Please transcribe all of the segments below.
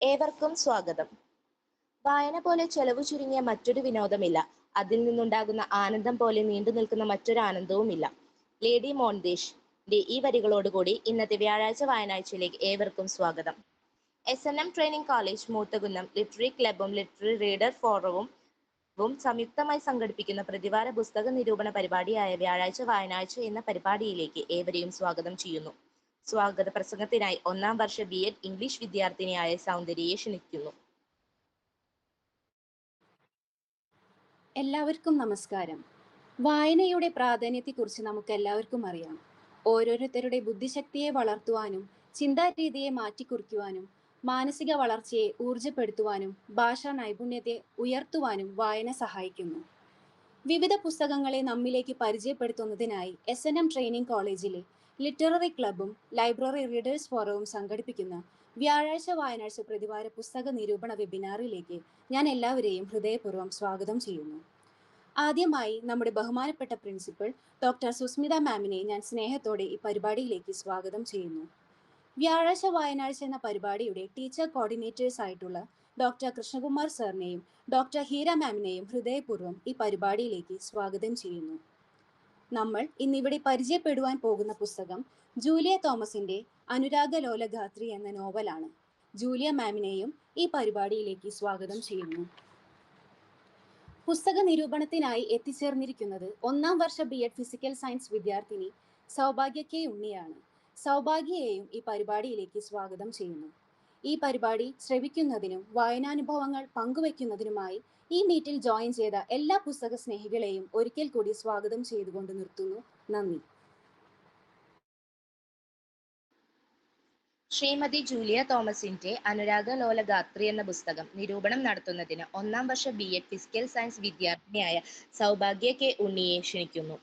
ഏവർക്കും സ്വാഗതം. വായന പോലെ ചെലവു ചുരുങ്ങിയ മറ്റൊരു വിനോദമില്ല. അതിൽ നിന്നുണ്ടാകുന്ന ആനന്ദം പോലെ നീണ്ടു നിൽക്കുന്ന മറ്റൊരു ആനന്ദവുമില്ല. ലേഡി മോൺദേശിന്റെ ഈ വരികളോടുകൂടി ഇന്നത്തെ വ്യാഴാഴ്ച വായനാഴ്ചയിലേക്ക് ഏവർക്കും സ്വാഗതം. SNM training college Moothakunnam literary ക്ലബും ലിറ്റററി റീഡർ ഫോറവും സംയുക്തമായി സംഘടിപ്പിക്കുന്ന പ്രതിവാര പുസ്തക നിരൂപണ പരിപാടിയായ വ്യാഴാഴ്ച വായനാഴ്ച എന്ന പരിപാടിയിലേക്ക് ഏവരെയും സ്വാഗതം ചെയ്യുന്നു. സ്വാഗത പ്രസംഗത്തിനായി 1ാം വർഷ BEd ഇംഗ്ലീഷ് വിദ്യാർത്ഥിനിയായ സൗന്ദര്യയെ ക്ഷണിക്കുന്നു. എല്ലാവർക്കും നമസ്കാരം. വായനയുടെ പ്രാധാന്യത്തെക്കുറിച്ച് നമുക്ക് എല്ലാവർക്കും അറിയാം. ഓരോരുത്തരുടെ ബുദ്ധിശക്തിയെ വളർത്തുവാനും ചിന്താരീതിയെ മാറ്റിക്കുറിക്കുവാനും മാനസിക വളർച്ചയെ ഊർജപ്പെടുത്തുവാനും ഭാഷാ നൈപുണ്യത്തെ ഉയർത്തുവാനും വായന സഹായിക്കുന്നു. വിവിധ പുസ്തകങ്ങളെ നമ്മിലേക്ക് പരിചയപ്പെടുത്തുന്നതിനായി SNM ട്രെയിനിങ് കോളേജിലെ ലിറ്റററി ക്ലബും ലൈബ്രറി റീഡേഴ്സ് ഫോറവും സംഘടിപ്പിക്കുന്ന വ്യാഴാഴ്ച വായനാഴ്ച പ്രതിവാര പുസ്തക നിരൂപണ വെബിനാറിലേക്ക് ഞാൻ എല്ലാവരെയും ഹൃദയപൂർവ്വം സ്വാഗതം ചെയ്യുന്നു. ആദ്യമായി നമ്മുടെ ബഹുമാനപ്പെട്ട പ്രിൻസിപ്പൽ ഡോക്ടർ സുസ്മിത മാമിനെ ഞാൻ സ്നേഹത്തോടെ ഈ പരിപാടിയിലേക്ക് സ്വാഗതം ചെയ്യുന്നു. വ്യാഴാഴ്ച വായനാഴ്ച എന്ന പരിപാടിയുടെ ടീച്ചർ കോർഡിനേറ്റേഴ്സ് ആയിട്ടുള്ള ഡോക്ടർ കൃഷ്ണകുമാർ സാറിനെയും ഡോക്ടർ ഹീര മാമിനെയും ഹൃദയപൂർവ്വം ഈ പരിപാടിയിലേക്ക് സ്വാഗതം ചെയ്യുന്നു. നമ്മൾ ഇന്നിവിടെ പരിചയപ്പെടുവാൻ പോകുന്ന പുസ്തകം ജൂലിയ തോമസിന്റെ അനുരാഗ ലോലഗാത്രി എന്ന നോവലാണ്. ജൂലിയ മാമിനെയും ഈ പരിപാടിയിലേക്ക് സ്വാഗതം ചെയ്യുന്നു. പുസ്തക നിരൂപണത്തിനായി എത്തിച്ചേർന്നിരിക്കുന്നത് 1ാം വർഷ BEd ഫിസിക്കൽ സയൻസ് വിദ്യാർത്ഥിനി സൗഭാഗ്യ K ഉണ്ണിയാണ്. സൗഭാഗ്യയെയും ഈ പരിപാടിയിലേക്ക് സ്വാഗതം ചെയ്യുന്നു. ഈ പരിപാടി ശ്രവിക്കുന്നതിനും വായനാനുഭവങ്ങൾ പങ്കുവയ്ക്കുന്നതിനുമായി ഈ മീറ്റിൽ ജോയിൻ ചെയ്ത എല്ലാ പുസ്തക സ്നേഹികളെയും ഒരിക്കൽ കൂടി സ്വാഗതം ചെയ്തുകൊണ്ട് നിർത്തുന്നു. നന്ദി. ശ്രീമതി ജൂലിയ തോമസിന്റെ അനുരാഗ ലോലഗാത്രി എന്ന പുസ്തകം നിരൂപണം നടത്തുന്നതിന് 1ാം വർഷ BEd ഫിസിക്കൽ സയൻസ് വിദ്യാർത്ഥിനിയായ സൗഭാഗ്യ K ഉണ്ണിയെ ക്ഷണിക്കുന്നു.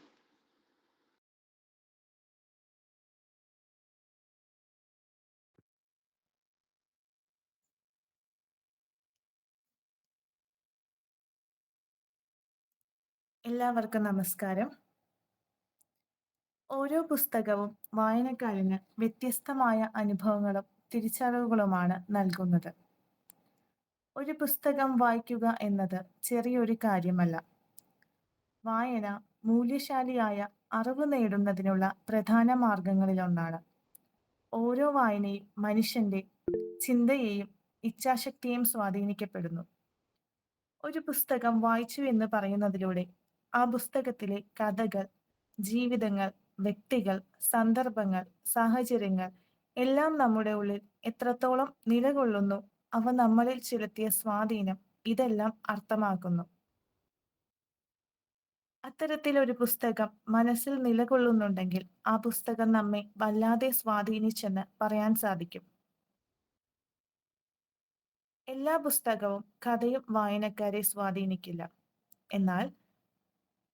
എല്ലാവർക്കും നമസ്കാരം. ഓരോ പുസ്തകവും വായനക്കാരന് വ്യത്യസ്തമായ അനുഭവങ്ങളും തിരിച്ചറിവുകളുമാണ് നൽകുന്നത്. ഒരു പുസ്തകം വായിക്കുക എന്നത് ചെറിയൊരു കാര്യമല്ല. വായന മൂല്യശാലിയായ അറിവ് നേടുന്നതിനുള്ള പ്രധാന മാർഗങ്ങളിലൊന്നാണ്. ഓരോ വായനയും മനുഷ്യന്റെ ചിന്തയെയും ഇച്ഛാശക്തിയെയും സ്വാധീനിക്കപ്പെടുന്നു. ഒരു പുസ്തകം വായിച്ചു എന്ന് പറയുന്നതിലൂടെ ആ പുസ്തകത്തിലെ കഥകൾ, ജീവിതങ്ങൾ, വ്യക്തികൾ, സന്ദർഭങ്ങൾ, സാഹചര്യങ്ങൾ എല്ലാം നമ്മുടെ ഉള്ളിൽ എത്രത്തോളം നിലകൊള്ളുന്നു, അവ നമ്മളിൽ ചെലുത്തിയ സ്വാധീനം, ഇതെല്ലാം അർത്ഥമാക്കുന്നു. അത്തരത്തിലൊരു പുസ്തകം മനസ്സിൽ നിലകൊള്ളുന്നുണ്ടെങ്കിൽ ആ പുസ്തകം നമ്മെ വല്ലാതെ സ്വാധീനിച്ചെന്ന് പറയാൻ സാധിക്കും. എല്ലാ പുസ്തകവും കഥയും വായനക്കാരെ സ്വാധീനിക്കില്ല. എന്നാൽ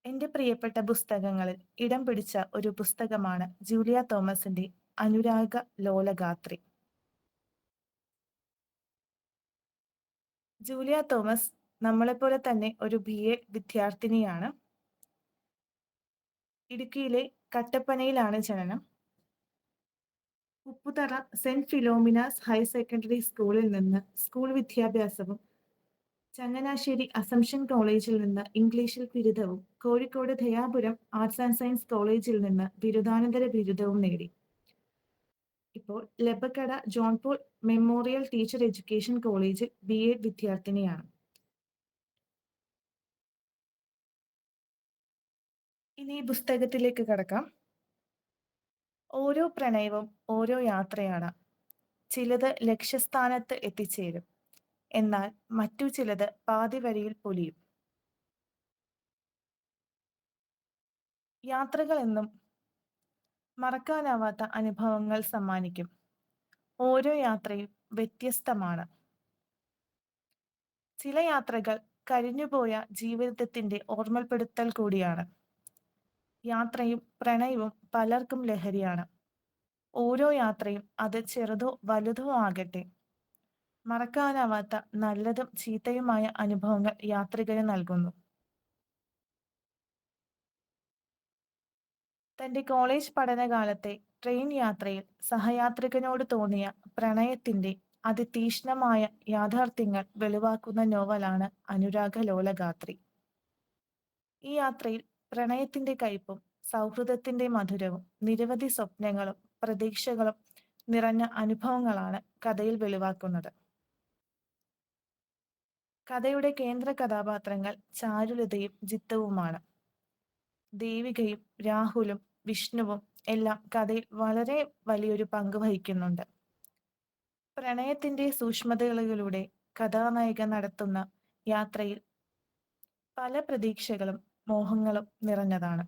എൻ്റെ പ്രിയപ്പെട്ട പുസ്തകങ്ങളിൽ ഇടം പിടിച്ച ഒരു പുസ്തകമാണ് ജൂലിയ തോമസിന്റെ അനുരാഗ ലോലഗാത്രി. ജൂലിയ തോമസ് നമ്മളെപ്പോലെ തന്നെ ഒരു BEd വിദ്യാർത്ഥിനിയാണ്. ഇടുക്കിയിലെ കട്ടപ്പനയിലാണ് ജനനം. Upputhara saint Philomena's higher secondary സ്കൂളിൽ നിന്ന് സ്കൂൾ വിദ്യാഭ്യാസവും ചങ്ങനാശ്ശേരി അസംഷൻ കോളേജിൽ നിന്ന് ഇംഗ്ലീഷിൽ ബിരുദവും Kozhikode Dayapuram arts and science കോളേജിൽ നിന്ന് ബിരുദാനന്തര ബിരുദവും നേടി. ഇപ്പോൾ Lebakkada John Paul memorial teacher education കോളേജിൽ BEd വിദ്യാർത്ഥിനിയാണ്. ഇനി ഈ പുസ്തകത്തിലേക്ക് കടക്കാം. ഓരോ പ്രണയവും ഓരോ യാത്രയാണ്. ചിലത് ലക്ഷ്യസ്ഥാനത്ത് എത്തിച്ചേരും, എന്നാൽ മറ്റു ചിലത് പാതി വഴിയിൽ പൊലിയും. യാത്രകൾ എന്നും മറക്കാനാവാത്ത അനുഭവങ്ങൾ സമ്മാനിക്കും. ഓരോ യാത്രയും വ്യത്യസ്തമാണ്. ചില യാത്രകൾ കഴിഞ്ഞുപോയ ജീവിതത്തിന്റെ ഓർമ്മപ്പെടുത്തൽ കൂടിയാണ്. യാത്രയും പ്രണയവും പലർക്കും ലഹരിയാണ്. ഓരോ യാത്രയും അത് ചെറുതോ വലുതോ ആകട്ടെ, മറക്കാനാവാത്ത നല്ലതും ചീത്തയുമായ അനുഭവങ്ങൾ യാത്രികന് നൽകുന്നു. തന്റെ കോളേജ് പഠനകാലത്തെ ട്രെയിൻ യാത്രയിൽ സഹയാത്രികനോട് തോന്നിയ പ്രണയത്തിന്റെ അതിതീക്ഷ്ണമായ യാഥാർത്ഥ്യങ്ങൾ വെളിവാക്കുന്ന നോവലാണ് അനുരാഗലോലഗാത്രി. ഈ യാത്രയിൽ പ്രണയത്തിന്റെ കയ്പും സൗഹൃദത്തിന്റെ മധുരവും നിരവധി സ്വപ്നങ്ങളും പ്രതീക്ഷകളും നിറഞ്ഞ അനുഭവങ്ങളാണ് കഥയിൽ വെളിവാക്കുന്നത്. കഥയുടെ കേന്ദ്ര കഥാപാത്രങ്ങൾ ചാരുലതയും ജിത്തുവുമാണ്. ദേവികയും രാഹുലും വിഷ്ണുവും എല്ലാം കഥയിൽ വളരെ വലിയൊരു പങ്ക് വഹിക്കുന്നുണ്ട്. പ്രണയത്തിന്റെ സൂക്ഷ്മതകളിലൂടെ കഥാനായിക നടത്തുന്ന യാത്രയിൽ പല പ്രതീക്ഷകളും മോഹങ്ങളും നിറഞ്ഞതാണ്.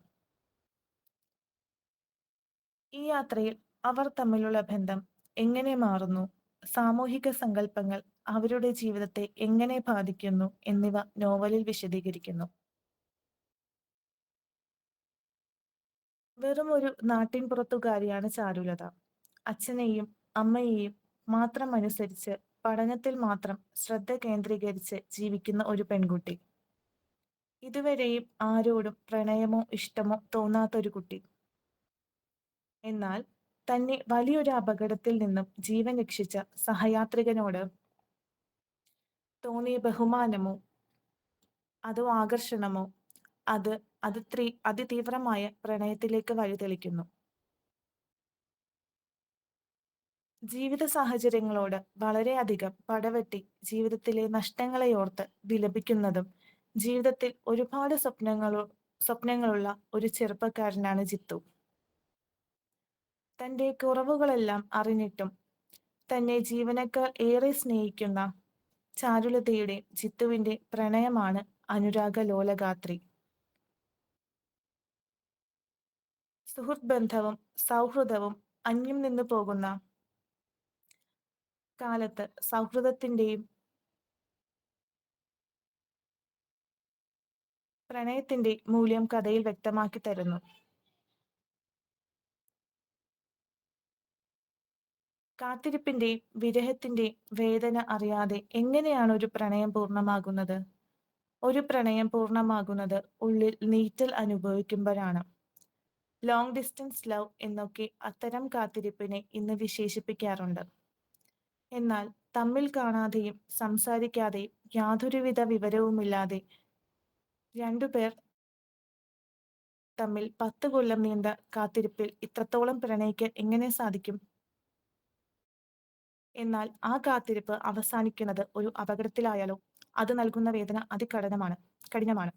ഈ യാത്രയിൽ അവർ തമ്മിലുള്ള ബന്ധം എങ്ങനെ മാറുന്നു, സാമൂഹിക സങ്കല്പങ്ങൾ അവരുടെ ജീവിതത്തെ എങ്ങനെ ബാധിക്കുന്നു എന്നിവ നോവലിൽ വിശദീകരിക്കുന്നു. വെറും ഒരു നാട്ടിൻപുറത്തുകാരിയാണ് ചാരുലത. അച്ഛനെയും അമ്മയെയും മാത്രം അനുസരിച്ച് പഠനത്തിൽ മാത്രം ശ്രദ്ധ കേന്ദ്രീകരിച്ച് ജീവിക്കുന്ന ഒരു പെൺകുട്ടി. ഇതുവരെയും ആരോടും പ്രണയമോ ഇഷ്ടമോ തോന്നാത്തൊരു കുട്ടി. എന്നാൽ തന്നെ വലിയൊരു അപകടത്തിൽ നിന്നും ജീവൻ രക്ഷിച്ച സഹയാത്രികനോട് തോന്നിയ ബഹുമാനമോ അതോ ആകർഷണമോ അത് അതിതീവ്രമായ പ്രണയത്തിലേക്ക് വഴിതെളിക്കുന്നു. ജീവിത സാഹചര്യങ്ങളോട് വളരെയധികം പടവെട്ടി ജീവിതത്തിലെ നഷ്ടങ്ങളെ ഓർത്ത് വിലപിക്കുന്നതും ജീവിതത്തിൽ ഒരുപാട് സ്വപ്നങ്ങളുള്ള ഒരു ചെറുപ്പക്കാരനാണ് ജിത്തു. തന്റെ കുറവുകളെല്ലാം അറിഞ്ഞിട്ടും തന്നെ ജീവനേക്കാൾ ഏറെ സ്നേഹിക്കുന്ന ചാരുലതയുടെ ജിത്തുവിന്റെ പ്രണയമാണ് അനുരാഗലോലഗാത്രി. സുഹൃത്ത് ബന്ധവും സൗഹൃദവും അന്യം നിന്നു പോകുന്ന കാലത്ത് സൗഹൃദത്തിന്റെയും പ്രണയത്തിന്റെ മൂല്യം കഥയിൽ വ്യക്തമാക്കി തരുന്നു. കാത്തിരിപ്പിന്റെയും വിരഹത്തിന്റെയും വേദന അറിയാതെ എങ്ങനെയാണ് ഒരു പ്രണയം പൂർണ്ണമാകുന്നത്? ഒരു പ്രണയം പൂർണ്ണമാകുന്നത് ഉള്ളിൽ നീറ്റൽ അനുഭവിക്കുമ്പോഴാണ്. ലോങ് ഡിസ്റ്റൻസ് ലവ് എന്നൊക്കെ അത്തരം കാത്തിരിപ്പിനെ ഇന്ന് വിശേഷിപ്പിക്കാറുണ്ട്. എന്നാൽ തമ്മിൽ കാണാതെയും സംസാരിക്കാതെയും യാതൊരുവിധ വിവരവുമില്ലാതെ രണ്ടുപേർ തമ്മിൽ 10 കൊല്ലം നീണ്ട കാത്തിരിപ്പിൽ ഇത്രത്തോളം പ്രണയിക്കാൻ എങ്ങനെ സാധിക്കും? എന്നാൽ ആ കാത്തിരിപ്പ് അവസാനിക്കുന്നത് ഒരു അപകടത്തിലായാലോ? അത് നൽകുന്ന വേദന കഠിനമാണ്.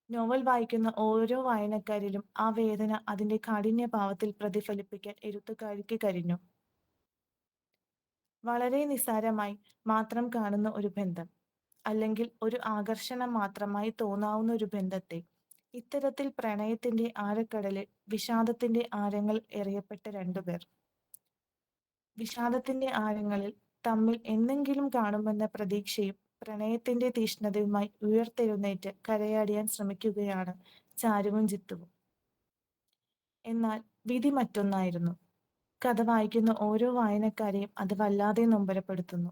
നോവൽ വായിക്കുന്ന ഓരോ വായനക്കാരിലും ആ വേദന അതിന്റെ കാഠിന്യഭാവത്തിൽ പ്രതിഫലിപ്പിക്കാൻ എഴുത്തുകാരിക്ക് കഴിഞ്ഞു. വളരെ നിസ്സാരമായി മാത്രം കാണുന്ന ഒരു ബന്ധം, അല്ലെങ്കിൽ ഒരു ആകർഷണം മാത്രമായി തോന്നാവുന്ന ഒരു ബന്ധത്തെ ഇത്തരത്തിൽ പ്രണയത്തിന്റെ ആഴക്കടലിൽ വിഷാദത്തിന്റെ ആഴങ്ങൾ എറിയപ്പെട്ട രണ്ടുപേർ വിഷാദത്തിന്റെ ആഴങ്ങളിൽ തമ്മിൽ എന്നെങ്കിലും കാണുമെന്ന പ്രതീക്ഷയും പ്രണയത്തിന്റെ തീഷ്ണതയുമായി ഉയർത്തെഴുന്നേറ്റ് കരയാടിയാൻ ശ്രമിക്കുകയാണ് ചാരുവും ജിത്തുവും. എന്നാൽ വിധി മറ്റൊന്നായിരുന്നു. കഥ വായിക്കുന്ന ഓരോ വായനക്കാരെയും അത് വല്ലാതെ നൊമ്പരപ്പെടുത്തുന്നു.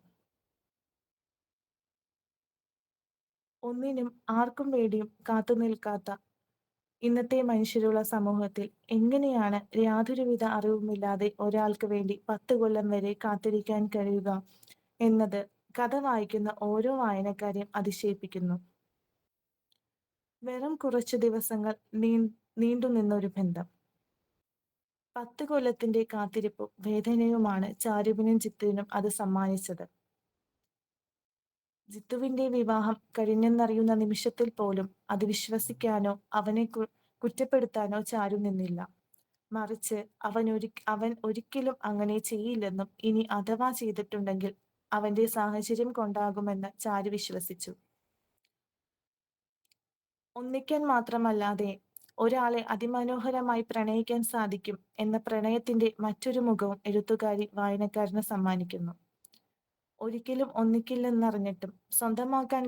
ഒന്നിനും ആർക്കും വേണ്ടിയും കാത്തുനിൽക്കാത്ത ഇന്നത്തെ മനുഷ്യരുള്ള സമൂഹത്തിൽ എങ്ങനെയാണ് യാതൊരുവിധ അറിവുമില്ലാതെ ഒരാൾക്ക് വേണ്ടി 10 കൊല്ലം വരെ കാത്തിരിക്കാൻ കഴിയുക എന്നത് കഥ വായിക്കുന്ന ഓരോ വായനക്കാരെയും അതിശയിപ്പിക്കുന്നു. വെറും കുറച്ചു ദിവസങ്ങൾ നീണ്ടുനിന്ന ഒരു ബന്ധം, 10 കൊല്ലത്തിന്റെ കാത്തിരിപ്പും വേദനയുമാണ് ചാരുവിനും ജിത്തുവിനും അത് സമ്മാനിച്ചത്. ജിത്തുവിന്റെ വിവാഹം കഴിഞ്ഞെന്നറിയുന്ന നിമിഷത്തിൽ പോലും അത് വിശ്വസിക്കാനോ അവനെ കുറ്റപ്പെടുത്താനോ ചാരു നിന്നില്ല. മറിച്ച് അവൻ ഒരിക്കലും അങ്ങനെ ചെയ്യില്ലെന്നും ഇനി അഥവാ ചെയ്തിട്ടുണ്ടെങ്കിൽ അവന്റെ സാഹചര്യം കൊണ്ടാകുമെന്ന് ചാരു വിശ്വസിച്ചു. ഒന്നിക്കാൻ മാത്രമല്ലാതെ ഒരാളെ അതിമനോഹരമായി പ്രണയിക്കാൻ സാധിക്കും എന്ന പ്രണയത്തിന്റെ മറ്റൊരു മുഖവും എഴുത്തുകാരി വായനക്കാരന് സമ്മാനിക്കുന്നു. ഒരിക്കലും ഒന്നിക്കില്ലെന്നറിഞ്ഞിട്ടും സ്വന്തമാക്കാൻ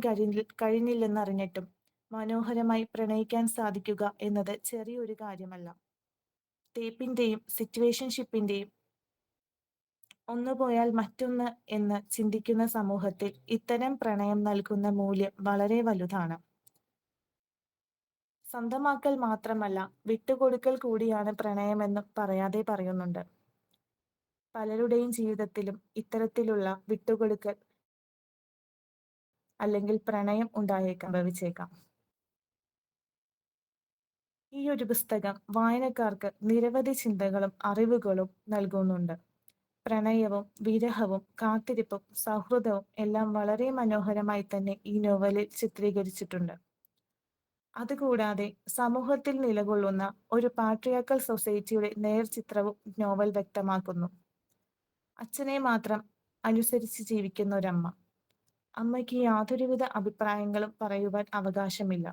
കഴിഞ്ഞില്ലെന്നറിഞ്ഞിട്ടും മനോഹരമായി പ്രണയിക്കാൻ സാധിക്കുക എന്നത് ചെറിയൊരു കാര്യമല്ല. തേപ്പിന്റെയും സിറ്റുവേഷൻഷിപ്പിന്റെയും ഒന്ന് പോയാൽ മറ്റൊന്ന് എന്ന് ചിന്തിക്കുന്ന സമൂഹത്തിൽ ഇത്തരം പ്രണയം നൽകുന്ന മൂല്യം വളരെ വലുതാണ്. സ്വന്തമാക്കൽ മാത്രമല്ല, വിട്ടുകൊടുക്കൽ കൂടിയാണ് പ്രണയമെന്നും പറയാതെ പറയുന്നുണ്ട്. പലരുടെയും ജീവിതത്തിലും ഇത്തരത്തിലുള്ള വിട്ടുകൊടുക്കൽ അല്ലെങ്കിൽ പ്രണയം ഭവിച്ചേക്കാം. ഈ ഒരു പുസ്തകം വായനക്കാർക്ക് നിരവധി ചിന്തകളും അറിവുകളും നൽകുന്നുണ്ട്. പ്രണയവും വിരഹവും കാത്തിരിപ്പും സൗഹൃദവും എല്ലാം വളരെ മനോഹരമായി തന്നെ ഈ നോവലിൽ ചിത്രീകരിച്ചിട്ടുണ്ട്. അതുകൂടാതെ സമൂഹത്തിൽ നിലകൊള്ളുന്ന ഒരു പാട്രിയാർക്കൽ സൊസൈറ്റിയുടെ നേർചിത്രവും നോവൽ വ്യക്തമാക്കുന്നു. അച്ഛനെ മാത്രം അനുസരിച്ച് ജീവിക്കുന്ന ഒരമ്മ. അമ്മയ്ക്ക് യാതൊരുവിധ അഭിപ്രായങ്ങളും പറയുവാൻ അവകാശമില്ല.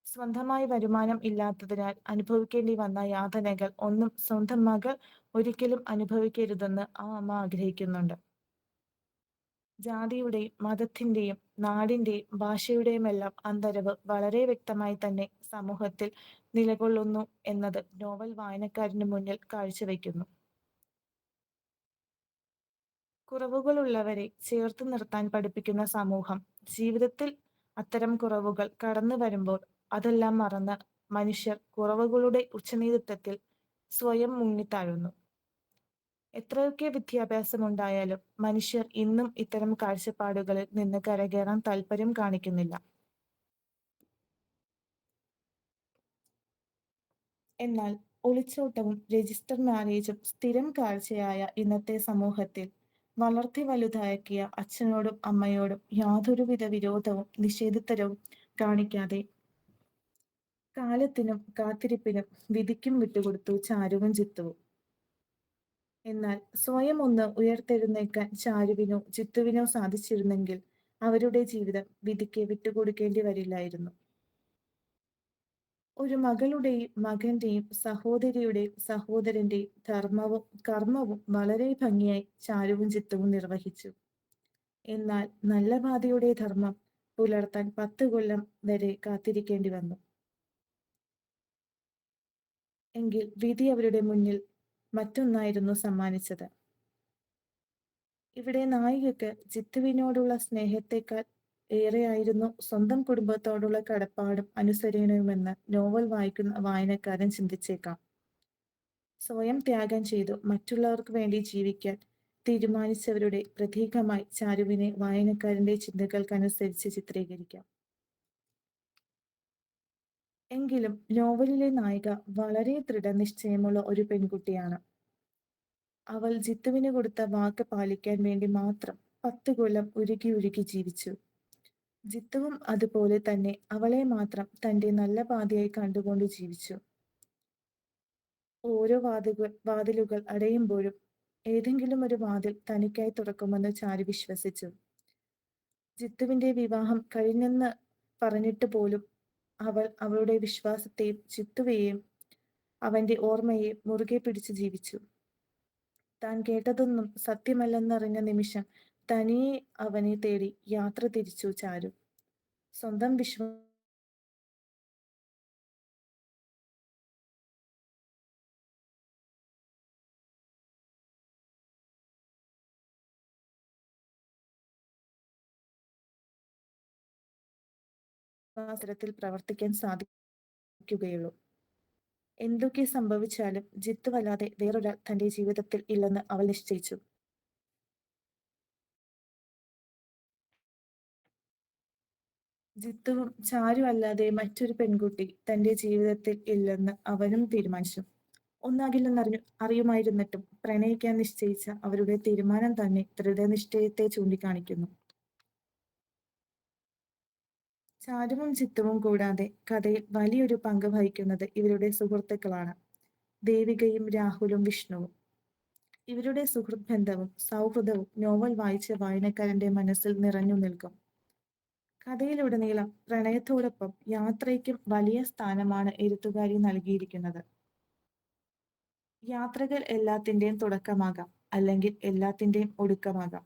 സ്വന്തമായി വരുമാനം ഇല്ലാത്തതിനാൽ അനുഭവിക്കേണ്ടി വന്ന യാതനകൾ ഒന്നും സ്വന്തം മകൾ ഒരിക്കലും അനുഭവിക്കരുതെന്ന് ആ അമ്മ ആഗ്രഹിക്കുന്നുണ്ട്. ജാതിയുടെയും മതത്തിന്റെയും നാടിന്റെയും ഭാഷയുടെയുമെല്ലാം അന്തരവ് വളരെ വ്യക്തമായി തന്നെ സമൂഹത്തിൽ നിലകൊള്ളുന്നു എന്നത് നോവൽ വായനക്കാരന് മുന്നിൽ കാഴ്ചവെക്കുന്നു. കുറവുകളുള്ളവരെ ചേർത്ത് നിർത്താൻ പഠിപ്പിക്കുന്ന സമൂഹം ജീവിതത്തിൽ അത്തരം കുറവുകൾ കടന്നു വരുമ്പോൾ അതെല്ലാം മറന്ന് മനുഷ്യർ കുറവുകളുടെ ഉച്ചനീചത്വത്തിൽ സ്വയം മുങ്ങിത്താഴുന്നു. എത്രയൊക്കെ വിദ്യാഭ്യാസമുണ്ടായാലും മനുഷ്യർ ഇന്നും ഇത്തരം കാഴ്ചപ്പാടുകളിൽ നിന്ന് കരകയറാൻ താല്പര്യം കാണിക്കുന്നില്ല. എന്നാൽ ഒളിച്ചോട്ടവും രജിസ്റ്റർ മാരേജും സ്ഥിരം കാഴ്ചയായ ഇന്നത്തെ സമൂഹത്തിൽ വളർത്തി വലുതാക്കിയ അച്ഛനോടും അമ്മയോടും യാതൊരുവിധ വിരോധവും നിഷേധത്തരവും കാണിക്കാതെ കാലത്തിനും കാത്തിരിപ്പിനും വിധിക്കും വിട്ടുകൊടുത്തു ചാരുവും ജിത്തുവും. എന്നാൽ സ്വയം ഒന്ന് ഉയർത്തെഴുന്നേൽക്കാൻ ചാരുവിനോ ജിത്തുവിനോ സാധിച്ചിരുന്നെങ്കിൽ അവരുടെ ജീവിതം വിധിക്ക് വിട്ടുകൊടുക്കേണ്ടി വരില്ലായിരുന്നു. ഒരു മകളുടെയും മകന്റെയും സഹോദരിയുടെയും സഹോദരന്റെയും ധർമ്മവും കർമ്മവും വളരെ ഭംഗിയായി ചാരുവും ജിത്തുവും നിർവഹിച്ചു. എന്നാൽ നല്ല ബാധയുടെ ധർമ്മം പുലർത്താൻ 10 കൊല്ലം വരെ കാത്തിരിക്കേണ്ടി വന്നു. എങ്കിൽ വിധി അവരുടെ മുന്നിൽ മറ്റൊന്നായിരുന്നു സമ്മാനിച്ചത്. ഇവിടെ നായികക്ക് ജിത്തുവിനോടുള്ള സ്നേഹത്തെക്കാൾ ഏറെയായിരുന്നു സ്വന്തം കുടുംബത്തോടുള്ള കടപ്പാടും അനുസരണയുമെന്ന് നോവൽ വായിക്കുന്ന വായനക്കാരൻ ചിന്തിച്ചേക്കാം. സ്വയം ത്യാഗം ചെയ്തു മറ്റുള്ളവർക്ക് വേണ്ടി ജീവിക്കാൻ തീരുമാനിച്ചവരുടെ പ്രതീകമായി ചാരുവിനെ വായനക്കാരന്റെ ചിന്തകൾക്കനുസരിച്ച് ചിത്രീകരിക്കാം. എങ്കിലും നോവലിലെ നായിക വളരെ ദൃഢനിശ്ചയമുള്ള ഒരു പെൺകുട്ടിയാണ്. അവൾ ജിത്തുവിന് കൊടുത്ത വാക്ക് പാലിക്കാൻ വേണ്ടി മാത്രം 10 കൊല്ലം ഉരുകി ഉരുകി ജീവിച്ചു. ജിത്തുവും അതുപോലെ തന്നെ അവളെ മാത്രം തന്റെ നല്ല പാതയായി കണ്ടുകൊണ്ട് ജീവിച്ചു. ഓരോ വാതിലുകൾ അടയുമ്പോഴും ഏതെങ്കിലും ഒരു വാതിൽ തനിക്കായി തുറക്കുമെന്ന് ചാരു വിശ്വസിച്ചു. ജിത്തുവിന്റെ വിവാഹം കഴിഞ്ഞെന്ന് പറഞ്ഞിട്ട് പോലും അവൾ അവളുടെ വിശ്വാസത്തെയും ജിത്തുവെയും അവന്റെ ഓർമ്മയെയും മുറുകെ പിടിച്ച് ജീവിച്ചു. താൻ കേട്ടതൊന്നും സത്യമല്ലെന്നറിഞ്ഞ നിമിഷം തനിയെ അവനെ തേടി യാത്ര തിരിച്ചു ചാരു. സ്വന്തം വിശ്വാസത്തിൽ പ്രവർത്തിക്കാൻ സാധിക്കുകയുള്ളൂ. എന്തൊക്കെ സംഭവിച്ചാലും ജിത്തുവല്ലാതെ വേറൊരാൾ തന്റെ ജീവിതത്തിൽ ഇല്ലെന്ന് അവൾ നിശ്ചയിച്ചു. ജിത്തുവും ചാരു അല്ലാതെ മറ്റൊരു പെൺകുട്ടി തന്റെ ജീവിതത്തിൽ ഇല്ലെന്ന് അവനും തീരുമാനിച്ചു. അറിയുമായിരുന്നിട്ടും പ്രണയിക്കാൻ നിശ്ചയിച്ച അവരുടെ തീരുമാനം തന്നെ ദൃഢനിശ്ചയത്തെ ചൂണ്ടിക്കാണിക്കുന്നു. ചാരുവും ജിത്തുവും കൂടാതെ കഥയിൽ വലിയൊരു പങ്ക് വഹിക്കുന്നത് ഇവരുടെ സുഹൃത്തുക്കളാണ്, ദേവികയും രാഹുലും വിഷ്ണുവും. ഇവരുടെ സുഹൃത്ത് ബന്ധവും സൗഹൃദവും നോവൽ വായിച്ച വായനക്കാരന്റെ മനസ്സിൽ നിറഞ്ഞു നിൽക്കും. കഥയിലുടനീളം പ്രണയത്തോടൊപ്പം യാത്രയ്ക്കും വലിയ സ്ഥാനമാണ് എഴുത്തുകാരി നൽകിയിരിക്കുന്നത്. യാത്രകൾ എല്ലാത്തിന്റെയും തുടക്കമാകാം, അല്ലെങ്കിൽ എല്ലാത്തിന്റെയും ഒടുക്കമാകാം.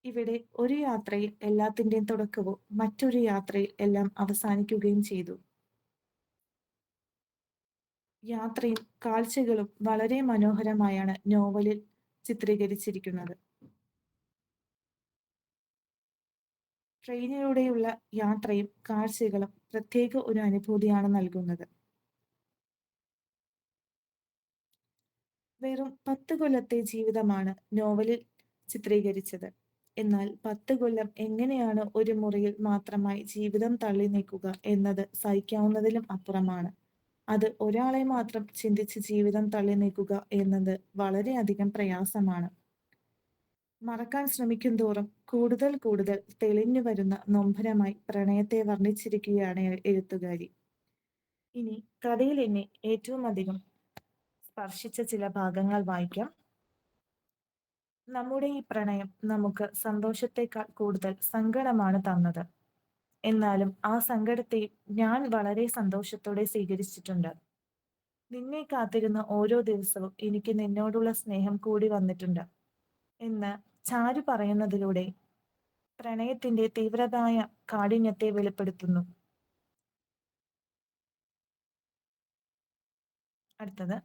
ഇവിടെ ഒരു യാത്രയിൽ എല്ലാത്തിന്റെയും തുടക്കവും മറ്റൊരു യാത്രയിൽ എല്ലാം അവസാനിക്കുകയും ചെയ്തു. യാത്രയും കാഴ്ചകളും വളരെ മനോഹരമായാണ് നോവലിൽ ചിത്രീകരിച്ചിരിക്കുന്നത്. ട്രെയിനിലൂടെയുള്ള യാത്രയും കാഴ്ചകളും പ്രത്യേക ഒരു അനുഭൂതിയാണ് നൽകുന്നത്. വെറും 10 കൊല്ലത്തെ ജീവിതമാണ് നോവലിൽ ചിത്രീകരിച്ചത്. എന്നാൽ 10 കൊല്ലം എങ്ങനെയാണ് ഒരു മുറിയിൽ മാത്രമായി ജീവിതം തള്ളി നീക്കുക എന്നത് സഹിക്കാവുന്നതിലും അപ്പുറമാണ്. അത് ഒരാളെ മാത്രം ചിന്തിച്ച് ജീവിതം തള്ളി നീക്കുക എന്നത് വളരെയധികം പ്രയാസമാണ്. മറക്കാൻ ശ്രമിക്കുന്തോറും കൂടുതൽ കൂടുതൽ തെളിഞ്ഞു വരുന്ന നൊമ്പരമായി പ്രണയത്തെ വർണ്ണിച്ചിരിക്കുകയാണ് എഴുത്തുകാരി. ഇനി കഥയിൽ എന്നെ ഏറ്റവും അധികം സ്പർശിച്ച ചില ഭാഗങ്ങൾ വായിക്കാം. നമ്മുടെ ഈ പ്രണയം നമുക്ക് സന്തോഷത്തെക്കാൾ കൂടുതൽ സങ്കടമാണ് തന്നത്. എന്നാലും ആ സങ്കടത്തെ ഞാൻ വളരെ സന്തോഷത്തോടെ സ്വീകരിച്ചിട്ടുണ്ട്. നിന്നെ കാത്തിരുന്ന ഓരോ ദിവസവും എനിക്ക് നിന്നോടുള്ള സ്നേഹം കൂടി വന്നിട്ടുണ്ട് എന്ന് ചാരു പറയുന്നതിലൂടെ പ്രണയത്തിന്റെ തീവ്രമായ കാഠിന്യത്തെ വെളിപ്പെടുത്തുന്നു. അടുത്തത്,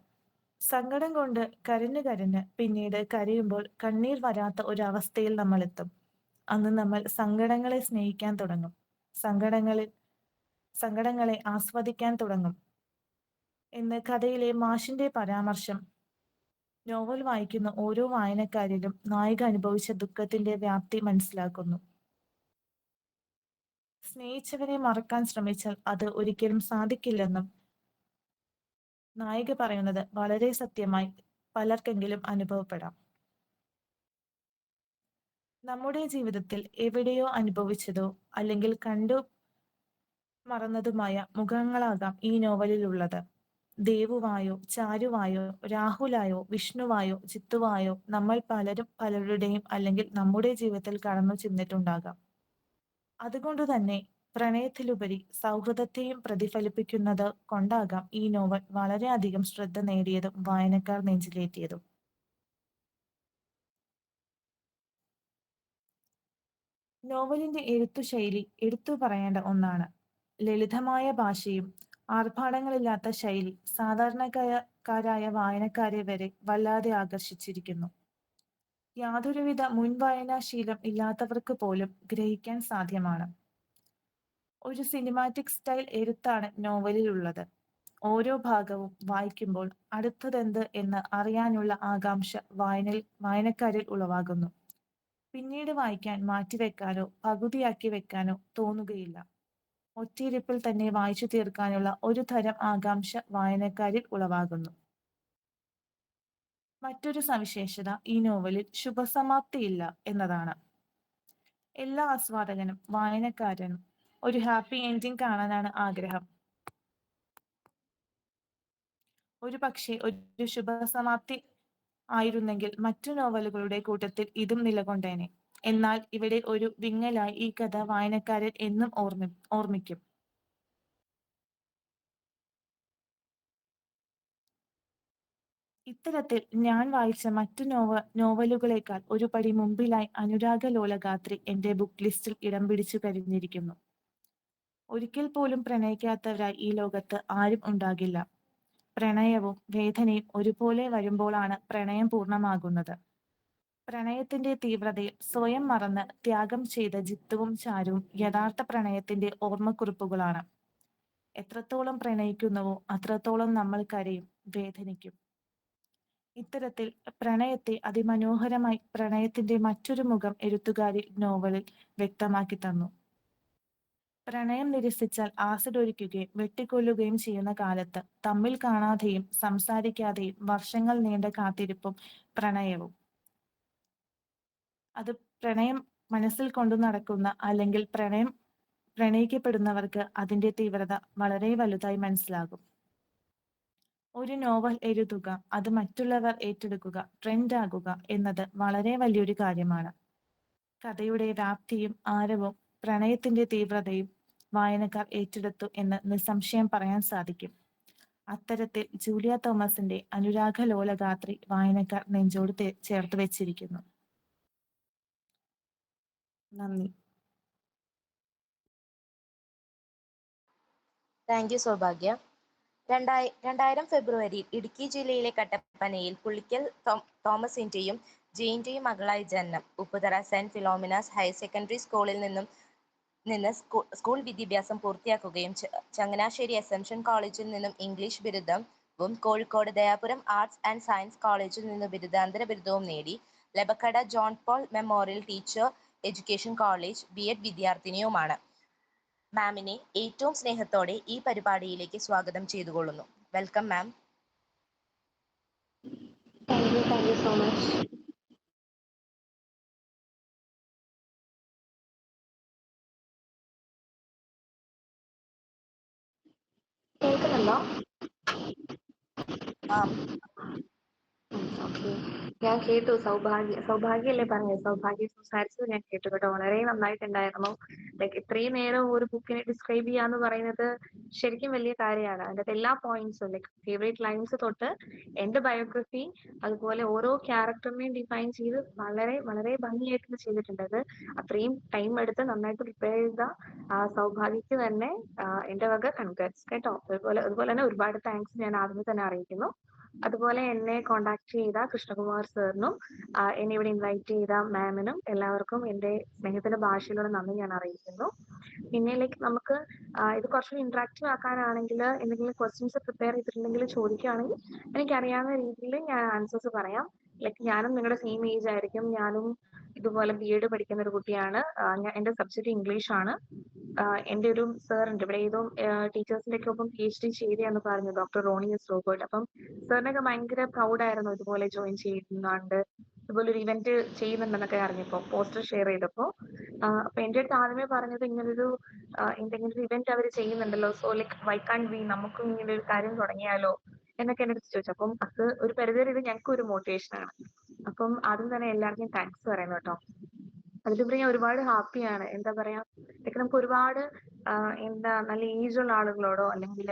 സങ്കടം കൊണ്ട് കരഞ്ഞു കരഞ്ഞ് പിന്നീട് കരയുമ്പോൾ കണ്ണീർ വരാത്ത ഒരവസ്ഥയിൽ നമ്മൾ എത്തും. അന്ന് നമ്മൾ സങ്കടങ്ങളെ സ്നേഹിക്കാൻ തുടങ്ങും, സങ്കടങ്ങളെ ആസ്വദിക്കാൻ തുടങ്ങും എന്ന് കഥയിലെ മാഷിന്റെ പരാമർശം നോവൽ വായിക്കുന്ന ഓരോ വായനക്കാരിലും നായിക അനുഭവിച്ച ദുഃഖത്തിന്റെ വ്യാപ്തി മനസ്സിലാക്കുന്നു. സ്നേഹിച്ചവരെ മറക്കാൻ ശ്രമിച്ചാൽ അത് ഒരിക്കലും സാധിക്കില്ലെന്നും നായിക പറയുന്നത് വളരെ സത്യമായി പലർക്കെങ്കിലും അനുഭവപ്പെടാം. നമ്മുടെ ജീവിതത്തിൽ എവിടെയോ അനുഭവിച്ചതോ അല്ലെങ്കിൽ കണ്ടു മറന്നതുമായ മുഖങ്ങളാകാം ഈ നോവലിലുള്ളത്. ദേവുവായോ, ചാരുവായോ, രാഹുലായോ, വിഷ്ണുവായോ, ജിത്തുവായോ നമ്മൾ പലരും പലരുടെയും അല്ലെങ്കിൽ നമ്മുടെ ജീവിതത്തിൽ കടന്നു ചെന്നിട്ടുണ്ടാകാം. അതുകൊണ്ട് തന്നെ പ്രണയത്തിലുപരി സൗഹൃദത്തെയും പ്രതിഫലിപ്പിക്കുന്നത് കൊണ്ടാകാം ഈ നോവൽ വളരെയധികം ശ്രദ്ധ നേടിയതും വായനക്കാർ നെഞ്ചിലേറ്റിയതും. നോവലിന്റെ എഴുത്തുശൈലി എടുത്തു പറയേണ്ട ഒന്നാണ്. ലളിതമായ ഭാഷയും ആർഭാടങ്ങളില്ലാത്ത ശൈലി സാധാരണക്കാരായ വായനക്കാരെ വരെ വല്ലാതെ ആകർഷിച്ചിരിക്കുന്നു. യാതൊരുവിധ മുൻവായനാശീലം ഇല്ലാത്തവർക്ക് പോലും ഗ്രഹിക്കാൻ സാധ്യമാണ്. ഒരു സിനിമാറ്റിക് സ്റ്റൈൽ എഴുത്താണ് നോവലിലുള്ളത്. ഓരോ ഭാഗവും വായിക്കുമ്പോൾ അടുത്തതെന്ത് എന്ന് അറിയാനുള്ള ആകാംക്ഷ വായനക്കാരിൽ ഉളവാകുന്നു. പിന്നീട് വായിക്കാൻ മാറ്റിവെക്കാനോ പകുതിയാക്കി വെക്കാനോ തോന്നുകയില്ല. ഒറ്റയിരുപ്പിൽ തന്നെ വായിച്ചു തീർക്കാനുള്ള ഒരു തരം ആകാംക്ഷ വായനക്കാരിൽ ഉളവാകുന്നു. മറ്റൊരു സവിശേഷത ഈ നോവലിൽ ശുഭസമാപ്തിയില്ല എന്നതാണ്. എല്ലാ ആസ്വാദകനും വായനക്കാരനും ഒരു ഹാപ്പി എൻഡിങ് കാണാനാണ് ആഗ്രഹം. ഒരു പക്ഷേ ഒരു ശുഭസമാപ്തി ആയിരുന്നെങ്കിൽ മറ്റു നോവലുകളുടെ കൂട്ടത്തിൽ ഇതും നിലകൊണ്ടേനെ. എന്നാൽ ഇവിടെ ഒരു വിങ്ങലായി ഈ കഥ വായനക്കാരൻ എന്നും ഓർമ്മിക്കും. ഇത്തരത്തിൽ ഞാൻ വായിച്ച മറ്റു നോവലുകളേക്കാൾ ഒരു പടി മുമ്പിലായി അനുരാഗലോലഗാത്രി എന്റെ ബുക്ക് ലിസ്റ്റിൽ ഇടം പിടിച്ചു കഴിഞ്ഞിരിക്കുന്നു. ഒരിക്കൽ പോലും പ്രണയിക്കാത്തവരായി ഈ ലോകത്ത് ആരും ഉണ്ടാകില്ല. പ്രണയവും വേദനയും ഒരുപോലെ വരുമ്പോഴാണ് പ്രണയം പൂർണ്ണമാകുന്നത്. പ്രണയത്തിന്റെ തീവ്രതയിൽ സ്വയം മറന്ന് ത്യാഗം ചെയ്ത ജിത്തുവും ചാരുവും യഥാർത്ഥ പ്രണയത്തിന്റെ ഓർമ്മക്കുറിപ്പുകളാണ്. എത്രത്തോളം പ്രണയിക്കുന്നുവോ അത്രത്തോളം നമ്മൾ കരയും, വേദനിക്കും. ഇത്തരത്തിൽ പ്രണയത്തെ അതിമനോഹരമായി പ്രണയത്തിന്റെ മറ്റൊരു മുഖം എഴുത്തുകാരി നോവലിൽ വ്യക്തമാക്കി തന്നു. പ്രണയം നിരസിച്ചാൽ ആസിഡ് ഒഴിക്കുകയും വെട്ടിക്കൊല്ലുകയും ചെയ്യുന്ന കാലത്ത് തമ്മിൽ കാണാതെയും സംസാരിക്കാതെയും വർഷങ്ങൾ നീണ്ട കാത്തിരിപ്പും പ്രണയവും, അത് പ്രണയം മനസ്സിൽ കൊണ്ടു നടക്കുന്ന അല്ലെങ്കിൽ പ്രണയിക്കപ്പെടുന്നവർക്ക് അതിന്റെ തീവ്രത വളരെ വലുതായി മനസ്സിലാകും. ഒരു നോവൽ എഴുതുക, അത് മറ്റുള്ളവർ ഏറ്റെടുക്കുക, ട്രെൻഡ് ആകുക എന്നത് വളരെ വലിയൊരു കാര്യമാണ്. കഥയുടെ വ്യാപ്തിയും ആരവും പ്രണയത്തിന്റെ തീവ്രതയും വായനക്കാർ ഏറ്റെടുത്തു എന്ന് നിസ്സംശയം പറയാൻ സാധിക്കും. അത്തരത്തിൽ ജൂലിയ തോമസിന്റെ അനുരാഗലോലഗാത്രി വായനക്കാർ നെഞ്ചോട് ചേർത്ത് വെച്ചിരിക്കുന്നു. നന്ദി. Thank you Sowbhagya. 2000 ഫെബ്രുവരിയിൽ ഇടുക്കി ജില്ലയിലെ കട്ടപ്പനയിൽ പുളിക്കൽ തോമസിന്റെയും ജെയിന്റെയും മകളായി ജനനം. Upputhara saint Philomena's higher secondary സ്കൂളിൽ നിന്ന് സ്കൂൾ വിദ്യാഭ്യാസം പൂർത്തിയാക്കുകയും ചങ്ങനാശ്ശേരി അസംഷൻ കോളേജിൽ നിന്നും ഇംഗ്ലീഷ് ബിരുദം Kozhikode Dayapuram arts and science കോളേജിൽ നിന്ന് ബിരുദാനന്തര ബിരുദവും നേടി. Labakkada John Paul memorial teacher education college B Ed വിദ്യാർത്ഥിനിയുമാണ്. മാമിനെ ഏറ്റവും സ്നേഹത്തോടെ ഈ പരിപാടിയിലേക്ക് സ്വാഗതം ചെയ്തുകൊള്ളുന്നു. Welcome ma'am. Thank you so much. കേൾക്കുന്നുണ്ടോ? ഓക്കെ. ഞാൻ കേട്ടു. സൗഭാഗ്യല്ലേ പറഞ്ഞത്? സൗഭാഗ്യ സംസാരിച്ചത് ഞാൻ കേട്ടു കേട്ടോ. വളരെ നന്നായിട്ടുണ്ടായിരുന്നു. ലൈക്ക് ഇത്രയും നേരം ഒരു ബുക്കിനെ ഡിസ്ക്രൈബ് ചെയ്യാന്ന് പറയുന്നത് ശരിക്കും വലിയ കാര്യമാണ്. അതിന്റെ എല്ലാ പോയിന്റ്സും ലൈക്ക് ഫേവറേറ്റ് ലൈൻസ് തൊട്ട് എന്റെ ബയോഗ്രഫി അതുപോലെ ഓരോ ക്യാരക്ടറിനെയും ഡിഫൈൻ ചെയ്ത് വളരെ വളരെ ഭംഗിയായിട്ട് ചെയ്തിട്ടുണ്ട്. അത് അത്രയും ടൈം എടുത്ത് നന്നായിട്ട് പ്രിപ്പയർ ചെയ്ത സൗഭാഗ്യക്ക് തന്നെ എന്റെ വക കൺഗ്രാറ്റ്സ് കേട്ടോ. അതുപോലെ തന്നെ ഒരുപാട് താങ്ക്സ് ഞാൻ ആദ്യമേ തന്നെ അറിയിക്കുന്നു. അതുപോലെ എന്നെ കോണ്ടാക്ട് ചെയ്ത കൃഷ്ണകുമാർ സാറിനും എന്നെ ഇവിടെ ഇൻവൈറ്റ് ചെയ്ത മാമിനും എല്ലാവർക്കും എന്റെ സ്നേഹത്തിന്റെ ഭാഷയിലൂടെ നന്ദി ഞാൻ അറിയിക്കുന്നു. പിന്നെ ലൈക്ക് നമുക്ക് ഇത് കുറച്ചുകൂടി ഇന്ററാക്റ്റീവ് ആക്കാനാണെങ്കിൽ എന്തെങ്കിലും ക്വസ്റ്റ്യൻസ് പ്രിപ്പയർ ചെയ്തിട്ടുണ്ടെങ്കിൽ ചോദിക്കുകയാണെങ്കിൽ എനിക്കറിയാവുന്ന രീതിയിൽ ഞാൻ ആൻസേഴ്സ് പറയാം. ലൈക്ക് ഞാനും നിങ്ങളുടെ സെയിം ഏജ് ആയിരിക്കും. ഞാനും ഇതുപോലെ ബി.എഡ് പഠിക്കുന്ന ഒരു കുട്ടിയാണ്. എന്റെ സബ്ജക്ട് ഇംഗ്ലീഷ് ആണ്. എന്റെ ഒരു സാർ ഉണ്ട് ഇവിടെ ഏതോ ടീച്ചേഴ്സിന്റെ ഒക്കെ ഒപ്പം PhD ചെയ്തതെന്ന് പറഞ്ഞു, ഡോക്ടർ റോണി എസ് റോബർട്ട്. അപ്പം സാറിനൊക്കെ ഭയങ്കര പ്രൗഡായിരുന്നു ഇതുപോലെ ജോയിൻ ചെയ്യുന്നുണ്ട്, ഇതുപോലെ ഒരു ഇവന്റ് ചെയ്യുന്നുണ്ടെന്നൊക്കെ അറിഞ്ഞപ്പോ പോസ്റ്റർ ഷെയർ ചെയ്തപ്പോ. അപ്പൊ എന്റെ അടുത്ത് ആദ്യമേ പറഞ്ഞത് ഇങ്ങനൊരു എന്തെങ്കിലും ഒരു ഇവന്റ് അവർ ചെയ്യുന്നുണ്ടല്ലോ, so like why can be, നമുക്കും ഇങ്ങനെ ഒരു കാര്യം തുടങ്ങിയാലോ എന്നൊക്കെ എന്റെ അടുത്ത് ചോദിച്ചു. അപ്പം അത് ഒരു പരിധിവരെ ഇത് ഞങ്ങൾക്ക് ഒരു മോട്ടിവേഷൻ ആണ്. അപ്പം ആദ്യം തന്നെ എല്ലാവർക്കും താങ്ക്സ് പറയുന്നു കേട്ടോ. അതിലുപരി ഞാൻ ഒരുപാട് ഹാപ്പിയാണ്. എന്താ പറയാ, ലൈക്ക് നമുക്ക് ഒരുപാട് എന്താ നല്ല ഏജുള്ള ആളുകളോടോ അല്ലെങ്കിൽ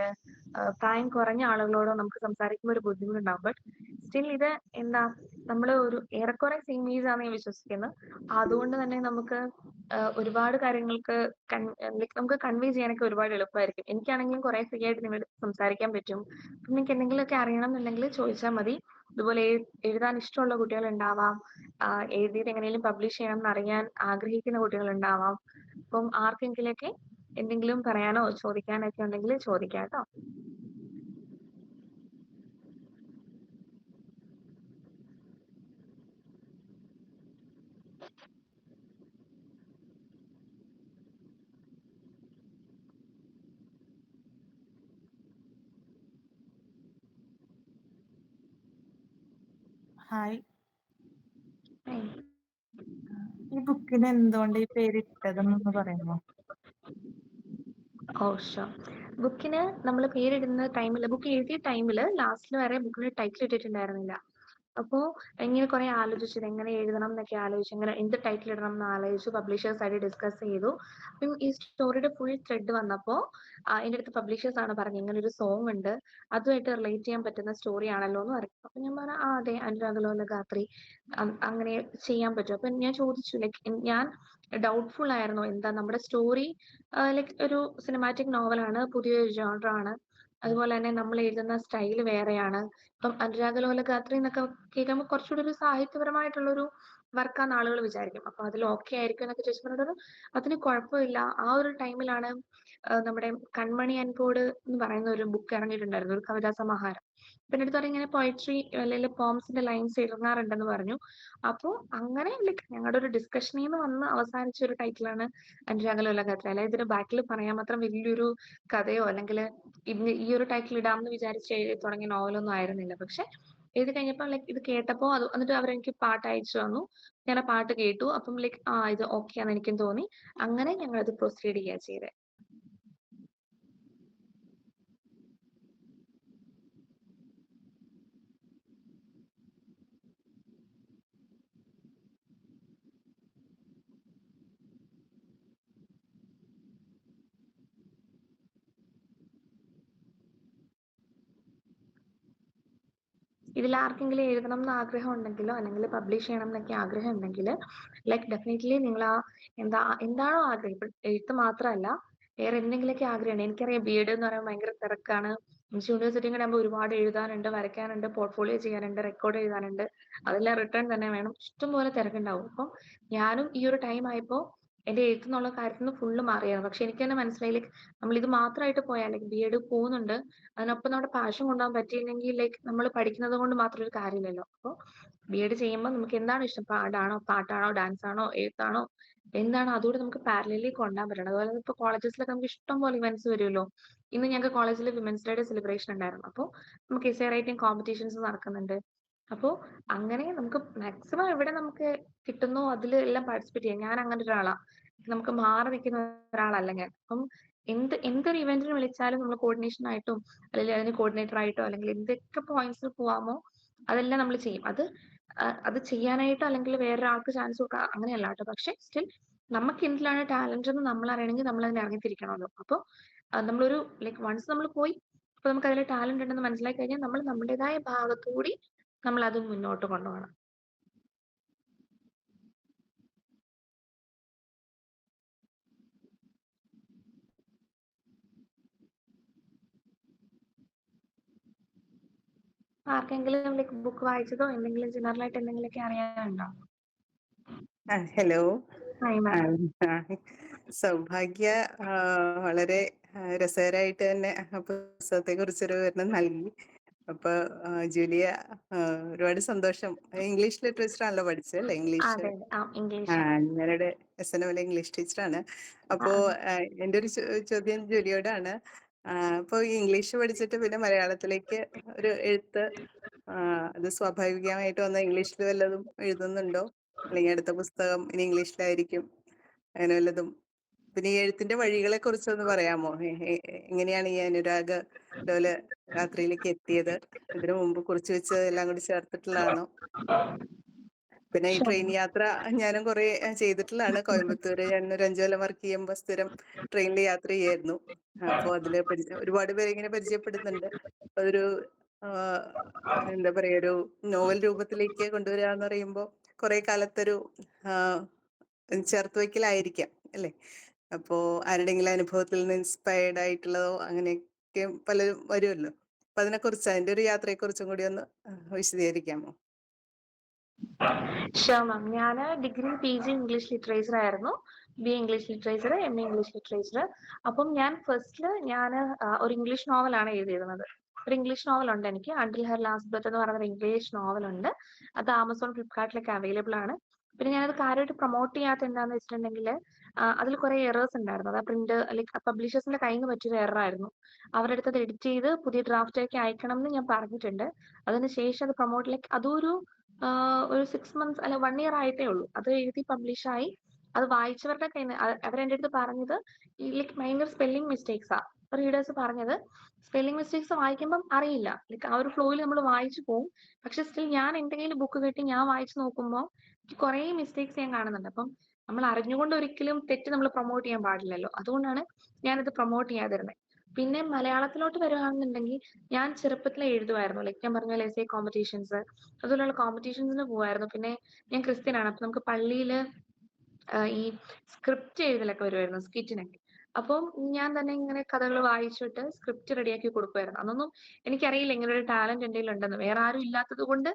പ്രായം കുറഞ്ഞ ആളുകളോടോ നമുക്ക് സംസാരിക്കുമ്പോൾ ഒരു ബുദ്ധിമുട്ടുണ്ടാവും. ബട്ട് സ്റ്റിൽ ഇത് എന്താ നമ്മൾ ഒരു ഏറെക്കുറെ സെയിം ഏജ് ആണ് ഞാൻ വിശ്വസിക്കുന്നത്. അതുകൊണ്ട് തന്നെ നമുക്ക് ഒരുപാട് കാര്യങ്ങൾക്ക് നമുക്ക് കൺവേ ചെയ്യാനൊക്കെ ഒരുപാട് എളുപ്പമായിരിക്കും. എനിക്കാണെങ്കിലും കുറെ ഫ്രീ ആയിട്ട് നിങ്ങളോട് സംസാരിക്കാൻ പറ്റും. അപ്പം നിങ്ങൾക്ക് എന്തെങ്കിലുമൊക്കെ അറിയണം എന്നുണ്ടെങ്കിൽ ചോദിച്ചാൽ മതി. ഇതുപോലെ എഴുതാൻ ഇഷ്ടമുള്ള കുട്ടികൾ ഉണ്ടാവാം, എഴുതിയിട്ട് എങ്ങനെയും പബ്ലിഷ് ചെയ്യണം എന്ന് അറിയാൻ ആഗ്രഹിക്കുന്ന കുട്ടികൾ ഉണ്ടാവാം. അപ്പം ആർക്കെങ്കിലൊക്കെ എന്തെങ്കിലും പറയാനോ ചോദിക്കാനോ ഒക്കെ ഉണ്ടെങ്കിൽ ചോദിക്കാം കേട്ടോ. ഹായ്. ഈ ബുക്കിന് എന്തുകൊണ്ട് ഈ പേരിട്ടതെന്നൊന്ന് പറയാമോ? Oh sure. ബുക്കിന് നമ്മൾ പേരിടുന്ന ടൈമിൽ, ബുക്ക് എഴുതിയ ടൈമിൽ ലാസ്റ്റിൽ വരെ ബുക്കിന് ടൈറ്റിൽ ഇട്ടിട്ടുണ്ടായിരുന്നില്ല. അപ്പോൾ ഇങ്ങനെ കുറെ ആലോചിച്ചത് എങ്ങനെ എഴുതണം എന്നൊക്കെ ആലോചിച്ചു, എങ്ങനെ എന്ത് ടൈറ്റിൽ ഇടണം എന്ന് ആലോചിച്ചു. പബ്ലിഷേഴ്സ് ആയിട്ട് ഡിസ്കസ് ചെയ്തു. അപ്പം ഈ സ്റ്റോറിയുടെ ഫുൾ ത്രെഡ് വന്നപ്പോൾ എൻ്റെ അടുത്ത് പബ്ലിഷേഴ്സ് ആണ് പറഞ്ഞത് ഇങ്ങനെ ഒരു സോങ് ഉണ്ട്, അതുമായിട്ട് റിലേറ്റ് ചെയ്യാൻ പറ്റുന്ന സ്റ്റോറി ആണല്ലോ എന്ന് പറയും. അപ്പം ഞാൻ പറഞ്ഞു അതെ, അനുരാഗലോല ഗാത്രി അങ്ങനെ ചെയ്യാൻ പറ്റും. അപ്പം ഞാൻ ചോദിച്ചു, ലൈക്ക് ഞാൻ ഡൗട്ട്ഫുൾ ആയിരുന്നു എന്താ നമ്മുടെ സ്റ്റോറി, ലൈക്ക് ഒരു സിനിമാറ്റിക് നോവലാണ്, പുതിയൊരു ജോണർ ആണ്. അതുപോലെ തന്നെ നമ്മൾ എഴുതുന്ന സ്റ്റൈൽ വേറെയാണ്. ഇപ്പം അനുരാഗലോല ഗാത്രി എന്നൊക്കെ കേൾക്കുമ്പോൾ കുറച്ചുകൂടി ഒരു സാഹിത്യപരമായിട്ടുള്ളൊരു വർക്കാന്ന് ആളുകൾ വിചാരിക്കും. അപ്പൊ അതിൽ ഓക്കെ ആയിരിക്കും എന്നൊക്കെ ചോദിച്ചപ്പോൾ അതിന് കുഴപ്പമില്ല. ആ ഒരു ടൈമിലാണ് നമ്മുടെ കൺമണി അൻപോട് എന്ന് പറയുന്ന ഒരു ബുക്ക് ഇറങ്ങിയിട്ടുണ്ടായിരുന്നു, ഒരു കവിതാ സമാഹാരം. പിന്നെ അടുത്ത് ഇങ്ങനെ പോയട്രി അല്ലെങ്കിൽ പോംസിന്റെ ലൈൻസ് എഴുതാറുണ്ടെന്ന് പറഞ്ഞു. അപ്പോൾ അങ്ങനെ ലൈക്ക് ഞങ്ങളുടെ ഒരു ഡിസ്കഷനിൽ നിന്ന് വന്ന് അവസാനിച്ച ഒരു ടൈറ്റിലാണ് അനുരാഗലോല ഗാത്രി. അല്ലാതെ ഇതിന്റെ ബാക്കിൽ പറയാൻ മാത്രം വലിയൊരു കഥയോ അല്ലെങ്കിൽ ഇന്ന് ഈ ഒരു ടൈറ്റിൽ ഇടാമെന്ന് വിചാരിച്ച് എഴുതി തുടങ്ങിയ നോവലൊന്നും ആയിരുന്നില്ല. പക്ഷെ എഴുതി കഴിഞ്ഞപ്പോൾ ലൈക്ക് ഇത് കേട്ടപ്പോൾ അത് എന്നിട്ട് അവരെനിക്ക് പാട്ട് അയച്ചു തന്നു. ഞാൻ ആ പാട്ട് കേട്ടു. അപ്പം ലൈക്ക് ഇത് ഓക്കെ ആണെന്ന് എനിക്കും തോന്നി. അങ്ങനെ ഞങ്ങൾ അത് പ്രൊസീഡ് ചെയ്യുക ചെയ്തത്. ഇതിൽ ആർക്കെങ്കിലും എഴുതണം എന്ന് ആഗ്രഹം ഉണ്ടെങ്കിലോ അല്ലെങ്കിൽ പബ്ലിഷ് ചെയ്യണം എന്നൊക്കെ ആഗ്രഹം ഉണ്ടെങ്കിൽ ലൈക്ക് ഡെഫിനറ്റ്ലി നിങ്ങൾ എന്താണോ ആഗ്രഹം, ഇപ്പൊ എഴുത്ത് മാത്രമല്ല വേറെ എന്തെങ്കിലുമൊക്കെ ആഗ്രഹമാണ്. എനിക്കറിയാം B.Ed എന്ന് പറയുമ്പോൾ ഭയങ്കര തിരക്കാണ്. യൂണിവേഴ്സിറ്റി കൂടെ ആകുമ്പോൾ ഒരുപാട് എഴുതാനുണ്ട്, വരയ്ക്കാനുണ്ട്, പോർട്ട്ഫോളിയോ ചെയ്യാനുണ്ട്, റെക്കോർഡ് എഴുതാനുണ്ട്, അതെല്ലാം റിട്ടേൺ തന്നെ വേണം, ഇഷ്ടംപോലെ തിരക്കുണ്ടാവും. അപ്പം ഞാനും ഈ ഒരു ടൈം ആയപ്പോൾ എന്റെ എഴുത്തെന്നുള്ള കാര്യത്തിൽ നിന്ന് ഫുള്ള് മാറിയായിരുന്നു. പക്ഷെ എനിക്ക് തന്നെ മനസ്സിലായി നമ്മൾ ഇത് മാത്രമായിട്ട് പോയാൽ ബി.എഡ് പോകുന്നുണ്ട്, അതിനൊപ്പം നമ്മുടെ പാഷൻ കൊണ്ടുപോകാൻ പറ്റിയില്ലെങ്കിൽ നമ്മൾ പഠിക്കുന്നത് കൊണ്ട് മാത്രം ഒരു കാര്യമില്ലല്ലോ. അപ്പോൾ ബി.എഡ് ചെയ്യുമ്പോൾ നമുക്ക് എന്താണ് ഇഷ്ടം, പാട്ടാണോ, ഡാൻസ് ആണോ, എഴുത്താണോ, എന്താണോ അതുകൂടെ നമുക്ക് പാരലലി കൊണ്ടുപോകാൻ പറ്റണം. അതുപോലെ ഇപ്പോൾ കോളേജസിലൊക്കെ നമുക്ക് ഇഷ്ടം പോലെ ഇവന്റ്സ് വരുമല്ലോ. ഇന്ന് ഞങ്ങൾക്ക് കോളേജിൽ വിമൻസ് ഡേയുടെ സെലിബ്രേഷൻ ഉണ്ടായിരുന്നു. അപ്പോൾ നമുക്ക് എസ്സേ റൈറ്റിംഗ് കോമ്പറ്റീഷൻസ് നടക്കുന്നുണ്ട്. അപ്പോൾ അങ്ങനെ നമുക്ക് മാക്സിമം എവിടെ നമുക്ക് കിട്ടുന്നോ അതിൽ എല്ലാം പാർട്ടിസിപ്പേറ്റ് ചെയ്യാം. ഞാൻ അങ്ങനെ ഒരാളാണ്. നമുക്ക് മാറി നിൽക്കുന്ന ഒരാളല്ല ഞാൻ. അപ്പം എന്തൊരു ഇവന്റിന് വിളിച്ചാലും നമ്മൾ കോർഡിനേഷൻ ആയിട്ടും അല്ലെങ്കിൽ അതിന് കോർഡിനേറ്റർ ആയിട്ടോ അല്ലെങ്കിൽ എന്തൊക്കെ പോയിന്റ്സിൽ പോവാമോ അതെല്ലാം നമ്മൾ ചെയ്യും. അത് ചെയ്യാനായിട്ടോ അല്ലെങ്കിൽ വേറൊരാൾക്ക് ചാൻസ് കൊടുക്കുക അങ്ങനെയല്ല കേട്ടോ. പക്ഷെ സ്റ്റിൽ നമുക്ക് എന്തിലാണ് ടാലന്റ് എന്ന് നമ്മൾ അറിയണമെങ്കിൽ നമ്മൾ അതിനെ ഇറങ്ങിത്തിരിക്കണമല്ലോ. അപ്പോൾ നമ്മളൊരു വൺസ് നമ്മൾ പോയി അപ്പൊ നമുക്ക് അതിൽ ടാലന്റ് ഉണ്ടെന്ന് മനസ്സിലാക്കി കഴിഞ്ഞാൽ നമ്മൾ നമ്മുടേതായ ഭാഗത്തുകൂടി നമ്മൾ അത് മുന്നോട്ട് കൊണ്ടുപോകണം. ആർക്കെങ്കിലും ബുക്ക് വായിച്ചതോ എന്തെങ്കിലും ജനറൽ ആയിട്ട് എന്തെങ്കിലുമൊക്കെ അറിയാനുണ്ടോ? ഹലോ. Hi ma'am. സൗഭാഗ്യ വളരെ രസകരമായിട്ട് തന്നെ പുസ്തകത്തെ കുറിച്ചൊരു വിവരണം നൽകി. അപ്പൊ ജൂലിയ, ഒരുപാട് സന്തോഷം. ഇംഗ്ലീഷ് ലിറ്ററേച്ചർ ആണല്ലോ പഠിച്ചത് അല്ലേ? ഇംഗ്ലീഷ്. അതെ ഇംഗ്ലീഷ്. ഞാനൊരു SNM ഇംഗ്ലീഷ് ടീച്ചറാണ്. അപ്പോ എൻ്റെ ഒരു ചോദ്യം ജൂലിയോടാണ്. അപ്പൊ ഇംഗ്ലീഷ് പഠിച്ചിട്ട് പിന്നെ മലയാളത്തിലേക്ക് ഒരു എഴുത്ത്, അത് സ്വാഭാവികമായിട്ട് വന്ന ഇംഗ്ലീഷിൽ വല്ലതും എഴുതുന്നുണ്ടോ? അല്ലെങ്കിൽ അടുത്ത പുസ്തകം ഇനി ഇംഗ്ലീഷിലായിരിക്കും, അങ്ങനെ വല്ലതും? പിന്നെ ഈ എഴുത്തിന്റെ വഴികളെ കുറിച്ചൊന്ന് പറയാമോ? എങ്ങനെയാണ് ഈ അനുരാഗ ലോല യാത്രയിലേക്ക് എത്തിയത്? ഇതിനു മുമ്പ് കുറിച്ച് വെച്ചത് എല്ലാം കൂടി ചേർത്തിട്ടുള്ളതാണോ? പിന്നെ ഈ ട്രെയിൻ യാത്ര ഞാനും കുറെ ചെയ്തിട്ടുള്ളതാണ്. കോയമ്പത്തൂര് ഞാൻ ഒരു 5 കൊല്ലം വർക്ക് ചെയ്യുമ്പോൾ സ്ഥിരം ട്രെയിനിൽ യാത്ര ചെയ്യായിരുന്നു. അപ്പോൾ അതില് ഒരുപാട് പേരെ ഇങ്ങനെ പരിചയപ്പെടുന്നുണ്ട്. അതൊരു എന്താ പറയാ, ഒരു നോവൽ രൂപത്തിലേക്ക് കൊണ്ടുവരിക എന്ന് പറയുമ്പോൾ കുറെ കാലത്തൊരു ചേർത്ത് വയ്ക്കലായിരിക്കാം അല്ലേ? അപ്പോ ആരുടെങ്കിലും അനുഭവത്തിൽ നിന്ന് ഇൻസ്പയർഡ് ആയിട്ടുള്ളതോ അങ്ങനെയൊക്കെ പലരും വരുമല്ലോ. അപ്പൊ അതിനെക്കുറിച്ച്, അതിന്റെ ഒരു യാത്രയെക്കുറിച്ചും കൂടി ഒന്ന് വിശദീകരിക്കാമോ? Sure ma'am. ഞാൻ ഡിഗ്രി PG ഇംഗ്ലീഷ് ലിറ്ററേച്ചർ ആയിരുന്നു. BA English literature, MA English literature. അപ്പം ഞാൻ ഫസ്റ്റില് ഒരു ഇംഗ്ലീഷ് നോവലാണ് എഴുതിയിരുന്നത്. ഒരു ഇംഗ്ലീഷ് നോവൽ ഉണ്ട് എനിക്ക്, അണ്ടിൽ ഹെർ ലാസ്റ്റ് ബ്രെത്ത് എന്ന് പറയുന്ന ഒരു ഇംഗ്ലീഷ് നോവൽ ഉണ്ട്. അത് ആമസോൺ, ഫ്ലിപ്കാർട്ടിലൊക്കെ അവൈലബിൾ ആണ്. പിന്നെ ഞാനത് കാര്യമായിട്ട് പ്രൊമോട്ട് ചെയ്യാത്ത എന്താന്ന് വെച്ചിട്ടുണ്ടെങ്കിൽ അതിൽ കുറെ എറേഴ്സ് ഉണ്ടായിരുന്നു. അത് പ്രിന്റ് പബ്ലിഷേഴ്സിന്റെ കയ്യിൽ നിന്ന് പറ്റിയൊരു എറർ ആയിരുന്നു. അവരുടെ അടുത്ത് അത് എഡിറ്റ് ചെയ്ത് പുതിയ ഡ്രാഫ്റ്റിലേക്ക് അയക്കണം എന്ന് ഞാൻ പറഞ്ഞിട്ടുണ്ട്. അതിനുശേഷം അത് പ്രൊമോട്ടിലേക്ക് അതൊരു 6 months അല്ല 1 year ആയിട്ടേ ഉള്ളൂ. അത് എഴുതി പബ്ലിഷായി. അത് വായിച്ചവരുടെ കയ്യിൽ നിന്ന് അവരെന്റെ അടുത്ത് പറഞ്ഞത് ഭയങ്കര സ്പെല്ലിംഗ് മിസ്റ്റേക്സാ. റീഡേഴ്സ് പറഞ്ഞത് സ്പെല്ലിംഗ് മിസ്റ്റേക്സ് വായിക്കുമ്പം അറിയില്ല, ആ ഒരു ഫ്ലോയിൽ നമ്മൾ വായിച്ചു പോകും. പക്ഷെ സ്റ്റിൽ ഞാൻ എന്തെങ്കിലും ബുക്ക് കിട്ടി ഞാൻ വായിച്ചു നോക്കുമ്പോൾ കുറെ മിസ്റ്റേക്സ് ഞാൻ കാണുന്നുണ്ട്. അപ്പം നമ്മൾ അറിഞ്ഞുകൊണ്ട് ഒരിക്കലും തെറ്റ് നമ്മൾ പ്രൊമോട്ട് ചെയ്യാൻ പാടില്ലല്ലോ. അതുകൊണ്ടാണ് ഞാനത് പ്രൊമോട്ട് ചെയ്യാതിരുന്നത്. പിന്നെ മലയാളത്തിലോട്ട് വരുവാണെന്നുണ്ടെങ്കിൽ ഞാൻ ചെറുപ്പത്തിൽ എഴുതുമായിരുന്നു. ഞാൻ പറഞ്ഞ പോലെ എസ്സേ കോമ്പറ്റീഷൻസ് അതുപോലുള്ള കോമ്പറ്റീഷൻസിന് പോവായിരുന്നു. പിന്നെ ഞാൻ ക്രിസ്ത്യനാണ്. അപ്പൊ നമുക്ക് പള്ളിയില് ഈ സ്ക്രിപ്റ്റ് എഴുതലൊക്കെ വരുമായിരുന്നു, സ്കിറ്റിനൊക്കെ. അപ്പം ഞാൻ തന്നെ ഇങ്ങനെ കഥകൾ വായിച്ചിട്ട് സ്ക്രിപ്റ്റ് റെഡിയാക്കി കൊടുക്കുമായിരുന്നു. അന്നൊന്നും എനിക്കറിയില്ല ഇങ്ങനെ ഒരു ടാലന്റ് എൻ്റെ ഉണ്ടെന്ന്. വേറെ ആരും ഇല്ലാത്തത് കൊണ്ട്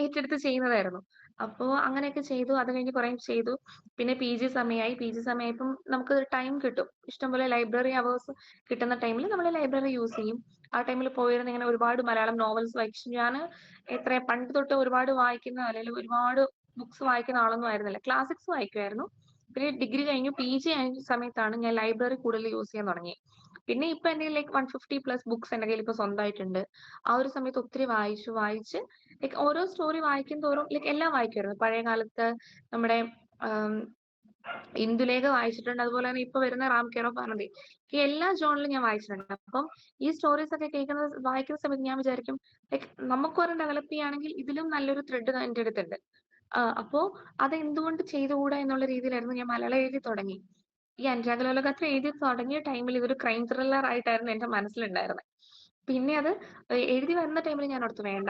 ഏറ്റെടുത്ത് ചെയ്യുന്നതായിരുന്നു. അപ്പോൾ അങ്ങനെയൊക്കെ ചെയ്തു. അത് കഴിഞ്ഞ് കുറെ ചെയ്തു. പിന്നെ PG സമയമായി. PG സമയമായപ്പം നമുക്ക് ടൈം കിട്ടും. ഇഷ്ടംപോലെ ലൈബ്രറി അവേഴ്സ് കിട്ടുന്ന ടൈമിൽ നമ്മൾ ലൈബ്രറി യൂസ് ചെയ്യും. ആ ടൈമിൽ പോയിരുന്ന ഇങ്ങനെ ഒരുപാട് മലയാളം നോവൽസ് വായിച്ചു. ഞാൻ പണ്ട് തൊട്ട് ഒരുപാട് വായിക്കുന്ന അല്ലെങ്കിൽ ഒരുപാട് ബുക്സ് വായിക്കുന്ന ആളൊന്നും ആയിരുന്നില്ല. ക്ലാസിക്സ് വായിക്കുമായിരുന്നു. പിന്നെ ഡിഗ്രി കഴിഞ്ഞു PG കഴിഞ്ഞ സമയത്താണ് ഞാൻ ലൈബ്രറി കൂടുതൽ യൂസ് ചെയ്യാൻ തുടങ്ങിയത്. പിന്നെ ഇപ്പൊ എന്റെ 150+ ബുക്സ് എന്റെ കയ്യിൽ ഇപ്പൊ സ്വന്തമായിട്ടുണ്ട്. ആ ഒരു സമയത്ത് ഒത്തിരി വായിച്ച് ഓരോ സ്റ്റോറി വായിക്കും തോറും എല്ലാം വായിക്കുമായിരുന്നു. പഴയ കാലത്ത് നമ്മുടെ ഇന്ദുലേഖ വായിച്ചിട്ടുണ്ട്. അതുപോലെ തന്നെ ഇപ്പൊ വരുന്ന റാം കെയർ ഓഫ് ആനന്ദി, ഈ എല്ലാ ജോണിലും ഞാൻ വായിച്ചിട്ടുണ്ട്. അപ്പം ഈ സ്റ്റോറീസ് ഒക്കെ വായിക്കുന്ന സമയത്ത് ഞാൻ വിചാരിക്കും നമുക്ക് ഒരെണ്ണം ഡെവലപ്പ് ചെയ്യുകയാണെങ്കിൽ ഇതിലും നല്ലൊരു ത്രെഡ് എന്റെ അടുത്തുണ്ട്. അപ്പോ അത് എന്തുകൊണ്ട് ചെയ്തുകൂടാ എന്നുള്ള രീതിയിലായിരുന്നു ഞാൻ മലയാളം എഴുതി തുടങ്ങി. ഈ അനുരാഗലോലഗാത്ര എഴുതി തുടങ്ങിയ ടൈമിൽ ഇതൊരു ക്രൈം ത്രില്ലർ ആയിട്ടായിരുന്നു എന്റെ മനസ്സിലുണ്ടായിരുന്നത്. പിന്നെ അത് എഴുതി വരുന്ന ടൈമിൽ ഞാൻ ഓർത്തു വേണ്ട,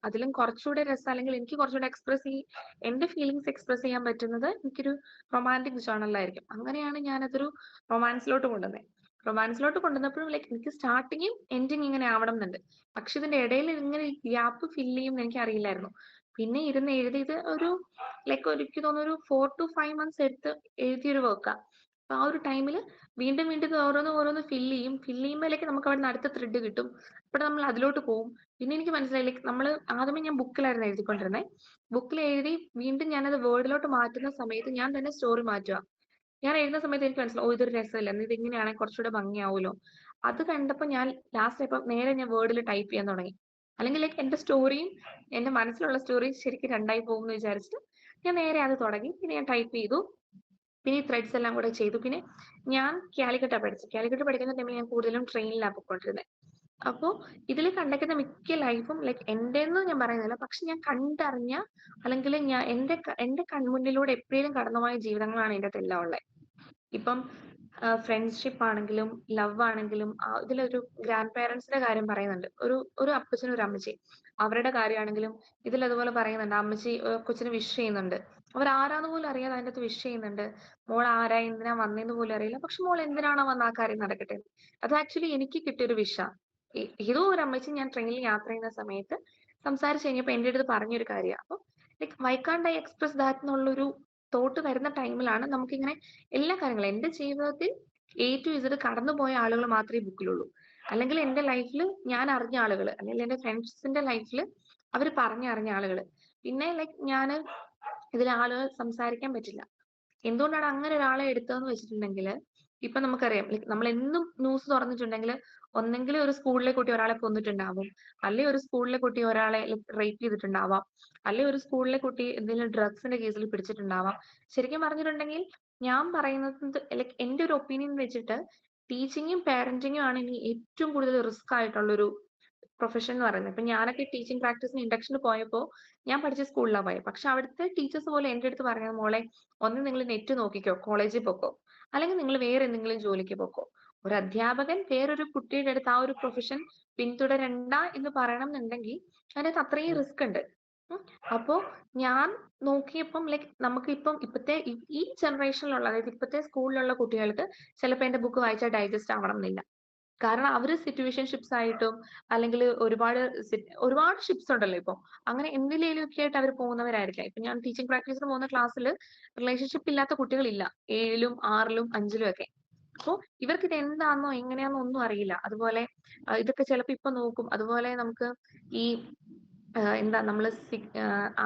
അതിലും കുറച്ചുകൂടെ രസം അല്ലെങ്കിൽ എനിക്ക് കുറച്ചുകൂടെ എന്റെ ഫീലിങ്സ് എക്സ്പ്രസ് ചെയ്യാൻ പറ്റുന്നത് എനിക്കൊരു റൊമാൻറ്റിക് ജേർണലായിരിക്കും. അങ്ങനെയാണ് ഞാനതൊരു റൊമാൻസിലോട്ട് കൊണ്ടുവന്നപ്പോഴും എനിക്ക് സ്റ്റാർട്ടിങ്ങും എൻഡിങ് ഇങ്ങനെ ആവണം എന്നുണ്ട്. പക്ഷെ ഇതിന്റെ ഇടയിൽ ഇങ്ങനെ ഗ്യാപ്പ് ഫില്ല് ചെയ്യും എനിക്ക് അറിയില്ലായിരുന്നു. പിന്നെ ഇരുന്ന് എഴുതിയത് ഒരു എനിക്ക് തോന്നുന്നു ഒരു 4 to 5 months എടുത്ത് എഴുതിയൊരു വർക്കാ. അപ്പൊ ആ ഒരു ടൈമിൽ വീണ്ടും വീണ്ടും ഇത് ഓരോന്ന് ഫില്ല് ചെയ്യുമ്പോഴേക്ക് നമുക്ക് അവിടെ നിന്ന് അടുത്ത ത്രെഡ് കിട്ടും. അപ്പോൾ നമ്മൾ അതിലോട്ട് പോകും. പിന്നെ എനിക്ക് മനസ്സിലായി നമ്മൾ ആദ്യമേ ഞാൻ ബുക്കിലായിരുന്നു എഴുതിക്കൊണ്ടിരുന്നത്. ബുക്കിൽ എഴുതി വീണ്ടും ഞാനത് വേർഡിലോട്ട് മാറ്റുന്ന സമയത്ത് ഞാൻ തന്നെ സ്റ്റോറി മാറ്റുക. ഞാൻ എഴുതുന്ന സമയത്ത് എനിക്ക് മനസ്സിലാവും, ഇതൊരു രസമില്ല, ഇത് ഇങ്ങനെയാണെങ്കിൽ കുറച്ചുകൂടെ ഭംഗിയാവുമല്ലോ. അത് കണ്ടപ്പോൾ ഞാൻ ലാസ്റ്റ് ഇപ്പം നേരെ ഞാൻ വേർഡിൽ ടൈപ്പ് ചെയ്യാൻ തുടങ്ങി. അല്ലെങ്കിൽ എന്റെ സ്റ്റോറിയും എന്റെ മനസ്സിലുള്ള സ്റ്റോറിയും ശരിക്കും രണ്ടായി പോകും എന്ന് വിചാരിച്ചിട്ട് ഞാൻ നേരെ അത് തുടങ്ങി. പിന്നെ ഞാൻ ടൈപ്പ് ചെയ്തു. പിന്നെ ഈ ത്രെഡ്സ് എല്ലാം കൂടെ ചെയ്തു. പിന്നെ ഞാൻ കാലിക്കറ്റാ പഠിച്ചത്. കാലിക്കറ്റ് പഠിക്കുന്ന ടൈമിൽ ഞാൻ കൂടുതലും ട്രെയിനിലാണ് പോയിക്കൊണ്ടിരുന്നത്. അപ്പോൾ ഇതിൽ കണ്ടേക്കുന്ന മിക്ക ലൈഫും എന്റേന്ന് ഞാൻ പറയുന്നില്ല, പക്ഷെ ഞാൻ കണ്ടറിഞ്ഞ അല്ലെങ്കിൽ ഞാൻ എന്റെ കൺമുന്നിലൂടെ എപ്പോഴും കടന്നുപോയ ജീവിതങ്ങളാണ് ഇതിന്റെ അകത്ത് എല്ലാം ഉള്ളത്. ഇപ്പം ഫ്രണ്ട്ഷിപ്പ് ആണെങ്കിലും ലവ് ആണെങ്കിലും ഇതിലൊരു ഗ്രാൻഡ് പേരൻസിന്റെ കാര്യം പറയുന്നുണ്ട്. ഒരു അപ്പച്ചനും ഒരു അമ്മച്ചി, അവരുടെ കാര്യമാണെങ്കിലും ഇതിൽ അതുപോലെ പറയുന്നുണ്ട്. അമ്മച്ചി കൊച്ചിന് വിഷ് ചെയ്യുന്നുണ്ട്. അവർ ആരാന്ന് പോലും അറിയാതെ അതിന്റെ അകത്ത് വിഷ് ചെയ്യുന്നുണ്ട്. മോൾ ആരാ, എന്തിനാ വന്നേന്ന് പോലും അറിയില്ല, പക്ഷെ മോൾ എന്തിനാണോ വന്ന ആ കാര്യം നടക്കട്ടെ. അത് ആക്ച്വലി എനിക്ക് കിട്ടിയൊരു വിഷാ. ഏതോ ഒരു അമ്മച്ചി ഞാൻ ട്രെയിനിൽ യാത്ര ചെയ്യുന്ന സമയത്ത് സംസാരിച്ച് കഴിഞ്ഞപ്പോൾ എന്റെ അടുത്ത് പറഞ്ഞൊരു കാര്യമാണ്. അപ്പൊ വൈ കാണ്ട് ഐ എക്സ്പ്രസ് ദാറ്റ് എന്നുള്ളൊരു തോട്ട് വരുന്ന ടൈമിലാണ് നമുക്കിങ്ങനെ എല്ലാ കാര്യങ്ങളും എന്റെ ജീവിതത്തിൽ A to Z കടന്നുപോയ ആളുകൾ മാത്രമേ ബുക്കിലുള്ളൂ. അല്ലെങ്കിൽ എന്റെ ലൈഫിൽ ഞാൻ അറിഞ്ഞ ആളുകൾ, അല്ലെങ്കിൽ എന്റെ ഫ്രണ്ട്സിന്റെ ലൈഫിൽ അവർ പറഞ്ഞറിഞ്ഞ ആളുകൾ. പിന്നെ ഞാൻ ഇതിൽ ആളുകൾ സംസാരിക്കാൻ പറ്റില്ല. എന്തുകൊണ്ടാണ് അങ്ങനെ ഒരാളെ എടുത്തതെന്ന് വെച്ചിട്ടുണ്ടെങ്കിൽ, ഇപ്പൊ നമുക്കറിയാം നമ്മൾ എന്നും ന്യൂസ് തുറന്നിട്ടുണ്ടെങ്കിൽ ഒന്നെങ്കിൽ ഒരു സ്കൂളിലെ കുട്ടി ഒരാളെ കൊന്നിട്ടുണ്ടാവും, അല്ലെ ഒരു സ്കൂളിലെ കുട്ടി ഒരാളെ റേപ്പ് ചെയ്തിട്ടുണ്ടാവാം, അല്ലെ ഒരു സ്കൂളിലെ കുട്ടി എന്തെങ്കിലും ഡ്രഗ്സിന്റെ കേസിൽ പിടിച്ചിട്ടുണ്ടാവാം. ശരിക്കും പറഞ്ഞിട്ടുണ്ടെങ്കിൽ ഞാൻ പറയുന്നത് എന്റെ ഒരു ഒപ്പീനിയൻ വെച്ചിട്ട് ടീച്ചിങ്ങും പാരന്റിങ്ങും ആണ് ഇനി ഏറ്റവും കൂടുതൽ റിസ്ക് ആയിട്ടുള്ളൊരു പ്രൊഫഷൻ എന്ന് പറയുന്നത്. ഇപ്പൊ ഞാനൊക്കെ ടീച്ചിങ് പ്രാക്ടീസിന് ഇൻഡക്ഷന് പോയപ്പോൾ ഞാൻ പഠിച്ച സ്കൂളിലാണ് പോയത്. പക്ഷെ അവിടുത്തെ ടീച്ചേഴ്സ് പോലെ എന്റെ അടുത്ത് പറഞ്ഞത്, മോളെ ഒന്ന് നിങ്ങൾ നെറ്റ് നോക്കിക്കോ, കോളേജിൽ പൊക്കോ, അല്ലെങ്കിൽ നിങ്ങൾ വേറെ എന്തെങ്കിലും ജോലിക്ക് പൊക്കോ. ഒരു അധ്യാപകൻ വേറൊരു കുട്ടിയുടെ അടുത്ത് ആ ഒരു പ്രൊഫഷൻ പിന്തുടരണ്ട എന്ന് പറയണം എന്നുണ്ടെങ്കിൽ അതിനകത്ത് അത്രയും റിസ്ക് ഉണ്ട്. അപ്പോ ഞാൻ നോക്കിയപ്പം നമുക്ക് ഇപ്പത്തെ ഈ ജനറേഷനിലുള്ള, അതായത് ഇപ്പത്തെ സ്കൂളിലുള്ള കുട്ടികൾക്ക് ചിലപ്പോൾ എന്റെ ബുക്ക് വായിച്ചാൽ ഡൈജസ്റ്റ് ആവണം എന്നില്ല. കാരണം അവര് സിറ്റുവേഷൻഷിപ്സ് ആയിട്ടും അല്ലെങ്കിൽ ഒരുപാട് ഷിപ്സ് ഉണ്ടല്ലോ ഇപ്പൊ, അങ്ങനെ എന്തിലേലും ഒക്കെ ആയിട്ട് അവർ പോകുന്നവരായിരിക്കാം. ഇപ്പൊ ഞാൻ ടീച്ചിങ് പ്രാക്ടീസിന് പോകുന്ന ക്ലാസ്സിൽ റിലേഷൻഷിപ്പ് ഇല്ലാത്ത കുട്ടികളില്ല, 7ലും 6ലും 5ലും ഒക്കെ. അപ്പോ ഇവർക്ക് ഇത് എന്താണെന്നോ എങ്ങനെയാണെന്നോ ഒന്നും അറിയില്ല. അതുപോലെ ഇതൊക്കെ ചിലപ്പോ ഇപ്പൊ നോക്കും. അതുപോലെ നമുക്ക് ഈ എന്താ നമ്മള്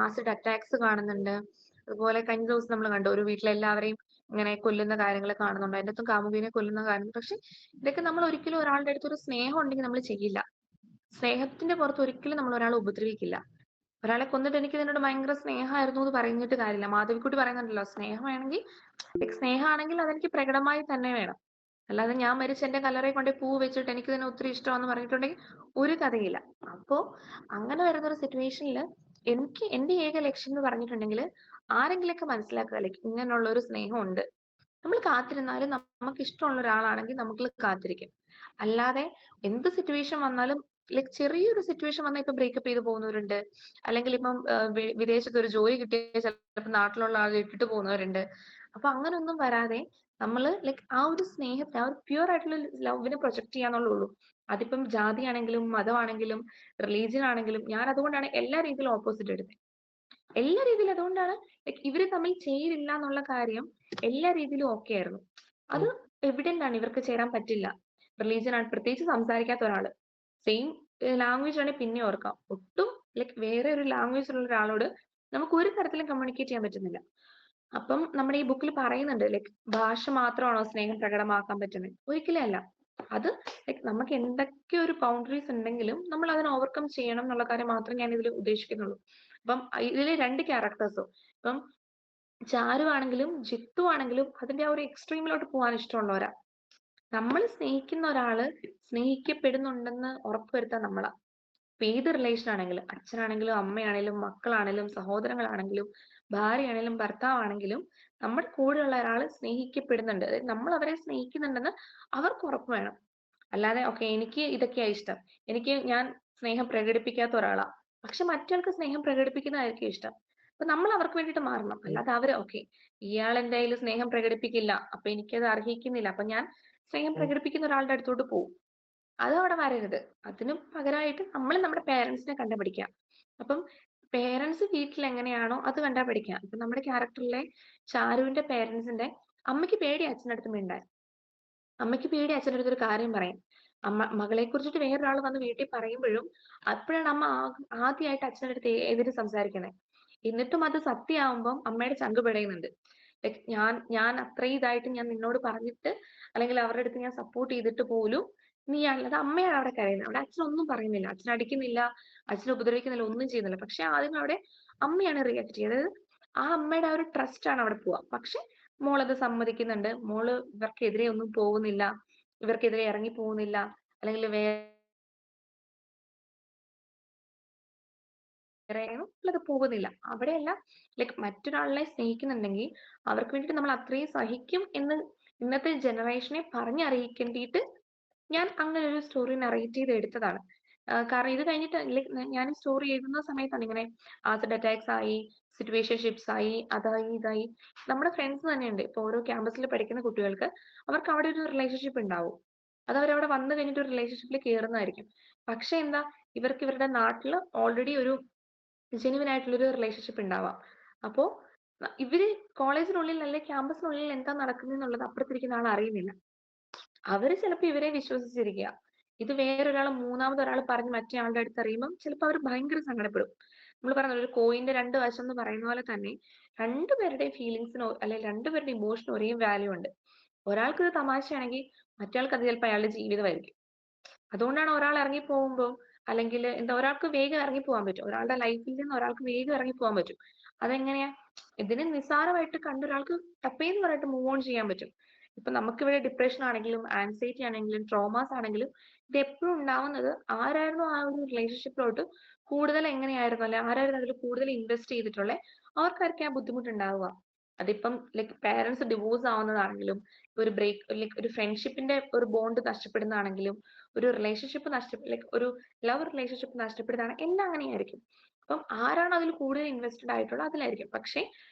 ആസിഡ് അറ്റാക്സ് കാണുന്നുണ്ട്. അതുപോലെ കഴിഞ്ഞ ദിവസം നമ്മൾ കണ്ടു ഒരു വീട്ടിലെല്ലാവരെയും ഇങ്ങനെ കൊല്ലുന്ന കാര്യങ്ങൾ കാണുന്നുണ്ട്. അതിന്റെ അകത്തും കാമുകിനെ കൊല്ലുന്ന കാര്യങ്ങൾ. പക്ഷെ ഇതൊക്കെ നമ്മൾ ഒരിക്കലും ഒരാളുടെ അടുത്ത് ഒരു സ്നേഹം ഉണ്ടെങ്കിൽ നമ്മൾ ചെയ്യില്ല. സ്നേഹത്തിന്റെ പുറത്ത് ഒരിക്കലും നമ്മൾ ഒരാളെ ഉപദ്രവിക്കില്ല. ഒരാളെ കൊന്നിട്ട് എനിക്ക് ഇതിനോട് ഭയങ്കര സ്നേഹമായിരുന്നു എന്ന് പറഞ്ഞിട്ട് കാര്യമില്ല. മാധവിക്കുട്ടി പറയുന്നുണ്ടല്ലോ, സ്നേഹമാണെങ്കിൽ സ്നേഹമാണെങ്കിൽ അതെനിക്ക് പ്രകടമായി തന്നെ വേണം. അല്ലാതെ ഞാൻ മരിച്ച് എന്റെ കല്ലറയിൽ കൊണ്ട് പൂ വെച്ചിട്ട് എനിക്ക് ഇതിനെ ഒത്തിരി ഇഷ്ടമാണെന്ന് പറഞ്ഞിട്ടുണ്ടെങ്കിൽ ഒരു കഥയില്ല. അപ്പോ അങ്ങനെ വരുന്ന ഒരു സിറ്റുവേഷനിൽ എനിക്ക് എന്റെ ഏക ലക്ഷ്യം എന്ന് പറഞ്ഞിട്ടുണ്ടെങ്കിൽ ആരെങ്കിലൊക്കെ മനസ്സിലാക്കുക, ഇങ്ങനെയുള്ള ഒരു സ്നേഹം ഉണ്ട്. നമ്മൾ കാത്തിരുന്നാലും നമുക്ക് ഇഷ്ടമുള്ള ഒരാളാണെങ്കിൽ നമുക്ക് കാത്തിരിക്കും. അല്ലാതെ എന്ത് സിറ്റുവേഷൻ വന്നാലും ചെറിയൊരു സിറ്റുവേഷൻ വന്നാൽ ഇപ്പൊ ബ്രേക്കപ്പ് ചെയ്ത് പോകുന്നവരുണ്ട്, അല്ലെങ്കിൽ ഇപ്പം വിദേശത്ത് ഒരു ജോലി കിട്ടിയ ചിലപ്പോൾ നാട്ടിലുള്ള ആൾ ഇട്ടിട്ട് പോകുന്നവരുണ്ട്. അപ്പൊ അങ്ങനൊന്നും വരാതെ നമ്മള് ആ ഒരു സ്നേഹത്തെ, ആ ഒരു പ്യൂർ ആയിട്ടുള്ള ലവിനെ പ്രൊജക്ട് ചെയ്യാന്നുള്ളൂ. അതിപ്പം ജാതി ആണെങ്കിലും മതമാണെങ്കിലും റിലീജിയൻ ആണെങ്കിലും ഞാൻ അതുകൊണ്ടാണ് എല്ലാ രീതിയിലും ഓപ്പോസിറ്റ് എടുത്തത്. എല്ലാ രീതിയിലും അതുകൊണ്ടാണ് ഇവര് തമ്മിൽ ചേരില്ല എന്നുള്ള കാര്യം എല്ലാ രീതിയിലും ഓക്കെ ആയിരുന്നു. അത് എവിഡന്റ് ആണ്, ഇവർക്ക് ചേരാൻ പറ്റില്ല. റിലീജിയൻ ആണ്, പ്രത്യേകിച്ച് സംസാരിക്കാത്ത ഒരാള്. സെയിം ലാംഗ്വേജ് ആണെങ്കിൽ പിന്നെ ഓർക്കാം. ഒട്ടും വേറെ ഒരു ലാംഗ്വേജ് ഉള്ള ഒരാളോട് നമുക്ക് ഒരു തരത്തിലും കമ്മ്യൂണിക്കേറ്റ് ചെയ്യാൻ പറ്റുന്നില്ല. അപ്പം നമ്മുടെ ഈ ബുക്കിൽ പറയുന്നുണ്ട് ഭാഷ മാത്രമാണോ സ്നേഹം പ്രകടമാക്കാൻ പറ്റുന്നത്? ഒരിക്കലും അല്ല. അത് നമുക്ക് എന്തൊക്കെ ഒരു ബൗണ്ടറീസ് ഉണ്ടെങ്കിലും നമ്മൾ അതിനെ ഓവർകം ചെയ്യണം എന്നുള്ള കാര്യം മാത്രമേ ഞാൻ ഇതിൽ ഉദ്ദേശിക്കുന്നുള്ളൂ. അപ്പം ഇതിലെ 2 ക്യാരക്ടേഴ്സും, ഇപ്പം ചാരു ആണെങ്കിലും ജിത്തു ആണെങ്കിലും അതിന്റെ ആ ഒരു എക്സ്ട്രീമിലോട്ട് പോകാൻ ഇഷ്ടമുള്ളവരാ. നമ്മൾ സ്നേഹിക്കുന്ന ഒരാള് സ്നേഹിക്കപ്പെടുന്നുണ്ടെന്ന് ഉറപ്പുവരുത്താൻ നമ്മളാ. ഇപ്പൊ ഏത് റിലേഷൻ ആണെങ്കിലും, അച്ഛനാണെങ്കിലും അമ്മയാണെങ്കിലും മക്കളാണെങ്കിലും സഹോദരങ്ങളാണെങ്കിലും ഭാര്യയാണെങ്കിലും ഭർത്താവാണെങ്കിലും, നമ്മുടെ കൂടെയുള്ള ഒരാൾ സ്നേഹിക്കപ്പെടുന്നുണ്ട്, അതായത് നമ്മൾ അവരെ സ്നേഹിക്കുന്നുണ്ടെന്ന് അവർക്ക് ഉറപ്പ് വേണം. അല്ലാതെ ഓക്കെ എനിക്ക് ഇതൊക്കെയാ ഇഷ്ടം, ഞാൻ സ്നേഹം പ്രകടിപ്പിക്കാത്ത ഒരാളാ, പക്ഷെ മറ്റൊരാൾക്ക് സ്നേഹം പ്രകടിപ്പിക്കുന്നതായിരിക്കും ഇഷ്ടം. അപ്പൊ നമ്മൾ അവർക്ക് വേണ്ടിയിട്ട് മാറണം. അല്ലാതെ അവര് ഓക്കെ ഇയാൾ എന്തായാലും സ്നേഹം പ്രകടിപ്പിക്കില്ല, അപ്പൊ എനിക്കത് അർഹിക്കുന്നില്ല, അപ്പൊ ഞാൻ സ്നേഹം പ്രകടിപ്പിക്കുന്ന ഒരാളുടെ അടുത്തോട്ട് പോകും. അത് അവിടെ വരരുത്. അതിന് പകരമായിട്ട് നമ്മൾ നമ്മുടെ പേരൻസിനെ കണ്ടുപിടിക്കുക. അപ്പം പേരൻസ് വീട്ടിൽ എങ്ങനെയാണോ അത് കണ്ടാ പഠിക്കാം. ഇപ്പൊ നമ്മുടെ ക്യാരക്ടറിലെ ചാരുവിന്റെ പേരൻസിന്റെ അമ്മയ്ക്ക് പേടി അച്ഛനടുത്ത് മിണ്ടാൻ. അമ്മയ്ക്ക് പേടി അച്ഛനടുത്ത് ഒരു കാര്യം പറയും. മകളെ കുറിച്ചിട്ട് വേറൊരാൾ വന്ന് വീട്ടിൽ പറയുമ്പോഴും അപ്പോഴാണ് അമ്മ ആദ്യമായിട്ട് അച്ഛനടുത്ത് എതിര് സംസാരിക്കുന്നത്. എന്നിട്ടും അത് സത്യമാവുമ്പം അമ്മയുടെ ചങ്ക് പിടയുന്നുണ്ട്. ലൈക് ഞാൻ അത്രയും ഇതായിട്ട് ഞാൻ നിന്നോട് പറഞ്ഞിട്ട് അല്ലെങ്കിൽ അവരുടെ അടുത്ത് ഞാൻ സപ്പോർട്ട് ചെയ്തിട്ട് പോലും നീ അല്ലാതെ അമ്മയാണ് അവിടെ കരയുന്നത്. അവിടെ അച്ഛനൊന്നും പറയുന്നില്ല, അച്ഛൻ അടിക്കുന്നില്ല, അച്ഛനെ ഉപദ്രവിക്കുന്നില്ല, ഒന്നും ചെയ്യുന്നില്ല. പക്ഷെ ആദ്യം അവിടെ അമ്മയാണ് റിയാക്ട് ചെയ്യുന്നത്. ആ അമ്മയുടെ ആ ഒരു ട്രസ്റ്റ് ആണ് അവിടെ പോവാ. പക്ഷെ മോളത് സമ്മതിക്കുന്നുണ്ട്. മോള് ഇവർക്കെതിരെ ഒന്നും പോകുന്നില്ല, ഇവർക്കെതിരെ ഇറങ്ങി പോകുന്നില്ല, അല്ലെങ്കിൽ വേറെ പോകുന്നില്ല. അവിടെയല്ല, ലൈക് മറ്റൊരാളെ സ്നേഹിക്കുന്നുണ്ടെങ്കിൽ അവർക്ക് വേണ്ടിയിട്ട് നമ്മൾ അത്രയും സഹിക്കും എന്ന് ഇന്നത്തെ ജനറേഷനെ പറഞ്ഞറിയിക്കേണ്ടിയിട്ട് ഞാൻ അങ്ങനെ ഒരു സ്റ്റോറി നറേറ്റ് ചെയ്ത് എടുത്തതാണ്. കാരണം ഇത് കഴിഞ്ഞിട്ട് ലൈക് ഞാൻ ഈ സ്റ്റോറി എഴുതുന്ന സമയത്താണ് ഇങ്ങനെ ആസിഡ് അറ്റാക്സ് ആയി, സിറ്റുവേഷൻഷിപ്സ് ആയി, അതായി ഇതായി. നമ്മുടെ ഫ്രണ്ട്സ് തന്നെയുണ്ട്. ഇപ്പൊ ഓരോ ക്യാമ്പസിൽ പഠിക്കുന്ന കുട്ടികൾക്ക് അവർക്ക് അവിടെ ഒരു റിലേഷൻഷിപ്പ് ഉണ്ടാവും. അത് അവരവിടെ വന്നു കഴിഞ്ഞിട്ട് ഒരു റിലേഷൻഷിപ്പിൽ കയറുന്നതായിരിക്കും. പക്ഷെ എന്താ, ഇവർക്ക് ഇവരുടെ നാട്ടിൽ ഓൾറെഡി ഒരു ജെന്യുവൻ ആയിട്ടുള്ള ഒരു റിലേഷൻഷിപ്പ് ഉണ്ടാവാം. അപ്പോ ഇവര് കോളേജിനുള്ളിൽ അല്ലെങ്കിൽ ക്യാമ്പസിനുള്ളിൽ എന്താ നടക്കുന്നത് എന്നുള്ളത് അപ്പുറത്തിരിക്കുന്ന ആൾ അറിയുന്നില്ല. അവര് ചിലപ്പോ ഇവരെ വിശ്വസിച്ചിരിക്കുക. ഇത് വേറൊരാൾ മൂന്നാമതൊരാൾ പറഞ്ഞ് മറ്റേ ആളുടെ അടുത്ത് അറിയുമ്പോൾ ചിലപ്പോൾ അവർ ഭയങ്കര സങ്കടപ്പെടും. നമ്മൾ പറഞ്ഞ ഒരു കോയിന്റെ രണ്ട് വശം എന്ന് പറയുന്ന പോലെ തന്നെ രണ്ടുപേരുടെയും ഫീലിങ്സിനോ അല്ലെങ്കിൽ രണ്ടുപേരുടെ ഇമോഷനും ഒരേ വാല്യൂ ഉണ്ട്. ഒരാൾക്ക് ഇത് തമാശയാണെങ്കിൽ മറ്റേയാൾക്ക് അത് ചിലപ്പോൾ അയാളുടെ ജീവിതമായിരിക്കും. അതുകൊണ്ടാണ് ഒരാൾ ഇറങ്ങി പോകുമ്പോൾ അല്ലെങ്കിൽ എന്താ ഒരാൾക്ക് വേഗം ഇറങ്ങി പോകാൻ പറ്റും. ഒരാളുടെ ലൈഫിൽ നിന്ന് ഒരാൾക്ക് വേഗം ഇറങ്ങി പോകാൻ പറ്റും. അതെങ്ങനെയാ? ഇതിനെ നിസ്സാരമായിട്ട് കണ്ട ഒരാൾക്ക് ടപ്പേന്ന് പറഞ്ഞിട്ട് മൂവ് ഓൺ ചെയ്യാൻ പറ്റും. ഇപ്പൊ നമുക്കിവിടെ ഡിപ്രഷൻ ആണെങ്കിലും ആൻസൈറ്റി ആണെങ്കിലും ട്രോമാസ് ആണെങ്കിലും ഇത് എപ്പോഴും ഉണ്ടാവുന്നത് ആരായിരുന്നു ആ ഒരു റിലേഷൻഷിപ്പിലോട്ട് കൂടുതൽ എങ്ങനെയായിരുന്നു അല്ലെ ആരായിരുന്നു അതിൽ കൂടുതൽ ഇൻവെസ്റ്റ് ചെയ്തിട്ടുള്ളത് അവർക്കായിരിക്കും ആ ബുദ്ധിമുട്ട് ഉണ്ടാവുക. അതിപ്പം ലൈക് പേരൻസ് ഡിവോഴ്സ് ആവുന്നതാണെങ്കിലും ഒരു ബ്രേക്ക് ലൈക് ഒരു ഫ്രണ്ട്ഷിപ്പിന്റെ ഒരു ബോണ്ട് നഷ്ടപ്പെടുന്നതാണെങ്കിലും ഒരു റിലേഷൻഷിപ്പ് ലൈക് ഒരു ലവ് റിലേഷൻഷിപ്പ് നഷ്ടപ്പെടുന്നതാണ് എല്ലാം അങ്ങനെയായിരിക്കും. അപ്പം ആരാണ് അതിൽ കൂടുതൽ ഇൻവെസ്റ്റഡ് ആയിട്ടുള്ളത് അതിലായിരിക്കും. പക്ഷെ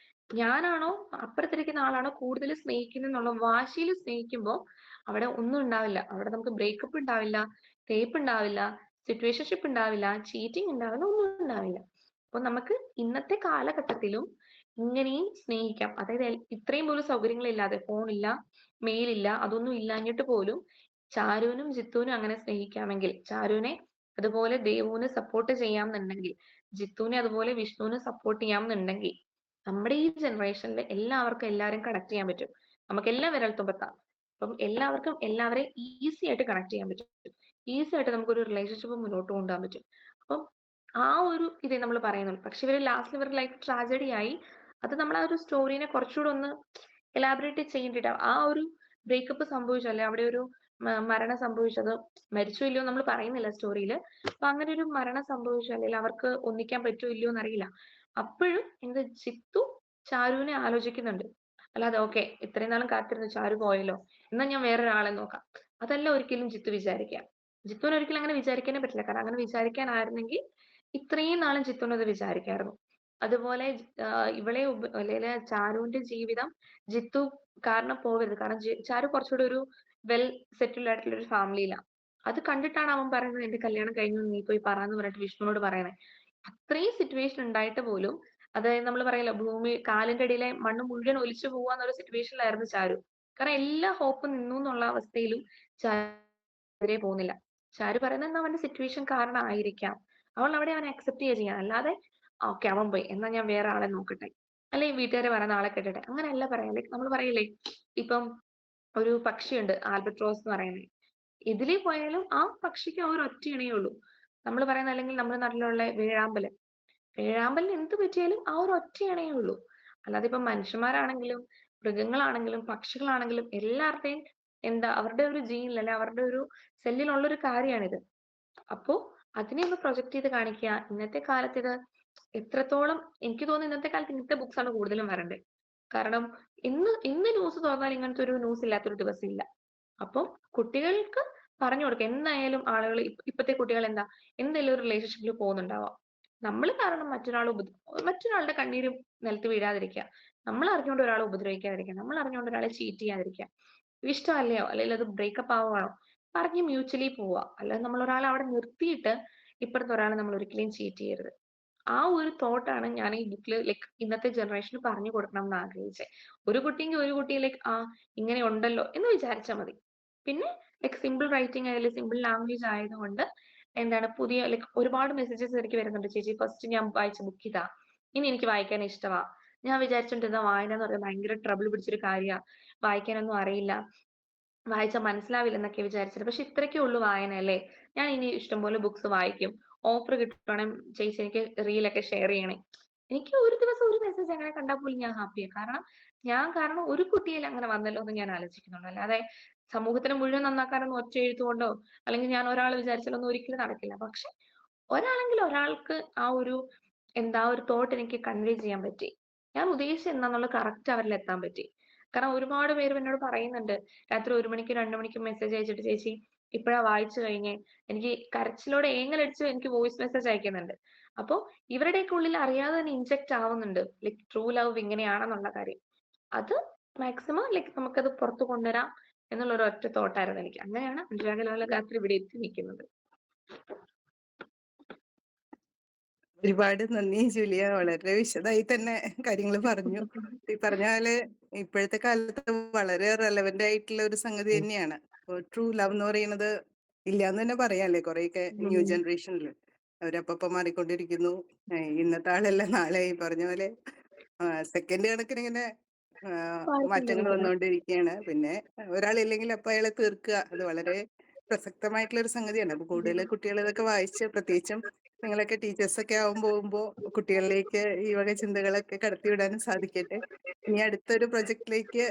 ഞാനാണോ അപ്പുറത്തിരിക്കുന്ന ആളാണോ കൂടുതൽ സ്നേഹിക്കുന്നത് എന്നുള്ള വാശിയിൽ സ്നേഹിക്കുമ്പോൾ അവിടെ ഒന്നും ഉണ്ടാവില്ല. അവിടെ നമുക്ക് ബ്രേക്കപ്പ് ഉണ്ടാവില്ല, തേപ്പ് ഉണ്ടാവില്ല, സിറ്റുവേഷൻഷിപ്പ് ഉണ്ടാവില്ല, ചീറ്റിംഗ് ഉണ്ടാവില്ല, ഒന്നും ഉണ്ടാവില്ല. അപ്പൊ നമുക്ക് ഇന്നത്തെ കാലഘട്ടത്തിലും ഇങ്ങനെയും സ്നേഹിക്കാം. അതായത് ഇത്രയും പോലും സൗകര്യങ്ങളില്ലാതെ ഫോണില്ല, മെയിലില്ല, അതൊന്നും ഇല്ലാഞ്ഞിട്ട് പോലും ചാരുവിനും ജിത്തുവിനും അങ്ങനെ സ്നേഹിക്കാമെങ്കിൽ, ചാരുവിനെ അതുപോലെ ദേവുവിന് സപ്പോർട്ട് ചെയ്യാമെന്നുണ്ടെങ്കിൽ, ജിത്തുവിനെ അതുപോലെ വിഷ്ണുവിന് സപ്പോർട്ട് ചെയ്യാമെന്നുണ്ടെങ്കിൽ നമ്മുടെ ഈ ജനറേഷനിൽ എല്ലാവർക്കും എല്ലാവരും കണക്ട് ചെയ്യാൻ പറ്റും. നമുക്ക് എല്ലാം വിരൽത്തുമ്പെത്താം. അപ്പം എല്ലാവർക്കും എല്ലാവരെയും ഈസി ആയിട്ട് കണക്ട് ചെയ്യാൻ പറ്റും. ഈസി ആയിട്ട് നമുക്കൊരു റിലേഷൻഷിപ്പ് മുന്നോട്ട് കൊണ്ടുപോകാൻ പറ്റും. അപ്പം ആ ഒരു ഇതേ നമ്മൾ പറയുന്നുള്ളൂ. പക്ഷെ ഇവര് ലാസ്റ്റിൽ ഇവരുടെ ലൈഫ് ട്രാജഡി ആയി. അത് നമ്മൾ ആ ഒരു സ്റ്റോറീനെ കുറച്ചുകൂടെ ഒന്ന് എലാബറേറ്റ് ചെയ്യേണ്ടിട്ട് ആ ഒരു ബ്രേക്കപ്പ് സംഭവിച്ചു അല്ലെ അവിടെ ഒരു മരണം സംഭവിച്ചത് മരിച്ചോ ഇല്ലയോ നമ്മൾ പറയുന്നില്ല സ്റ്റോറിയിൽ. അപ്പൊ അങ്ങനെ ഒരു മരണം സംഭവിച്ചു അല്ലെങ്കിൽ അവർക്ക് ഒന്നിക്കാൻ പറ്റുമോ ഇല്ലയോ എന്നറിയില്ല. അപ്പോഴും എന്ത് ജിത്തു ചാരുവിനെ ആലോചിക്കുന്നുണ്ട്. അല്ലാതെ ഓക്കെ ഇത്രയും നാളും കാത്തിരുന്നു ചാരു പോയല്ലോ, എന്നാ ഞാൻ വേറൊരാളെ നോക്കാം, അതല്ല ഒരിക്കലും ജിത്തു വിചാരിക്കുക. ജിത്തുവിന് ഒരിക്കലും അങ്ങനെ വിചാരിക്കാനേ പറ്റില്ല. കാരണം അങ്ങനെ വിചാരിക്കാനായിരുന്നെങ്കിൽ ഇത്രയും നാളും ജിത്തുവിന് അത് വിചാരിക്കായിരുന്നു. അതുപോലെ ഇവളെ അല്ലെങ്കിൽ ചാരുവിന്റെ ജീവിതം ജിത്തു കാരണം പോവരുത്. കാരണം ചാരു കുറച്ചുകൂടെ ഒരു വെൽ സെറ്റിൽഡ് ആയിട്ടുള്ള ഒരു ഫാമിലിയിലാണ്. അത് കണ്ടിട്ടാണ് അവൻ പറയുന്നത് എന്റെ കല്യാണം കഴിഞ്ഞു നീ പോയി പറയാന്ന് പറഞ്ഞിട്ട് വിഷ്ണുവിനോട് പറയണേ. അത്രയും സിറ്റുവേഷൻ ഉണ്ടായിട്ട് പോലും അതായത് നമ്മൾ പറയല്ലോ ഭൂമി കാലിന്റെ അടിയിലെ മണ്ണ് മുഴുവൻ ഒലിച്ചു പോവാന്നൊരു സിറ്റുവേഷനിലായിരുന്നു ചാരു. കാരണം എല്ലാ ഹോപ്പും നിന്നു എന്നുള്ള അവസ്ഥയിലും ചാരു പോകുന്നില്ല. ചാരു പറയുന്നത് അവന്റെ സിറ്റുവേഷൻ കാരണം ആയിരിക്കാം. അവൾ അവിടെ അവനെ അക്സെപ്റ്റ് ചെയ്യുക, അല്ലാതെ ഓക്കെ അവൻ പോയി എന്നാ ഞാൻ വേറെ ആളെ നോക്കട്ടെ, അല്ലെങ്കിൽ വീട്ടുകാരെ പറയുന്ന ആളെ കെട്ടട്ടെ, അങ്ങനെയല്ല പറയാം. ലൈക് നമ്മൾ പറയില്ലേ ഇപ്പം ഒരു പക്ഷിയുണ്ട് ആൽബട്രോസ് എന്ന് പറയുന്നത്. ഇതിലേ പോയാലും ആ പക്ഷിക്ക് ആ ഒരു ഒറ്റ ഇണയേ ഉള്ളൂ. നമ്മൾ പറയുന്ന അല്ലെങ്കിൽ നമ്മുടെ നാട്ടിലുള്ള വേഴാമ്പല്, വേഴാമ്പലിന് എന്ത് പറ്റിയാലും ആ ഒരു ഒറ്റ ഇണയേ ഉള്ളൂ. അല്ലാതെ ഇപ്പൊ മനുഷ്യന്മാരാണെങ്കിലും മൃഗങ്ങളാണെങ്കിലും പക്ഷികളാണെങ്കിലും എല്ലാവരുടെയും എന്താ അവരുടെ ഒരു ജീനിൽ അല്ലെ അവരുടെ ഒരു സെല്ലിലുള്ള ഒരു കാര്യമാണിത്. അപ്പോ അതിനെ ഒന്ന് പ്രൊജക്ട് ചെയ്ത് കാണിക്കുക. ഇന്നത്തെ കാലത്ത് ഇത് എത്രത്തോളം എനിക്ക് തോന്നുന്നു ഇന്നത്തെ കാലത്ത് ഇങ്ങനത്തെ ബുക്സ് ആണ് കൂടുതലും വരേണ്ടത്. കാരണം ഇന്ന് ന്യൂസ് തുറന്നാൽ ഇങ്ങനത്തെ ഒരു ന്യൂസ് ഇല്ലാത്തൊരു ദിവസം ഇല്ല. അപ്പം കുട്ടികൾക്ക് പറഞ്ഞു കൊടുക്കുക. എന്തായാലും ആളുകൾ ഇപ്പത്തെ കുട്ടികൾ എന്താ എന്തെങ്കിലും ഒരു റിലേഷൻഷിപ്പിൽ പോകുന്നുണ്ടാവാം. നമ്മൾ കാരണം മറ്റൊരാളുടെ കണ്ണീര് നിലത്ത് വീഴാതിരിക്കുക, നമ്മൾ അറിഞ്ഞുകൊണ്ട് ഒരാളെ ഉപദ്രവിക്കാതിരിക്കുക, നമ്മൾ അറിഞ്ഞുകൊണ്ട് ഒരാളെ ചീറ്റ് ചെയ്യാതിരിക്കുക. ഇഷ്ടമല്ലയോ അല്ലെങ്കിൽ അത് ബ്രേക്കപ്പ് ആവുകയാണോ പറഞ്ഞ് മ്യൂച്വലി പോവുക. അല്ലാതെ നമ്മൾ ഒരാളെ അവിടെ നിർത്തിയിട്ട് ഇപ്പുറത്തെ ഒരാളെ നമ്മൾ ഒരിക്കലും ചീറ്റ് ചെയ്യരുത്. ആ ഒരു തോട്ടാണ് ഞാൻ ഈ ബുക്കിൽ ലൈക്ക് ഇന്നത്തെ ജനറേഷന് പറഞ്ഞു കൊടുക്കണം എന്ന് ആഗ്രഹിച്ചത്. ഒരു കുട്ടിയെങ്കിൽ ഒരു കുട്ടി ലൈക്ക് ഇങ്ങനെ ഉണ്ടല്ലോ എന്ന് വിചാരിച്ചാൽ മതി. പിന്നെ ലൈക്ക് സിമ്പിൾ റൈറ്റിംഗ് ആയാലും സിമ്പിൾ ലാംഗ്വേജ് ആയതുകൊണ്ട് എന്താണ് പുതിയ ലൈക്ക് ഒരുപാട് മെസ്സേജസ് എനിക്ക് വരുന്നുണ്ട്. ചേച്ചി ഫസ്റ്റ് ഞാൻ വായിച്ച ബുക്ക് ഇതാ, ഇനി എനിക്ക് വായിക്കാൻ ഇഷ്ടമാ. ഞാൻ വിചാരിച്ചോണ്ടിരുന്ന വായന എന്ന് പറയുന്നത് ഭയങ്കര ട്രബിൾ പിടിച്ചൊരു കാര്യമാണ്, വായിക്കാനൊന്നും അറിയില്ല, വായിച്ചാൽ മനസ്സിലാവില്ല എന്നൊക്കെ വിചാരിച്ചത്. പക്ഷെ ഇത്രയ്ക്കേ ഉള്ളൂ വായന അല്ലേ. ഞാൻ ഇനി ഇഷ്ടംപോലെ ബുക്സ് വായിക്കും. ഓഫർ കിട്ടുവാണെങ്കിൽ ചേച്ചി എനിക്ക് റീലൊക്കെ ഷെയർ ചെയ്യണേ. എനിക്ക് ഒരു ദിവസം ഒരു മെസ്സേജ് അങ്ങനെ കണ്ടാൽ പോലും ഞാൻ ഹാപ്പിയാണ്. കാരണം ഒരു കുട്ടിയിൽ അങ്ങനെ വന്നല്ലോ എന്ന് ഞാൻ ആലോചിക്കുന്നുള്ളൂ. അല്ലാതെ സമൂഹത്തിന് മുഴുവൻ നന്നാക്കാനൊന്നും ഒറ്റ എഴുത്തുകൊണ്ടോ അല്ലെങ്കിൽ ഞാൻ ഒരാൾ വിചാരിച്ചാലൊന്നും ഒരിക്കലും നടക്കില്ല. പക്ഷെ ഒരാളെങ്കിലും ഒരാൾക്ക് ആ ഒരു ഒരു തോട്ട് എനിക്ക് കൺവേ ചെയ്യാൻ പറ്റി. ഞാൻ ഉദ്ദേശിച്ചത് എന്താന്നുള്ളത് കറക്റ്റ് അവരിൽ എത്താൻ പറ്റി. കാരണം ഒരുപാട് പേര് എന്നോട് പറയുന്നുണ്ട്, രാത്രി 1 മണിക്കും 2 മണിക്കും മെസ്സേജ് അയച്ചിട്ട് ചേച്ചി ഇപ്പഴാ വായിച്ചു കഴിഞ്ഞേ, എനിക്ക് കരച്ചിലോടെ ഏങ്ങലടിച്ച് എനിക്ക് വോയിസ് മെസ്സേജ് അയക്കുന്നുണ്ട്. അപ്പൊ ഇവരുടെയൊക്കെ ഉള്ളിൽ അറിയാതെ തന്നെ ഇൻജെക്ട് ആവുന്നുണ്ട് ലൈക്ക് ട്രൂ ലവ് ഇങ്ങനെയാണെന്നുള്ള കാര്യം. അത് മാക്സിമം ലൈക്ക് നമുക്കത് പുറത്തു കൊണ്ടുവരാം എന്നുള്ള ഒരു ഒറ്റ തോട്ടായിരുന്നു എനിക്ക്. അങ്ങനെയാണ് അനുരാഗ രാത്രി ഇവിടെ എത്തി നിൽക്കുന്നത്. ഒരുപാട് നന്ദി ജൂലിയ. വളരെ വിശദമായി തന്നെ കാര്യങ്ങൾ പറഞ്ഞു. ഈ പറഞ്ഞ പോലെ ഇപ്പോഴത്തെ കാലത്ത് വളരെ റെലവെന്റ് ആയിട്ടുള്ള ഒരു സംഗതി തന്നെയാണ്. ട്രൂ ലവ് എന്ന് പറയുന്നത് ഇല്ലാന്ന് തന്നെ പറയാല്ലേ. കുറെയൊക്കെ ന്യൂ ജനറേഷനിൽ അവരപ്പ മാറിക്കൊണ്ടിരിക്കുന്നു. ഇന്നത്തെ ആളല്ല നാളെ ഈ പറഞ്ഞ പോലെ സെക്കൻഡ് കണക്കിന് ഇങ്ങനെ മാറ്റങ്ങൾ വന്നുകൊണ്ടിരിക്കുകയാണ്. പിന്നെ ഒരാളില്ലെങ്കിൽ അപ്പൊ അയാളെ തീർക്കുക, അത് വളരെ പ്രസക്തമായിട്ടുള്ള ഒരു സംഗതിയാണ്. അപ്പൊ കൂടുതൽ കുട്ടികൾ ഇതൊക്കെ വായിച്ച്, പ്രത്യേകിച്ചും നിങ്ങളൊക്കെ ടീച്ചേഴ്സൊക്കെ പോകുമ്പോ കുട്ടികളിലേക്ക് ഈ വക ചിന്തകളൊക്കെ കടത്തിവിടാനും സാധിക്കട്ടെ. ഇനി അടുത്തൊരു പ്രൊജക്റ്റിലേക്ക്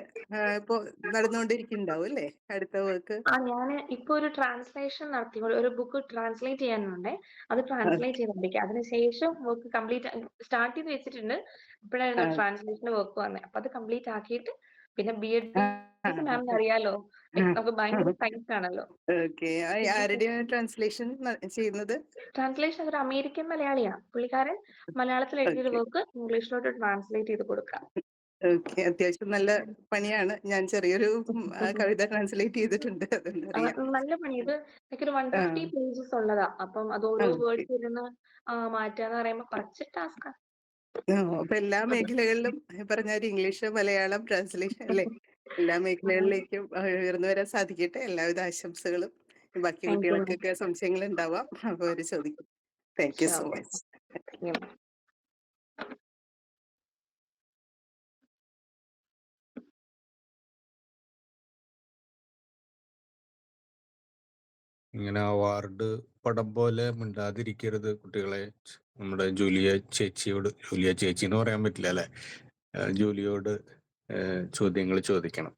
ഇപ്പൊ നടന്നുകൊണ്ടിരിക്കുന്നുണ്ടാവും അല്ലേ, അടുത്ത വർക്ക്? ഞാൻ ഇപ്പൊ ഒരു ട്രാൻസ്ലേഷൻ നടത്തി, ഒരു ബുക്ക് ട്രാൻസ്ലേറ്റ് ചെയ്യാനുണ്ട്. അത് ട്രാൻസ്ലേറ്റ് ചെയ്തോണ്ടിരിക്കുക. അതിനുശേഷം വർക്ക് കംപ്ലീറ്റ് സ്റ്റാർട്ട് ചെയ്ത് വെച്ചിട്ടുണ്ട്. ഇപ്പോഴായിരുന്നു ട്രാൻസ്ലേഷന്റെ വർക്ക് വന്നത്. അപ്പൊ അത് കംപ്ലീറ്റ് ആക്കിയിട്ട് പിന്നെ BEd മാമിന് അറിയാലോ, നമുക്ക് ഭയങ്കര ടൈറ്റ് ആണല്ലോ. ഓക്കെ. ആരുടെയാണ് ട്രാൻസ്ലേഷൻ ചെയ്യുന്നത്? ട്രാൻസ്ലേഷൻ ഒരു അമേരിക്കൻ മലയാളിയാ. പുള്ളിക്കാരൻ മലയാളത്തിൽ എഴുതിയ ഓക്കെ വർക്ക് ഇംഗ്ലീഷിലോട്ട് ട്രാൻസ്ലേറ്റ് ചെയ്ത് കൊടുക്കാം. ഓക്കെ. അത്യാവശ്യം നല്ല പണിയാണ്. ഞാൻ ചെറിയൊരു കവിത ട്രാൻസ്ലേറ്റ് ചെയ്തിട്ടുണ്ട്, അതെന്തറിയാം. നല്ല പണി. ഇത് ഒരു 150 പേജസ് ഉള്ളതാ. അപ്പം അത് ഓരോ വേർഡ്സ് ഇരുന്ന് മാറ്റാന്ന് പറയുമ്പോ കുറച്ച് ടാസ്കാ. അപ്പൊ എല്ലാ മേഖലകളിലും പറഞ്ഞ ഇംഗ്ലീഷ് മലയാളം ട്രാൻസ്ലേഷൻ അല്ലേ, എല്ലാ മേഖലകളിലേക്കും ഉയർന്നു വരാൻ സാധിക്കട്ടെ. എല്ലാവിധ ആശംസകളും. ബാക്കി താങ്ക് യു. കുട്ടികൾക്കൊക്കെ സംശയങ്ങൾ ഉണ്ടാവാം, അപ്പൊ അവര് ചോദിക്കും. Thank you so much. ഇങ്ങനെ അവാർഡ് പടം പോലെ മിണ്ടാതിരിക്കരുത് കുട്ടികളെ. നമ്മുടെ ജൂലിയ ചേച്ചി എന്ന് പറയാൻ പറ്റില്ല അല്ലെ, ജൂലിയോട് ചോദ്യങ്ങൾ ചോദിക്കണം.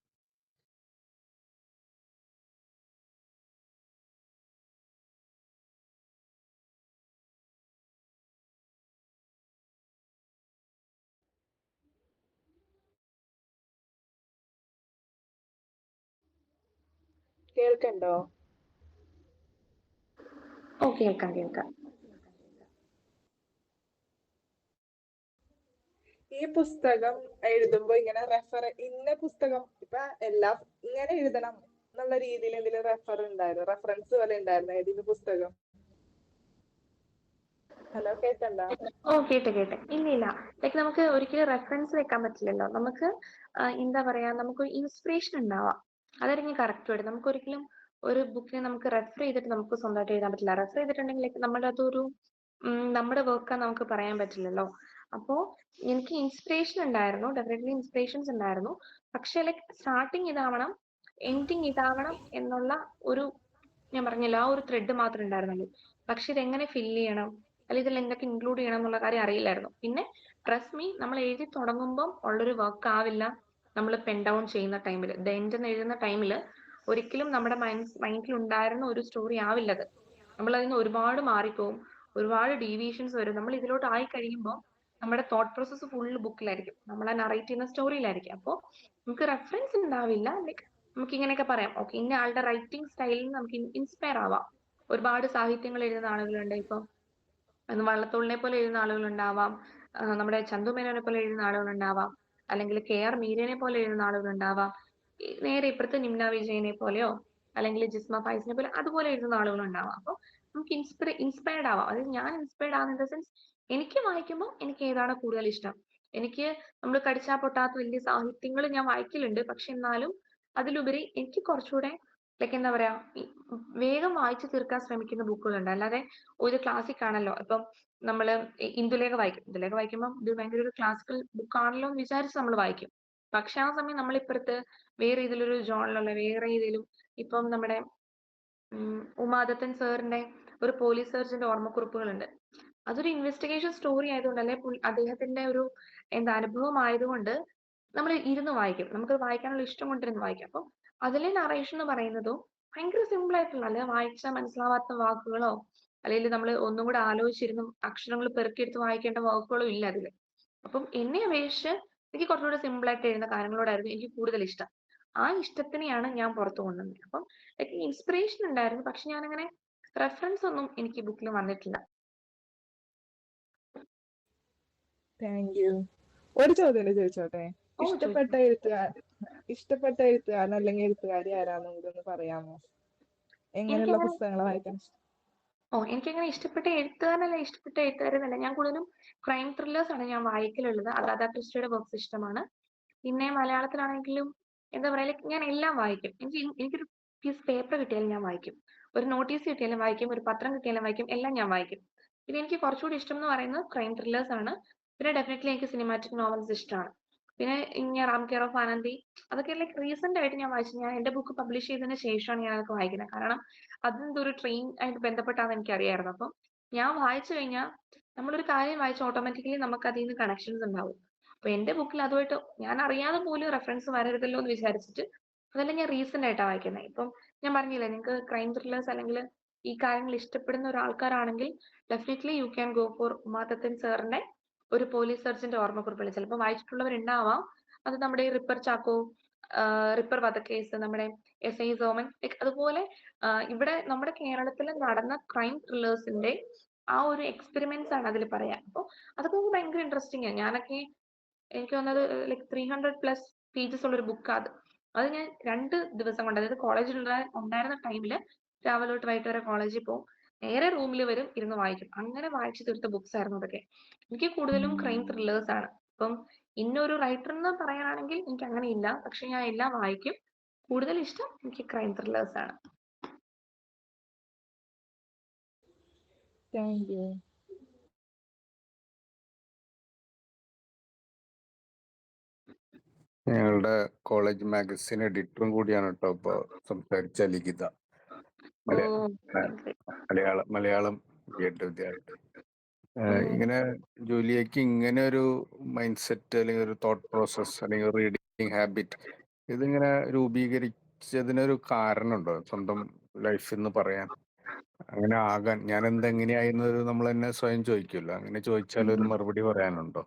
കേൾക്കണ്ടോ? കേൾക്കാം. ഈ പുസ്തകം എഴുതുമ്പോ ഇങ്ങനെ ഇന്ന പുസ്തകം ഇപ്പൊ എല്ലാം ഇങ്ങനെ എഴുതണം എന്നുള്ള രീതിയിൽ എന്തെങ്കിലും റെഫറൻസ് പോലെ ഉണ്ടായിരുന്നു ഏതെങ്കിലും പുസ്തകം? ഹലോ, കേൾക്കണ്ടോ? കേട്ടെ. ഇല്ല. ലൈക്ക് നമുക്ക് ഒരിക്കലും റെഫറൻസ് വെക്കാൻ പറ്റില്ലല്ലോ. നമുക്ക് എന്താ പറയാ, നമുക്ക് ഇൻസ്പിറേഷൻ ഉണ്ടാവാം. അതായിരിക്കും കറക്റ്റ് വേർഡ്. നമുക്ക് ഒരിക്കലും ഒരു ബുക്കിനെ നമുക്ക് റെഫർ ചെയ്തിട്ട് നമുക്ക് സ്വന്തമായിട്ട് എഴുതാൻ പറ്റില്ല. റെഫർ ചെയ്തിട്ടുണ്ടെങ്കിൽ നമ്മുടെ അതൊരു നമ്മുടെ വർക്കാന്ന് നമുക്ക് പറയാൻ പറ്റില്ലല്ലോ. അപ്പോ എനിക്ക് ഇൻസ്പിറേഷൻ ഉണ്ടായിരുന്നു, ഡെഫിനറ്റ്ലി ഇൻസ്പിറേഷൻസ് ഉണ്ടായിരുന്നു. പക്ഷെ ലൈക്ക് സ്റ്റാർട്ടിങ് ഇതാവണം, എൻഡിങ് ഇതാവണം എന്നുള്ള ഒരു, ഞാൻ പറഞ്ഞല്ലോ, ആ ഒരു ത്രെഡ് മാത്രമേ ഉണ്ടായിരുന്നുള്ളൂ. പക്ഷെ ഇതെങ്ങനെ ഫില്ല് ചെയ്യണം, അല്ലെങ്കിൽ ഇതിൽ എന്തൊക്കെ ഇൻക്ലൂഡ് ചെയ്യണം എന്നുള്ള കാര്യം അറിയില്ലായിരുന്നു. പിന്നെ ട്രസ്റ്റ് മീ, നമ്മൾ എഴുതി തുടങ്ങുമ്പോൾ ഉള്ളൊരു വർക്ക് ആവില്ല നമ്മൾ പെൻ ഡൗൺ ചെയ്യുന്ന ടൈമിൽ, ദ എൻഡ് എന്ന് എഴുതുന്ന ടൈമിൽ ഒരിക്കലും നമ്മുടെ മൈൻഡിൽ ഉണ്ടായിരുന്ന ഒരു സ്റ്റോറി ആവില്ലത്. നമ്മൾ അതിന് ഒരുപാട് മാറിപ്പോവും, ഒരുപാട് ഡീവിയേഷൻസ് വരും. നമ്മൾ ഇതിലോട്ട് ആയി കഴിയുമ്പോൾ നമ്മുടെ തോട്ട് പ്രോസസ്സ് ഫുള്ള് ബുക്കിലായിരിക്കും, നമ്മൾ ആ നറേറ്റ് ചെയ്യുന്ന സ്റ്റോറിയിലായിരിക്കും. അപ്പോൾ നമുക്ക് റെഫറൻസ് ഉണ്ടാവില്ല. ലൈക്ക് നമുക്ക് ഇങ്ങനെയൊക്കെ പറയാം, ഓക്കെ ഇന്ന ആളുടെ റൈറ്റിംഗ് സ്റ്റൈലിൽ നമുക്ക് ഇൻസ്പയർ ആവാം. ഒരുപാട് സാഹിത്യങ്ങൾ എഴുതുന്ന ആളുകളുണ്ട്. ഇപ്പൊ വള്ളത്തോളിനെ പോലെ എഴുതുന്ന ആളുകളുണ്ടാവാം, നമ്മുടെ ചന്തുമേനോനെ പോലെ എഴുതുന്ന ആളുകളുണ്ടാവാം, അല്ലെങ്കിൽ KR മീരനെ പോലെ എഴുതുന്ന ആളുകളുണ്ടാവാം, നേരെ ഇപ്പുറത്ത് നിംന വിജയനെ പോലെയോ അല്ലെങ്കിൽ ജിസ്മ ഫൈസിനെ പോലെ അതുപോലെ എഴുതുന്ന ആളുകളുണ്ടാവാം. അപ്പൊ നമുക്ക് ഇൻസ്പയർഡ് ആവാം. അതായത് ഞാൻ ഇൻസ്പയർഡ് ആവുന്ന ഇൻ ദ സെൻസ് എനിക്ക് വായിക്കുമ്പോൾ എനിക്ക് ഏതാണ് കൂടുതൽ ഇഷ്ടം. എനിക്ക് നമ്മൾ കടിച്ചാ പൊട്ടാത്ത വലിയ സാഹിത്യങ്ങൾ ഞാൻ വായിക്കലുണ്ട്. പക്ഷെ എന്നാലും അതിലുപരി എനിക്ക് കുറച്ചുകൂടെ എന്താ പറയാ, വേഗം വായിച്ചു തീർക്കാൻ ശ്രമിക്കുന്ന ബുക്കുകളുണ്ട്. അല്ലാതെ ഒരു ക്ലാസിക് ആണല്ലോ, ഇപ്പം നമ്മള് ഇന്ദുലേഖ വായിക്കും. ഇന്ദുലേഖ വായിക്കുമ്പോൾ ഇത് ഭയങ്കര ഒരു ക്ലാസിക്കൽ ബുക്ക് ആണല്ലോ എന്ന് വിചാരിച്ച് നമ്മൾ വായിക്കും. പക്ഷെ ആ സമയം നമ്മളിപ്പുറത്ത് വേറെ ഏതിലൊരു ജോണിലുള്ള വേറെ ഏതെങ്കിലും, ഇപ്പം നമ്മുടെ ഉമാദത്തൻ സാറിന്റെ ഒരു പോലീസ് സർജന്റെ ഓർമ്മക്കുറിപ്പുകളുണ്ട്. അതൊരു ഇൻവെസ്റ്റിഗേഷൻ സ്റ്റോറി ആയതുകൊണ്ട്, അല്ലെ അദ്ദേഹത്തിന്റെ ഒരു അനുഭവം ആയതുകൊണ്ട് നമ്മൾ ഇരുന്ന് വായിക്കും. നമുക്ക് വായിക്കാനുള്ള ഇഷ്ടം കൊണ്ടിരുന്ന് വായിക്കും. അപ്പം അതിലെ നറേഷൻ എന്ന് പറയുന്നതും ഭയങ്കര സിമ്പിൾ ആയിട്ടുള്ള, അല്ലെ വായിച്ചാൽ മനസ്സിലാവാത്ത വാക്കുകളോ അല്ലെങ്കിൽ നമ്മൾ ഒന്നും കൂടെ ആലോചിച്ചിരുന്നു അക്ഷരങ്ങൾ പെറുക്കിയെടുത്ത് വായിക്കേണ്ട വാക്കുകളോ ഇല്ല അതില്. അപ്പം എന്നെ അപേക്ഷിച്ച് എനിക്ക് കുറച്ചുകൂടെ സിമ്പിൾ ആയിട്ട് എഴുതുന്ന കാര്യങ്ങളോടായിരുന്നു എനിക്ക് കൂടുതൽ ഇഷ്ടം. ആ ഇഷ്ടത്തിനെയാണ് ഞാൻ പുറത്തു കൊണ്ടുവന്നത്. അപ്പം ഇൻസ്പിറേഷൻ ഉണ്ടായിരുന്നു, പക്ഷെ ഞാൻ അങ്ങനെ റെഫറൻസ് ഒന്നും എനിക്ക് ബുക്കിൽ വന്നിട്ടില്ല. Thank you. ഒരു ചോദ്യം കൂടി ചോദിച്ചോട്ടെ? ഓ, ഇഷ്ടപ്പെട്ട എഴുത്തുകാരൻ അല്ലെങ്കിൽ എഴുത്തുകാരി ആരാന്നും കൂടി ഒന്ന് പറയാമോ? എങ്ങനെയുള്ള എനിക്കങ്ങനെ പുസ്തകങ്ങൾ വായിക്കാൻ എനിക്കങ്ങനെ ഇഷ്ടപ്പെട്ട എഴുത്തുകാരനല്ല, ഇഷ്ടപ്പെട്ട എഴുത്തുകാരെന്നല്ല. ഞാൻ കൂടുതലും ക്രൈം ത്രില്ലേഴ്സ് ആണ് ഞാൻ വായിക്കലുള്ളത്. അഗാഥ ക്രിസ്റ്റിയുടെ വർക്ക്സ് ഇഷ്ടമാണ്. പിന്നെ മലയാളത്തിലാണെങ്കിലും എന്താ പറയാ, ഞാൻ എല്ലാം വായിക്കും. എനിക്കൊരു പീസ് പേപ്പർ കിട്ടിയാലും ഞാൻ വായിക്കും, ഒരു നോട്ടീസ് കിട്ടിയാലും വായിക്കും, ഒരു പത്രം കിട്ടിയാലും വായിക്കും, എല്ലാം ഞാൻ വായിക്കും. പിന്നെ എനിക്ക് കുറച്ചുകൂടി ഇഷ്ടം എന്ന് പറയുന്നത് ക്രൈം ത്രില്ലേഴ്സ് ആണ്. പിന്നെ ഡെഫിനറ്റ്ലി എനിക്ക് സിനിമാറ്റിക് നോവൽസ് ഇഷ്ടമാണ്. പിന്നെ ഞാൻ റാം കെയർ ഓഫ് ആനന്ദി, അതൊക്കെ റീസെന്റ് ആയിട്ട് ഞാൻ വായിച്ചു. ഞാൻ എന്റെ ബുക്ക് പബ്ലിഷ് ചെയ്തതിന് ശേഷമാണ് ഞാൻ അതൊക്കെ വായിക്കുന്നത്. കാരണം അതെന്തോ ഒരു ട്രെയിൻ ആയിട്ട് ബന്ധപ്പെട്ടാന്ന് എനിക്ക് അറിയായിരുന്നു. അപ്പം ഞാൻ വായിച്ചു കഴിഞ്ഞാൽ നമ്മളൊരു കാര്യം വായിച്ച ഓട്ടോമാറ്റിക്കലി നമുക്ക് അതിൽ നിന്ന് കണക്ഷൻസ് ഉണ്ടാവും. അപ്പൊ എന്റെ ബുക്കിൽ അതുമായിട്ട് ഞാൻ അറിയാതെ പോലും റെഫറൻസ് വരരുതല്ലോ എന്ന് വിചാരിച്ചിട്ട് അതെല്ലാം ഞാൻ റീസെന്റ് ആയിട്ടാണ് വായിക്കുന്നത്. ഇപ്പം ഞാൻ പറഞ്ഞില്ലേ, നിങ്ങൾക്ക് ക്രൈം ത്രില്ലേഴ്സ് അല്ലെങ്കിൽ ഈ കാര്യങ്ങൾ ഇഷ്ടപ്പെടുന്ന ഒരാൾക്കാരാണെങ്കിൽ definitely you can go for Umadathan സാറിന്റെ ഒരു പോലീസ് സർജന്റെ ഓർമ്മക്കുറിപ്പുകൾ. ചിലപ്പോൾ വായിച്ചിട്ടുള്ളവരുണ്ടാവാം. അത് നമ്മുടെ റിപ്പർ ചാക്കോ, റിപ്പർ വധക്കേസ്, നമ്മുടെ എസ് ഐ സോമൻ, അതുപോലെ ഇവിടെ നമ്മുടെ കേരളത്തിൽ നടന്ന ക്രൈം ത്രില്ലേഴ്സിന്റെ ആ ഒരു എക്സ്പെരിമെന്റ്സ് ആണ് അതിൽ പറയാം. അപ്പോൾ അതൊക്കെ ഭയങ്കര ഇൻട്രസ്റ്റിംഗ് ആണ്. എനിക്ക് തോന്നുന്നത് 300+ പേജസ് ഉള്ള ഒരു ബുക്കാണ് അത് ഞാൻ 2 ദിവസം കൊണ്ട്, അതായത് കോളേജിൽ ഉണ്ടായിരുന്ന ടൈമില് രാവിലെ തൊട്ട് വൈകിട്ട് വരെ കോളേജിൽ പോകും, നേരെ റൂമിൽ വരും, ഇരുന്ന് വായിക്കും. അങ്ങനെ വായിച്ചു തീർത്ത ബുക്സ് ആയിരുന്നു അതൊക്കെ. എനിക്ക് കൂടുതലും ക്രൈം ത്രില്ലേഴ്സ് ആണ്. അപ്പം ഇന്നൊരു റൈറ്റർ എന്ന് പറയാനാണെങ്കിൽ എനിക്ക് അങ്ങനെ ഇല്ല, പക്ഷെ ഞാൻ എല്ലാം വായിക്കും. കൂടുതൽ ഇഷ്ടം എനിക്ക് ക്രൈം ത്രില്ലേഴ്സ് ആണ്. Thank you. ഞങ്ങളുടെ കോളേജ് മാഗസിൻ എഡിറ്ററും കൂടിയാണ് കേട്ടോ ഇപ്പൊ സംസാരിച്ച ലിഖിത. മലയാളം വിദ്യാർത്ഥി. ഇങ്ങനെ ജൂലിയക്ക് ഇങ്ങനെ ഒരു മൈൻഡ് സെറ്റ് അല്ലെങ്കിൽ ഒരു തോട്ട് പ്രോസസ് അല്ലെങ്കിൽ റീഡിങ് ഹാബിറ്റ് ഇതിങ്ങനെ രൂപീകരിച്ചതിനൊരു കാരണമുണ്ടോ സ്വന്തം ലൈഫിൽ നിന്ന് പറയാൻ? അങ്ങനെ ആകാൻ ഞാൻ എന്തെങ്ങനെയായിരുന്നത് നമ്മൾ തന്നെ സ്വയം ചോദിക്കുമല്ലോ, അങ്ങനെ ചോദിച്ചാൽ ഒരു മറുപടി പറയാനുണ്ടോ?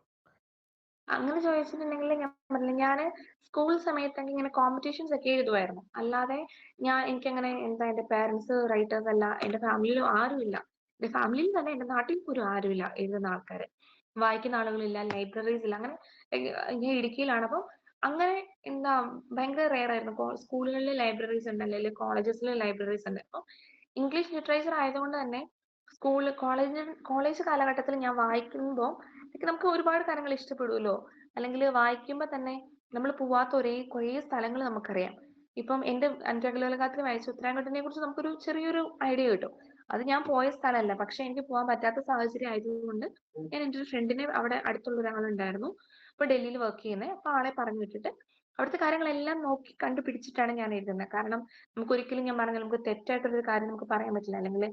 അങ്ങനെ ചോദിച്ചിട്ടുണ്ടെങ്കിൽ ഞാൻ പറഞ്ഞില്ല, ഞാൻ സ്കൂൾ സമയത്തൊക്കെ ഇങ്ങനെ കോമ്പറ്റീഷൻസ് ഒക്കെ എഴുതുമായിരുന്നു. അല്ലാതെ എനിക്കങ്ങനെ എന്റെ പാരന്റ്സ് റൈറ്റേഴ്സ് അല്ല, എന്റെ ഫാമിലിയിലും ആരുമില്ല. എന്റെ ഫാമിലിയിൽ തന്നെ എന്റെ നാട്ടിൽ പോലും ആരുമില്ല എഴുതുന്ന ആൾക്കാര്, വായിക്കുന്ന ആളുകളില്ല, ലൈബ്രറീസ് ഇല്ല. അങ്ങനെ ഞാൻ ഇടുക്കിയിലാണ്. അപ്പം അങ്ങനെ ഭയങ്കര റെയർ ആയിരുന്നു. സ്കൂളുകളിലെ ലൈബ്രറീസ് ഉണ്ട്, അല്ലെങ്കിൽ കോളേജസിലെ ലൈബ്രറീസ് ഉണ്ട്. അപ്പം ഇംഗ്ലീഷ് ലിറ്ററേച്ചർ ആയതുകൊണ്ട് തന്നെ കോളേജ് കാലഘട്ടത്തിൽ ഞാൻ വായിക്കുമ്പോൾ നമുക്ക് ഒരുപാട് കാര്യങ്ങൾ ഇഷ്ടപ്പെടുമല്ലോ, അല്ലെങ്കിൽ വായിക്കുമ്പോൾ തന്നെ നമ്മൾ പോവാത്ത കുറേ സ്ഥലങ്ങൾ നമുക്കറിയാം. ഇപ്പം എന്റെ അൻറ്റഗലോലകാത്തിൽ വായിച്ച ഉത്തരാഖണ്ഡിനെ കുറിച്ച് നമുക്കൊരു ചെറിയൊരു ഐഡിയ കിട്ടും. അത് ഞാൻ പോയ സ്ഥലമല്ല, പക്ഷെ എനിക്ക് പോകാൻ പറ്റാത്ത സാഹചര്യം ആയതുകൊണ്ട് ഞാൻ എൻ്റെ ഒരു ഫ്രണ്ടിനെ, അവിടെ അടുത്തുള്ള ഒരാളുണ്ടായിരുന്നു, അപ്പൊ ഡൽഹിയിൽ വർക്ക് ചെയ്യുന്നത്, അപ്പൊ ആളെ പറഞ്ഞു വിട്ടിട്ട് അവിടുത്തെ കാര്യങ്ങളെല്ലാം നോക്കി കണ്ടുപിടിച്ചിട്ടാണ് ഞാൻ എഴുതുന്നത്. കാരണം നമുക്ക് ഒരിക്കലും, ഞാൻ പറഞ്ഞ നമുക്ക് തെറ്റായിട്ടൊരു കാര്യം നമുക്ക് പറയാൻ പറ്റില്ല, അല്ലെങ്കിൽ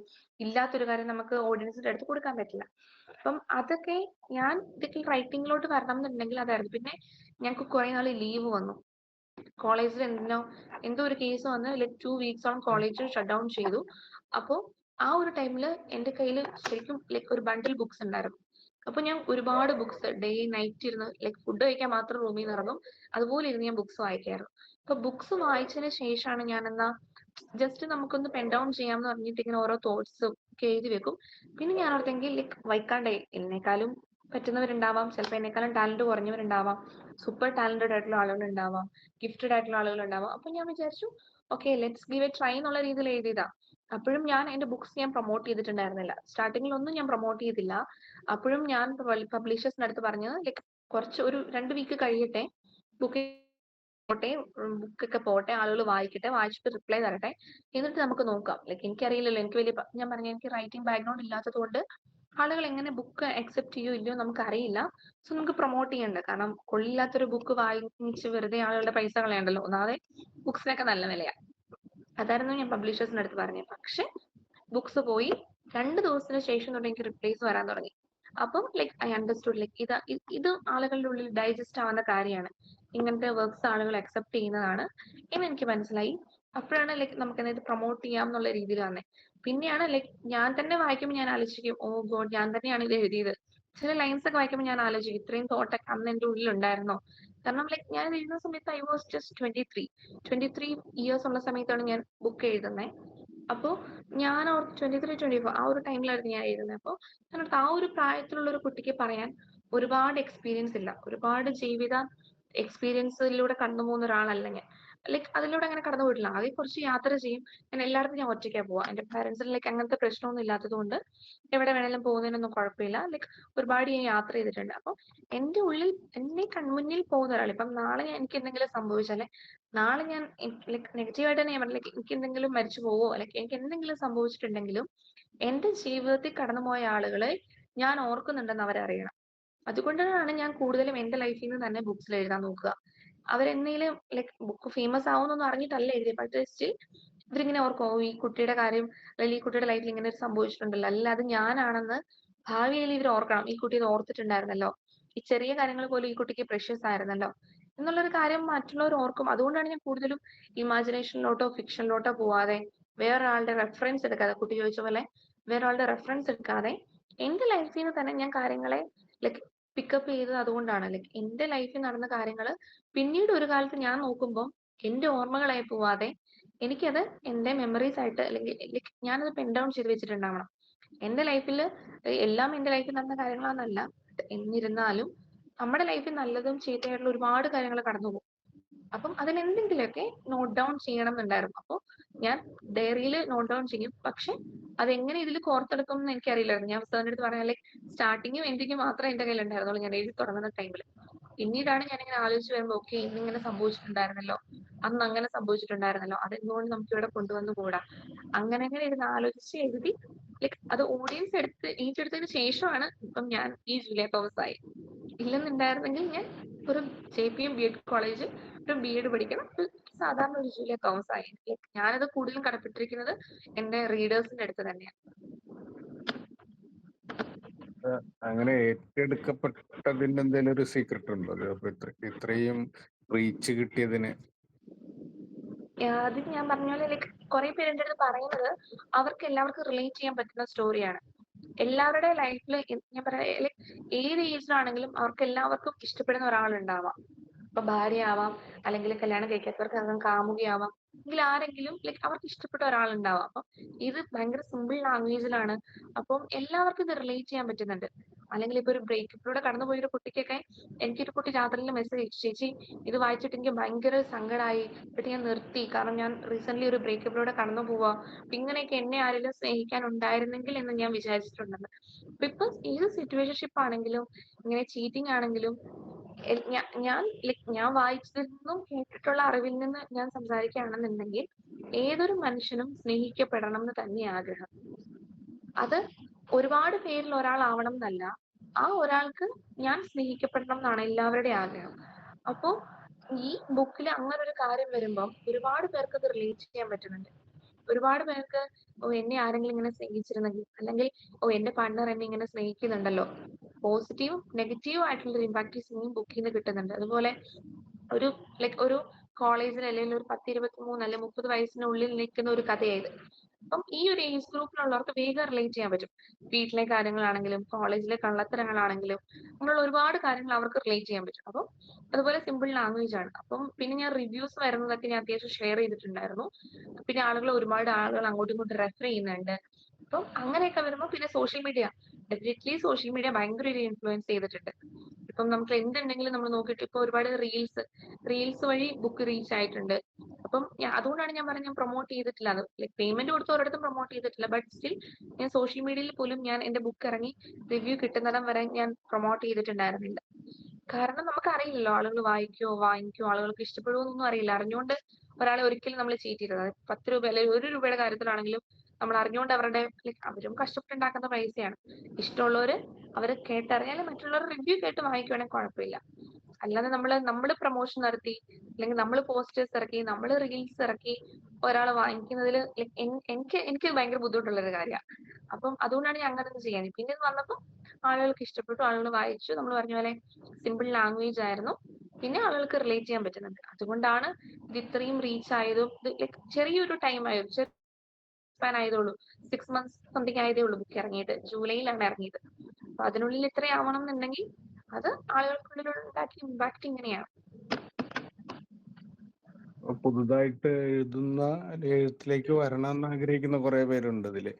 ഇല്ലാത്തൊരു കാര്യം നമുക്ക് ഓഡിയൻസിന്റെ അടുത്ത് കൊടുക്കാൻ പറ്റില്ല. അപ്പം അതൊക്കെ ഞാൻ ഇതൊക്കെ റൈറ്റിങ്ങിലോട്ട് വരണം എന്നുണ്ടെങ്കിൽ അതായിരുന്നു. പിന്നെ ഞങ്ങൾക്ക് കുറെ നാൾ ലീവ് വന്നു. കോളേജിൽ എന്തോ ഒരു കേസ് വന്ന് 2 വീക്സോളം കോളേജ് ഷട്ട് ഡൗൺ ചെയ്തു. അപ്പോൾ ആ ഒരു ടൈമിൽ എന്റെ കയ്യിൽ ശരിക്കും ഒരു ബണ്ടിൽ ബുക്സ് ഉണ്ടായിരുന്നു. അപ്പൊ ഞാൻ ഒരുപാട് ബുക്സ് ഡേ നൈറ്റ് ഇരുന്ന് ഫുഡ് കഴിക്കാൻ മാത്രം റൂമിൽ നിന്ന് ഇറങ്ങും, അതുപോലെ ഇരുന്ന് ഞാൻ ബുക്സ് വായിക്കായിരുന്നു. അപ്പൊ ബുക്സ് വായിച്ചതിന് ശേഷമാണ് ഞാൻ ജസ്റ്റ് നമുക്കൊന്ന് പെൻ ഡൗൺ ചെയ്യാമെന്ന് പറഞ്ഞിട്ട് ഇങ്ങനെ ഓരോ തോട്ട്സ് ഒക്കെ എഴുതി വെക്കും. പിന്നെ ഞാൻ ഓർത്തെങ്കിൽ വൈക്കാണ്ടേ, എന്നെക്കാളും പറ്റുന്നവരുണ്ടാവാം, ചിലപ്പോൾ എന്നെക്കാളും ടാലന്റ് കുറഞ്ഞവരുണ്ടാവാം, സൂപ്പർ ടാലന്റഡ് ആയിട്ടുള്ള ആളുകൾ ഉണ്ടാവാം, ഗിഫ്റ്റഡ് ആയിട്ടുള്ള ആളുകൾ ഉണ്ടാവാം. അപ്പൊ ഞാൻ വിചാരിച്ചു, okay let's give A try എന്നുള്ള രീതിയിൽ എഴുതിയതാ. അപ്പോഴും ഞാൻ എന്റെ ബുക്സ് ഞാൻ പ്രൊമോട്ട് ചെയ്തിട്ടുണ്ടായിരുന്നില്ല. സ്റ്റാർട്ടിങ്ങിൽ ഒന്നും ഞാൻ പ്രൊമോട്ട് ചെയ്തില്ല. അപ്പോഴും ഞാൻ പബ്ലിഷേഴ്സിന്റെ അടുത്ത് പറഞ്ഞത് ലൈക്ക് കുറച്ച് ഒരു 2 വീക്ക് കഴിയട്ടെ, ബുക്ക് പോട്ടെ, ബുക്കൊക്കെ പോട്ടെ, ആളുകൾ വായിക്കട്ടെ, വായിച്ചിട്ട് റിപ്ലൈ തരട്ടെ, എന്നിട്ട് നമുക്ക് നോക്കാം. ലൈക്ക് എനിക്കറിയില്ലല്ലോ, എനിക്ക് വലിയ ഞാൻ പറഞ്ഞ എനിക്ക് റൈറ്റിംഗ് ബാക്ക്ഗ്രൗണ്ട് ഇല്ലാത്തത് കൊണ്ട് ആളുകൾ എങ്ങനെ ബുക്ക് അക്സെപ്റ്റ് ചെയ്യോ ഇല്ലയോ നമുക്ക് അറിയില്ല. സോ നമുക്ക് പ്രൊമോട്ട് ചെയ്യണ്ട. കാരണം കൊള്ളില്ലാത്തൊരു ബുക്ക് വാങ്ങിച്ച് വെറുതെ ആളുകളുടെ പൈസ കളയണ്ടല്ലോ. ഒന്നാമതെ ബുക്സിനൊക്കെ നല്ല വിലയാ. അതായിരുന്നു ഞാൻ പബ്ലിഷേഴ്സിന്റെ അടുത്ത് പറഞ്ഞത്. പക്ഷെ ബുക്സ് പോയി 2 ദിവസത്തിന് ശേഷം തൊട്ട് എനിക്ക് റിപ്ലൈസ് വരാൻ തുടങ്ങി. അപ്പം ലൈക്ക് ഐ അണ്ടർസ്റ്റുഡ് ലൈക്ക് ഇത് ആളുകളുടെ ഉള്ളിൽ ഡൈജസ്റ്റ് ആവുന്ന കാര്യമാണ്. ഇങ്ങനത്തെ വർക്ക്സ് ആളുകൾ അക്സെപ്റ്റ് ചെയ്യുന്നതാണ് എന്ന് എനിക്ക് മനസ്സിലായി. അപ്പോഴാണ് ലൈക്ക് നമുക്ക് ഇത് പ്രൊമോട്ട് ചെയ്യാം എന്നുള്ള രീതിയിൽ വന്നത്. പിന്നെയാണ് ലൈക്ക് ഞാൻ തന്നെ വായിക്കുമ്പോൾ ഞാൻ ആലോചിക്കും, ഓ ഗോഡ്, ഞാൻ തന്നെയാണ് ഇത് എഴുതിയത്. ചില ലൈൻസ് ഒക്കെ വായിക്കുമ്പോൾ ഞാൻ ആലോചിക്കും, ഇത്രയും തോട്ടൊക്കെ അന്ന് എന്റെ ഉള്ളിൽ ഉണ്ടായിരുന്നോ? കാരണം ലൈക്ക് ഞാൻ എഴുതുന്ന സമയത്ത് ഐ വാസ് ജസ്റ്റ് 23 ഇയേഴ്സ് ഉള്ള സമയത്താണ് ഞാൻ ബുക്ക് എഴുതുന്നത്. അപ്പോ ഞാൻ 23-24 ആ ഒരു ടൈമിലായിരുന്നു ഞാൻ എഴുതുന്നത്. അപ്പോൾ ഞാനോർത്ത് ആ ഒരു പ്രായത്തിലുള്ള ഒരു കുട്ടിക്ക് പറയാൻ ഒരുപാട് എക്സ്പീരിയൻസ് ഇല്ല, ഒരുപാട് ജീവിത എക്സ്പീരിയൻസിലൂടെ കടന്നു പോകുന്ന ഒരാളല്ല ഞാൻ. ലൈക്ക് അതിലൂടെ അങ്ങനെ കടന്നു പോയിട്ടില്ല. ആകെ കുറച്ച് യാത്ര ചെയ്യും. ഞാൻ എല്ലായിടത്തും ഞാൻ ഒറ്റയ്ക്കാ പോവാ. എന്റെ പാരന്റ്സിന് ലൈക്ക് അങ്ങനത്തെ പ്രശ്നമൊന്നും ഇല്ലാത്തത് കൊണ്ട് എവിടെ വേണേലും പോകുന്നതിനൊന്നും കുഴപ്പമില്ല. ലൈക്ക് ഒരുപാട് ഞാൻ യാത്ര ചെയ്തിട്ടുണ്ട്. അപ്പൊ എന്റെ ഉള്ളിൽ എന്നെ കൺമുന്നിൽ പോകുന്ന ഒരാൾ, ഇപ്പം നാളെ എനിക്ക് എന്തെങ്കിലും സംഭവിച്ചാലേ, നാളെ ഞാൻ ലൈക്ക് നെഗറ്റീവായിട്ട് തന്നെ ഞാൻ ലൈക്ക് എനിക്ക് എന്തെങ്കിലും മരിച്ചു പോവോ, അല്ലെങ്കിൽ എനിക്ക് എന്തെങ്കിലും സംഭവിച്ചിട്ടുണ്ടെങ്കിലും എന്റെ ജീവിതത്തിൽ കടന്നുപോയ ആളുകളെ ഞാൻ ഓർക്കുന്നുണ്ടെന്ന് അവരറിയണം. അതുകൊണ്ടാണ് ഞാൻ കൂടുതലും എന്റെ ലൈഫിൽ നിന്ന് തന്നെ ബുക്സിൽ എഴുതാൻ നോക്കുക. അവരെന്തെങ്കിലും ലൈക്ക് ബുക്ക് ഫേമസ് ആവുന്നൊന്നും അറിഞ്ഞിട്ടല്ല എഴുതിയത്. പക്ഷേ സ്റ്റിൽ ഇവരിങ്ങനെ ഓർക്കും, ഓ ഈ കുട്ടിയുടെ കാര്യം അല്ലെങ്കിൽ ഈ കുട്ടിയുടെ ലൈഫിൽ ഇങ്ങനെ ഒരു സംഭവിച്ചിട്ടുണ്ടല്ലോ, അല്ല അത് ഞാനാണെന്ന് ഭാവിയിൽ ഇവർ ഓർക്കണം. ഈ കുട്ടി ഇത് ഓർത്തിട്ടുണ്ടായിരുന്നല്ലോ, ഈ ചെറിയ കാര്യങ്ങൾ പോലും ഈ കുട്ടിക്ക് പ്രഷ്യസ് ആയിരുന്നല്ലോ എന്നുള്ളൊരു കാര്യം മറ്റുള്ളവർ ഓർക്കും. അതുകൊണ്ടാണ് ഞാൻ കൂടുതലും ഇമാജിനേഷനിലോട്ടോ ഫിക്ഷനിലോട്ടോ പോവാതെ, വേറൊരാളുടെ റെഫറൻസ് എടുക്കാതെ, കുട്ടി ചോദിച്ച പോലെ വേറൊരാളുടെ റെഫറൻസ് എടുക്കാതെ എന്റെ ലൈഫിൽ നിന്ന് തന്നെ ഞാൻ കാര്യങ്ങളെ ലൈക്ക് പിക്കപ്പ് ചെയ്തത് അതുകൊണ്ടാണ്. ലൈക്ക് എന്റെ ലൈഫിൽ നടന്ന കാര്യങ്ങൾ പിന്നീട് ഒരു കാലത്ത് ഞാൻ നോക്കുമ്പോൾ എന്റെ ഓർമ്മകളായി പോവാതെ എനിക്കത് എന്റെ മെമ്മറീസ് ആയിട്ട്, അല്ലെങ്കിൽ ലൈക്ക് ഞാനത് പെൻ ഡൗൺ ചെയ്ത് വെച്ചിട്ടുണ്ടാവണം. എന്റെ ലൈഫിൽ എല്ലാം എന്റെ ലൈഫിൽ നടന്ന കാര്യങ്ങളാണെന്നല്ല, എന്നിരുന്നാലും നമ്മുടെ ലൈഫിൽ നല്ലതും ചീത്തയായിട്ടുള്ള ഒരുപാട് കാര്യങ്ങൾ കടന്നു പോകും. അപ്പം അതിലെന്തെങ്കിലുമൊക്കെ നോട്ട് ഡൗൺ ചെയ്യണം എന്നുണ്ടായിരുന്നു. അപ്പോൾ ഞാൻ ഡയറിയിൽ നോട്ട് ഡൗൺ ചെയ്യും. പക്ഷെ അതെങ്ങനെ ഇതിൽ കോർത്തെടുക്കും എന്ന് എനിക്കറിയില്ലായിരുന്നു. ഞാൻ സാറിന്റെ അടുത്ത് പറഞ്ഞ ലൈക്ക് സ്റ്റാർട്ടിങ്ങും എൻഡിങ്ങും മാത്രമേ എന്റെ കയ്യിൽ ഉണ്ടായിരുന്നുള്ളൂ ഞാൻ എഴുതി തുടങ്ങുന്ന ടൈമിൽ. പിന്നീടാണ് ഞാനിങ്ങനെ ആലോചിച്ച് വരുമ്പോൾ, ഓക്കെ ഇന്നിങ്ങനെ സംഭവിച്ചിട്ടുണ്ടായിരുന്നല്ലോ, അന്ന് അങ്ങനെ സംഭവിച്ചിട്ടുണ്ടായിരുന്നല്ലോ, അതെന്തുകൊണ്ട് നമുക്ക് ഇവിടെ കൊണ്ടുവന്നു കൂടാ, അങ്ങനെ അങ്ങനെ ഇരുന്ന് ആലോചിച്ച് എഴുതി ലൈക്ക് അത് ഓഡിയൻസ് ഏറ്റെടുത്തതിന് ശേഷമാണ് ഇപ്പം ഞാൻ ഈ ജൂലിയ തോമസ് ആയി. ഇല്ലെന്നുണ്ടായിരുന്നെങ്കിൽ ഞാൻ ഒരു JPM BEd കോളേജ് ഒരു BEd പഠിക്കണം, ഒരു സാധാരണ ഒരു ജൂലിയ തോമസ് ആയി. ലൈക്ക് ഞാനത് കൂടുതലും കടപ്പെട്ടിരിക്കുന്നത് എന്റെ റീഡേഴ്സിന്റെ അടുത്ത് തന്നെയാണ്. അങ്ങനെ ഏറ്റെടുക്കപ്പെട്ടതിന് എന്തെങ്കിലും ഒരു സീക്രട്ട് ഉണ്ടോ? അപ്പൊ ഇത്രയും റീച്ച് കിട്ടിയതിന്? അത് ഞാൻ പറഞ്ഞ പോലെ ലൈക്ക് കുറെ പേര് എന്റെ അടുത്ത് പറയുന്നത് അവർക്ക് എല്ലാവർക്കും റിലേറ്റ് ചെയ്യാൻ പറ്റുന്ന സ്റ്റോറിയാണ്. എല്ലാവരുടെ ലൈഫിൽ ഞാൻ പറയാം ലൈക്ക് ഏത് ഏജിലാണെങ്കിലും അവർക്ക് എല്ലാവർക്കും ഇഷ്ടപ്പെടുന്ന ഒരാളുണ്ടാവാം. ഇപ്പൊ ഭാര്യ ആവാം, അല്ലെങ്കിൽ കല്യാണം കഴിക്കാത്തവർക്ക് അതും കാമുകിയാവാം, അല്ലെങ്കിൽ ആരെങ്കിലും ലൈക്ക് അവർക്ക് ഇഷ്ടപ്പെട്ട ഒരാളുണ്ടാവാം. അപ്പം ഇത് ഭയങ്കര സിമ്പിൾ ലാംഗ്വേജിലാണ്. അപ്പം എല്ലാവർക്കും ഇത് റിലേറ്റ് ചെയ്യാൻ പറ്റുന്നുണ്ട്. അല്ലെങ്കിൽ ഇപ്പൊ ഒരു ബ്രേക്കപ്പിലൂടെ കടന്നു പോയൊരു കുട്ടിക്കൊക്കെ, എനിക്കൊരു കുട്ടി രാത്രിയിൽ മെസ്സേജ് അയച്ചു, ചേച്ചി ഇത് വായിച്ചിട്ട് എനിക്ക് ഭയങ്കര സങ്കടമായി, എന്നിട്ട് ഞാൻ നിർത്തി, കാരണം ഞാൻ റീസെന്റ് ഒരു ബ്രേക്കപ്പിലൂടെ കടന്നു പോവാ, അപ്പൊ ഇങ്ങനെയൊക്കെ എന്നെ ആരെങ്കിലും സ്നേഹിക്കാൻ ഉണ്ടായിരുന്നെങ്കിൽ എന്ന് ഞാൻ വിചാരിച്ചിട്ടുണ്ടെന്ന്. ബിക്കോസ് ഏത് സിറ്റുവേഷൻഷിപ്പ് ആണെങ്കിലും ഇങ്ങനെ ചീറ്റിംഗ് ആണെങ്കിലും ഞാൻ വായിച്ചതിൽ നിന്നും കേട്ടിട്ടുള്ള അറിവിൽ നിന്ന് ഞാൻ സംസാരിക്കുകയാണെന്നുണ്ടെങ്കിൽ ഏതൊരു മനുഷ്യനും സ്നേഹിക്കപ്പെടണം എന്ന് തന്നെ ആഗ്രഹം. അത് ഒരുപാട് പേരിൽ ഒരാളാവണം എന്നല്ല, ആ ഒരാൾക്ക് ഞാൻ സ്നേഹിക്കപ്പെടണം എന്നാണ് എല്ലാവരുടെയും ആഗ്രഹം. അപ്പോ ഈ ബുക്കിൽ അങ്ങനെ ഒരു കാര്യം വരുമ്പം ഒരുപാട് പേർക്ക് അത് റിലേറ്റ് ചെയ്യാൻ പറ്റുന്നുണ്ട്. ഒരുപാട് പേർക്ക് ഓ എന്നെ ആരെങ്കിലും ഇങ്ങനെ സ്നേഹിച്ചിരുന്നെങ്കിൽ, അല്ലെങ്കിൽ ഓ എന്റെ പാർട്ണർ എന്നെ ഇങ്ങനെ സ്നേഹിക്കുന്നുണ്ടല്ലോ, പോസിറ്റീവും നെഗറ്റീവും ആയിട്ടുള്ള ഒരു ഇമ്പാക്ട് ഈ ബുക്കിൽ നിന്ന് കിട്ടുന്നുണ്ട്. അതുപോലെ ഒരു ലൈക്ക് ഒരു കോളേജിൽ അല്ലെങ്കിൽ ഒരു 10-23 അല്ലെങ്കിൽ 30 വയസ്സിനുള്ളിൽ നിൽക്കുന്ന ഒരു കഥയായത്. അപ്പം ഈ ഒരു ഏജ് ഗ്രൂപ്പിലുള്ളവർക്ക് വേഗം റിലേറ്റ് ചെയ്യാൻ പറ്റും. വീട്ടിലെ കാര്യങ്ങളാണെങ്കിലും കോളേജിലെ കള്ളത്തരങ്ങളാണെങ്കിലും അങ്ങനെയുള്ള ഒരുപാട് കാര്യങ്ങൾ അവർക്ക് റിലേറ്റ് ചെയ്യാൻ പറ്റും. അപ്പം അതുപോലെ സിമ്പിൾ ലാംഗ്വേജ് ആണ്. അപ്പം പിന്നെ ഞാൻ റിവ്യൂസ് വരുന്നതൊക്കെ ഞാൻ അത്യാവശ്യം ഷെയർ ചെയ്തിട്ടുണ്ടായിരുന്നു. പിന്നെ ഒരുപാട് ആളുകൾ അങ്ങോട്ടും ഇങ്ങോട്ടും റെഫർ ചെയ്യുന്നുണ്ട്. അപ്പം അങ്ങനെയൊക്കെ വരുമ്പോൾ പിന്നെ social media, definitely social media ഭയങ്കര ഒരു ഇൻഫ്ലുവൻസ് ചെയ്തിട്ടുണ്ട്. ഇപ്പം നമുക്ക് എന്തുണ്ടെങ്കിലും നമ്മൾ നോക്കിയിട്ട് ഇപ്പൊ ഒരുപാട് റീൽസ് വഴി ബുക്ക് റീച്ച് ആയിട്ടുണ്ട്. അപ്പം അതുകൊണ്ടാണ് ഞാൻ പറഞ്ഞത് ഞാൻ പ്രൊമോട്ട് ചെയ്തിട്ടില്ല. അത് ലൈക് പേയ്മെന്റ് കൊടുത്ത് ഒരിടത്തും പ്രൊമോട്ട് ചെയ്തിട്ടില്ല. ബട്ട് സ്റ്റിൽ ഞാൻ സോഷ്യൽ മീഡിയയിൽ പോലും ഞാൻ എന്റെ ബുക്ക് ഇറങ്ങി റിവ്യൂ കിട്ടുന്നിടം വരെ ഞാൻ പ്രൊമോട്ട് ചെയ്തിട്ടുണ്ടായിരുന്നില്ല. കാരണം നമുക്കറിയില്ലല്ലോ ആളുകൾ വാങ്ങിക്കോ, ആളുകൾക്ക് ഇഷ്ടപ്പെടുമോ എന്നൊന്നും അറിയില്ല. അറിഞ്ഞുകൊണ്ട് ഒരാളെ ഒരിക്കലും നമ്മൾ ചീറ്റ് ചെയ്തത് 10 രൂപ അല്ലെങ്കിൽ 1 രൂപയുടെ കാര്യത്തിലാണെങ്കിലും നമ്മൾ അറിഞ്ഞുകൊണ്ട് അവരുടെ അവരും കഷ്ടപ്പെട്ടുണ്ടാക്കുന്ന പൈസയാണ്. ഇഷ്ടമുള്ളവര് അവര് കേട്ടറിഞ്ഞാലും മറ്റുള്ളവർ റിവ്യൂ കേട്ട് വാങ്ങിക്കുവാണെങ്കിൽ കുഴപ്പമില്ല. അല്ലാതെ നമ്മള് പ്രൊമോഷൻ നടത്തി അല്ലെങ്കിൽ നമ്മൾ പോസ്റ്റേഴ്സ് ഇറക്കി നമ്മൾ റീൽസ് ഇറക്കി ഒരാളെ വാങ്ങിക്കുന്നതിൽ എനിക്ക് ഭയങ്കര ബുദ്ധിമുട്ടുള്ള ഒരു കാര്യമാണ്. അപ്പം അതുകൊണ്ടാണ് ഞാൻ അങ്ങനെ ഒന്നും ചെയ്യാൻ. പിന്നെ ഇത് വന്നപ്പോൾ ആളുകൾക്ക് ഇഷ്ടപ്പെട്ടു, ആളുകൾ വായിച്ചു. നമ്മൾ പറഞ്ഞ പോലെ സിമ്പിൾ ലാംഗ്വേജ് ആയിരുന്നു. പിന്നെ ആളുകൾക്ക് റിലേറ്റ് ചെയ്യാൻ പറ്റുന്നുണ്ട്. അതുകൊണ്ടാണ് ഇത് ഇത്രയും റീച്ച് ആയതും. ഇത് ചെറിയൊരു ടൈം ആയിരുന്നു, സ്പാൻ ആയതുള്ളൂ. 6 months സംതിങ് ആയതേ ഉള്ളൂ ബുക്ക് ഇറങ്ങിയിട്ട്. ജൂലൈയിലാണ് ഇറങ്ങിയത്. അപ്പൊ അതിനുള്ളിൽ ഇത്ര ആവണം എന്നുണ്ടെങ്കിൽ അത് ആളുകൾക്കുള്ളിൽ ഉണ്ടാക്കിയ ഇമ്പാക്ട് ഇങ്ങനെയാണ്. പുതുതായിട്ട് എഴുതുന്ന എഴുത്തിലേക്ക് വരണം എന്ന് ആഗ്രഹിക്കുന്ന കുറെ പേരുണ്ട് ഇതില്.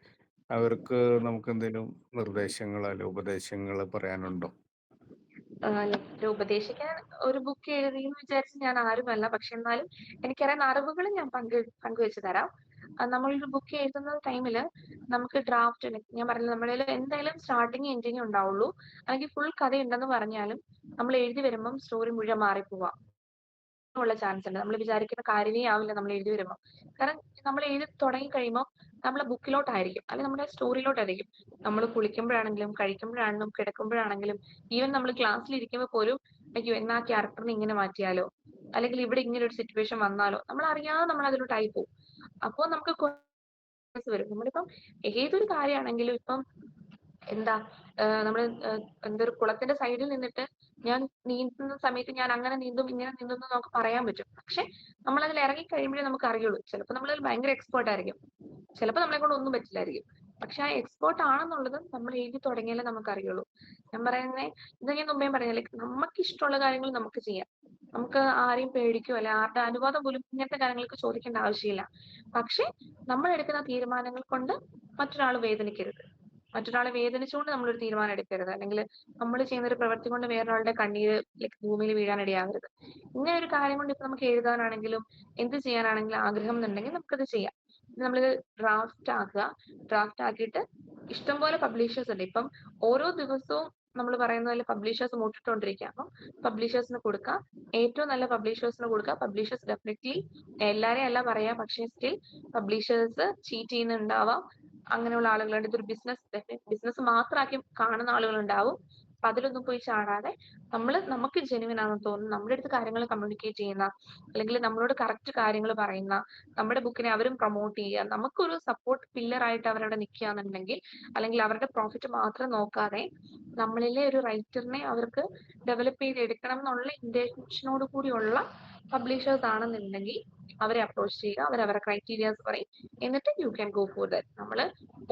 അവർക്ക് നമുക്ക് എന്തെങ്കിലും നിർദ്ദേശങ്ങൾ അല്ലെ ഉപദേശങ്ങൾ പറയാനുണ്ടോ? ലൈക് ഉപദേശിക്കാൻ ഒരു ബുക്ക് എഴുതി എന്ന് വിചാരിച്ച് ഞാൻ ആരുമല്ല. പക്ഷെ എന്നാലും എനിക്കറിയാവുന്ന അറിവുകൾ ഞാൻ പങ്കുവെച്ച് തരാം. നമ്മളൊരു ബുക്ക് എഴുതുന്ന ടൈമില് നമുക്ക് ഡ്രാഫ്റ്റ്, ഞാൻ പറഞ്ഞില്ല നമ്മുടെ എന്തായാലും സ്റ്റാർട്ടിങ് എൻഡിങ് ഉണ്ടാവുള്ളൂ. അല്ലെങ്കിൽ ഫുൾ കഥ ഉണ്ടെന്ന് പറഞ്ഞാലും നമ്മൾ എഴുതി വരുമ്പം സ്റ്റോറി മുഴുവൻ മാറിപ്പോവാം ഉള്ള ചാൻസ് ഉണ്ട്. നമ്മൾ വിചാരിക്കുന്ന കാര്യമേ ആവില്ല നമ്മൾ എഴുതി വരുമ്പോൾ. കാരണം നമ്മൾ എഴുതി തുടങ്ങി കഴിയുമ്പോൾ നമ്മളെ ബുക്കിലോട്ടായിരിക്കും അല്ലെങ്കിൽ നമ്മുടെ സ്റ്റോറിയിലോട്ടായിരിക്കും. നമ്മൾ കുളിക്കുമ്പോഴാണെങ്കിലും കഴിക്കുമ്പോഴാണെങ്കിലും കിടക്കുമ്പോഴാണെങ്കിലും ഈവൻ നമ്മൾ ക്ലാസ്സിൽ ഇരിക്കുമ്പോൾ പോലും അയ്യോ എന്നാ ക്യാരക്ടറിനെ ഇങ്ങനെ മാറ്റിയാലോ, അല്ലെങ്കിൽ ഇവിടെ ഇങ്ങനെ ഒരു സിറ്റുവേഷൻ വന്നാലോ, നമ്മൾ അറിയാതെ നമ്മൾ അതിലോട്ടായി പോകും. അപ്പോൾ നമുക്ക് വരും. നമ്മളിപ്പം ഏതൊരു കാര്യമാണെങ്കിലും ഇപ്പം എന്താ നമ്മള് എന്തൊരു കുളത്തിന്റെ സൈഡിൽ നിന്നിട്ട് ഞാൻ നീന്തുന്ന സമയത്ത് ഞാൻ അങ്ങനെ നീന്തും ഇങ്ങനെ നീന്തും എന്ന് നമുക്ക് പറയാൻ പറ്റും. പക്ഷെ നമ്മൾ അതിൽ ഇറങ്ങി കഴിയുമ്പോഴേ നമുക്ക് അറിയുള്ളൂ. ചിലപ്പോൾ നമ്മൾ ഭയങ്കര എക്സ്പേർട്ട് ആയിരിക്കും, ചിലപ്പോൾ നമ്മളെ കൊണ്ട് ഒന്നും പറ്റില്ലായിരിക്കും. പക്ഷെ ആ എക്സ്പേർട്ട് ആണെന്നുള്ളത് നമ്മൾ എഴുതി തുടങ്ങിയാലേ നമുക്ക് അറിയുള്ളൂ. ഞാൻ പറയുന്നത് ഇത് ഞാൻ മുമ്പേ പറഞ്ഞില്ലേ, നമുക്ക് ഇഷ്ടമുള്ള കാര്യങ്ങൾ നമുക്ക് ചെയ്യാം. നമുക്ക് ആരെയും പേടിക്കോ അല്ലെ ആരുടെ അനുവാദം പോലും ഇങ്ങനത്തെ കാര്യങ്ങൾക്ക് ചോദിക്കേണ്ട ആവശ്യമില്ല. പക്ഷെ നമ്മൾ എടുക്കുന്ന തീരുമാനങ്ങൾ കൊണ്ട് മറ്റൊരാൾ വേദനിക്കരുത്. മറ്റൊരാളെ വേദനിച്ചുകൊണ്ട് നമ്മളൊരു തീരുമാനം എടുക്കരുത്. അല്ലെങ്കിൽ നമ്മൾ ചെയ്യുന്ന ഒരു പ്രവൃത്തി കൊണ്ട് വേറൊരാളുടെ കണ്ണീര് ഭൂമിയിൽ വീഴാൻ ഇടയാകരുത്. ഇങ്ങനെ ഒരു കാര്യം കൊണ്ട് ഇപ്പൊ നമുക്ക് എഴുതാനാണെങ്കിലും എന്ത് ചെയ്യാനാണെങ്കിലും ആഗ്രഹം എന്നുണ്ടെങ്കിൽ നമുക്കത് ചെയ്യാം. നമ്മളിത് ഡ്രാഫ്റ്റ് ആക്കിയിട്ട് ഇഷ്ടംപോലെ പബ്ലിഷേഴ്സ് ഉണ്ട്. ഇപ്പം ഓരോ ദിവസവും നമ്മൾ പറയുന്ന പോലെ പബ്ലിഷേഴ്സ് മുട്ടിട്ടോണ്ടിരിക്കുക. അപ്പം പബ്ലിഷേഴ്സിന് കൊടുക്കുക, ഏറ്റവും നല്ല പബ്ലിഷേഴ്സിന് കൊടുക്കുക. പബ്ലിഷേഴ്സ് ഡെഫിനറ്റ്ലി എല്ലാരെയും അല്ല പറയാ, പക്ഷേ സ്റ്റിൽ പബ്ലിഷേഴ്സ് ചീറ്റ് ചെയ്യുന്നുണ്ടാവാം. അങ്ങനെയുള്ള ആളുകളുണ്ട്. ഇതൊരു ബിസിനസ് മാത്രമാക്കി കാണുന്ന ആളുകളുണ്ടാവും. അപ്പൊ അതിലൊന്നും പോയി ചാടാതെ നമുക്ക് ജെനുവിൻ ആണെന്ന് തോന്നുന്നു നമ്മുടെ അടുത്ത് കാര്യങ്ങൾ കമ്മ്യൂണിക്കേറ്റ് ചെയ്യുന്ന, അല്ലെങ്കിൽ നമ്മളോട് കറക്റ്റ് കാര്യങ്ങൾ പറയുന്ന, നമ്മുടെ ബുക്കിനെ അവരും പ്രൊമോട്ട് ചെയ്യുക, നമുക്കൊരു സപ്പോർട്ട് പില്ലർ ആയിട്ട് അവരവിടെ നിൽക്കുകയാണെന്നുണ്ടെങ്കിൽ, അല്ലെങ്കിൽ അവരുടെ പ്രോഫിറ്റ് മാത്രം നോക്കാതെ നമ്മളിലെ ഒരു റൈറ്ററിനെ അവർക്ക് ഡെവലപ്പ് ചെയ്തെടുക്കണം എന്നുള്ള ഇന്റൻഷനോട് കൂടിയുള്ള പബ്ലിഷേഴ്സ് ആണെന്നുണ്ടെങ്കിൽ അവരെ അപ്രോച്ച് ചെയ്യുക. അവരവരുടെ ക്രൈറ്റീരിയാസ് പറയും. എന്നിട്ട് U can go for that. നമ്മള്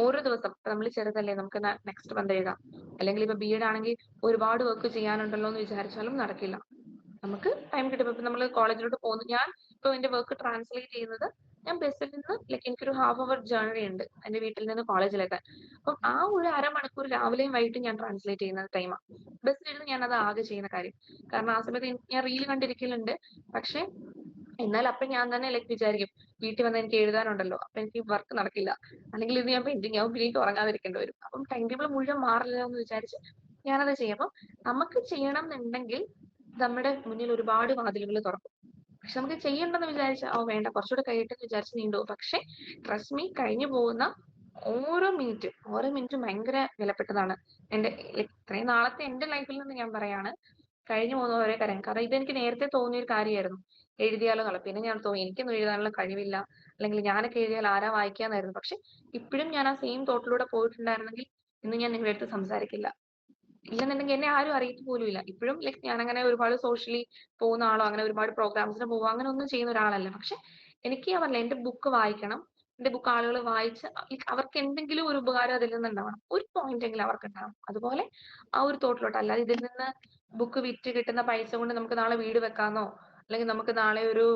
ഓരോ ദിവസം നമ്മൾ ചെറുതല്ലേ, നമുക്ക് നെക്സ്റ്റ് മന്ത് എഴുതാം. അല്ലെങ്കിൽ ഇപ്പൊ ബി.എഡ് ആണെങ്കിൽ ഒരുപാട് വർക്ക് ചെയ്യാനുണ്ടല്ലോ എന്ന് വിചാരിച്ചാലും നടക്കില്ല. നമുക്ക് ടൈം കിട്ടുമ്പോൾ ഇപ്പൊ നമ്മൾ കോളേജിലോട്ട് പോകുന്നു. ഞാൻ ഇപ്പൊ എന്റെ വർക്ക് ട്രാൻസ്ലേറ്റ് ചെയ്യുന്നത് ഞാൻ ബസ്സിൽ നിന്ന് എനിക്കൊരു ഹാഫ് അവർ ജേർണി ഉണ്ട് എന്റെ വീട്ടിൽ നിന്ന് കോളേജിലെത്താൻ. അപ്പം ആ ഒരു അരമണിക്കൂർ രാവിലെയും വൈകിട്ടും ഞാൻ ട്രാൻസ്ലേറ്റ് ചെയ്യുന്ന ടൈമാണ്. ബസ്സിലിരുന്ന് ഞാൻ അത് ആകെ ചെയ്യുന്ന കാര്യം. കാരണം ആ സമയത്ത് ഞാൻ റീൽ കണ്ടിരിക്കലുണ്ട്. പക്ഷെ എന്നാൽ അപ്പൊ ഞാൻ തന്നെ വിചാരിക്കും വീട്ടിൽ വന്ന് എനിക്ക് എഴുതാനുണ്ടല്ലോ, അപ്പൊ എനിക്ക് വർക്ക് നടക്കില്ല, അല്ലെങ്കിൽ ഇത് ഞാൻ പെയിന്റിങ് ആവും, പിന്നെ എനിക്ക് ഉറങ്ങാതിരിക്കേണ്ടി വരും. അപ്പം ടൈം ടേബിൾ മുഴുവൻ മാറില്ല എന്ന് വിചാരിച്ച് ഞാനത് ചെയ്യും. അപ്പം നമുക്ക് ചെയ്യണം എന്നുണ്ടെങ്കിൽ നമ്മുടെ മുന്നിൽ ഒരുപാട് വാതിലുകൾ തുറക്കും. പക്ഷെ നമുക്ക് ചെയ്യണ്ടെന്ന് വിചാരിച്ച വേണ്ട കുറച്ചുകൂടെ കഴിയട്ടെ എന്ന് വിചാരിച്ച് നീണ്ടുപോകും. പക്ഷെ ട്രസ്റ്റ് മീ, കഴിഞ്ഞു പോകുന്ന ഓരോ മിനിറ്റും ഭയങ്കര വിലപ്പെട്ടതാണ്. ഇത്രയും നാളത്തെ എന്റെ ലൈഫിൽ നിന്ന് ഞാൻ പറയാണ്, കഴിഞ്ഞു പോകുന്ന ഓരോ കാര്യം. കാരണം ഇതെനിക്ക് നേരത്തെ തോന്നിയ ഒരു കാര്യമായിരുന്നു, എഴുതിയാലോ എന്നുള്ളത്. പിന്നെ ഞാൻ തോന്നി എനിക്കൊന്നും എഴുതാനുള്ള കഴിവില്ല, അല്ലെങ്കിൽ ഞാനൊക്കെ എഴുതിയാൽ ആരാ വായിക്കാന്നായിരുന്നു. പക്ഷെ ഇപ്പോഴും ഞാൻ ആ സെയിം തോട്ടിലൂടെ പോയിട്ടുണ്ടായിരുന്നെങ്കിൽ ഇന്ന് ഞാൻ നിങ്ങളുടെ അടുത്ത് സംസാരിക്കില്ല. ഇല്ലെന്നുണ്ടെങ്കിൽ എന്നെ ആരും അറിയിച്ചു പോലും ഇല്ല. ഇപ്പോഴും ഞാൻ അങ്ങനെ ഒരുപാട് സോഷ്യലി പോകുന്ന ആളോ അങ്ങനെ ഒരുപാട് പ്രോഗ്രാംസിന് പോവോ അങ്ങനെ ഒന്നും ചെയ്യുന്ന ഒരാളല്ല. പക്ഷെ എനിക്ക് ഞാൻ പറഞ്ഞില്ല, എന്റെ ബുക്ക് വായിക്കണം, എന്റെ ബുക്ക് ആളുകൾ വായിച്ച് അവർക്ക് എന്തെങ്കിലും ഒരു ഉപകാരം അതിൽ നിന്ന് ഉണ്ടാവണം, ഒരു പോയിന്റ് എങ്കിലും അവർക്ക് ഉണ്ടാവണം. അതുപോലെ ആ ഒരു തോട്ടിലോട്ട്. അല്ലാതെ ഇതിൽ നിന്ന് ബുക്ക് വിറ്റ് കിട്ടുന്ന പൈസ കൊണ്ട് നമുക്ക് നാളെ വീട് വെക്കാന്നോ, അല്ലെങ്കിൽ നമുക്ക് നാളെ ഒരു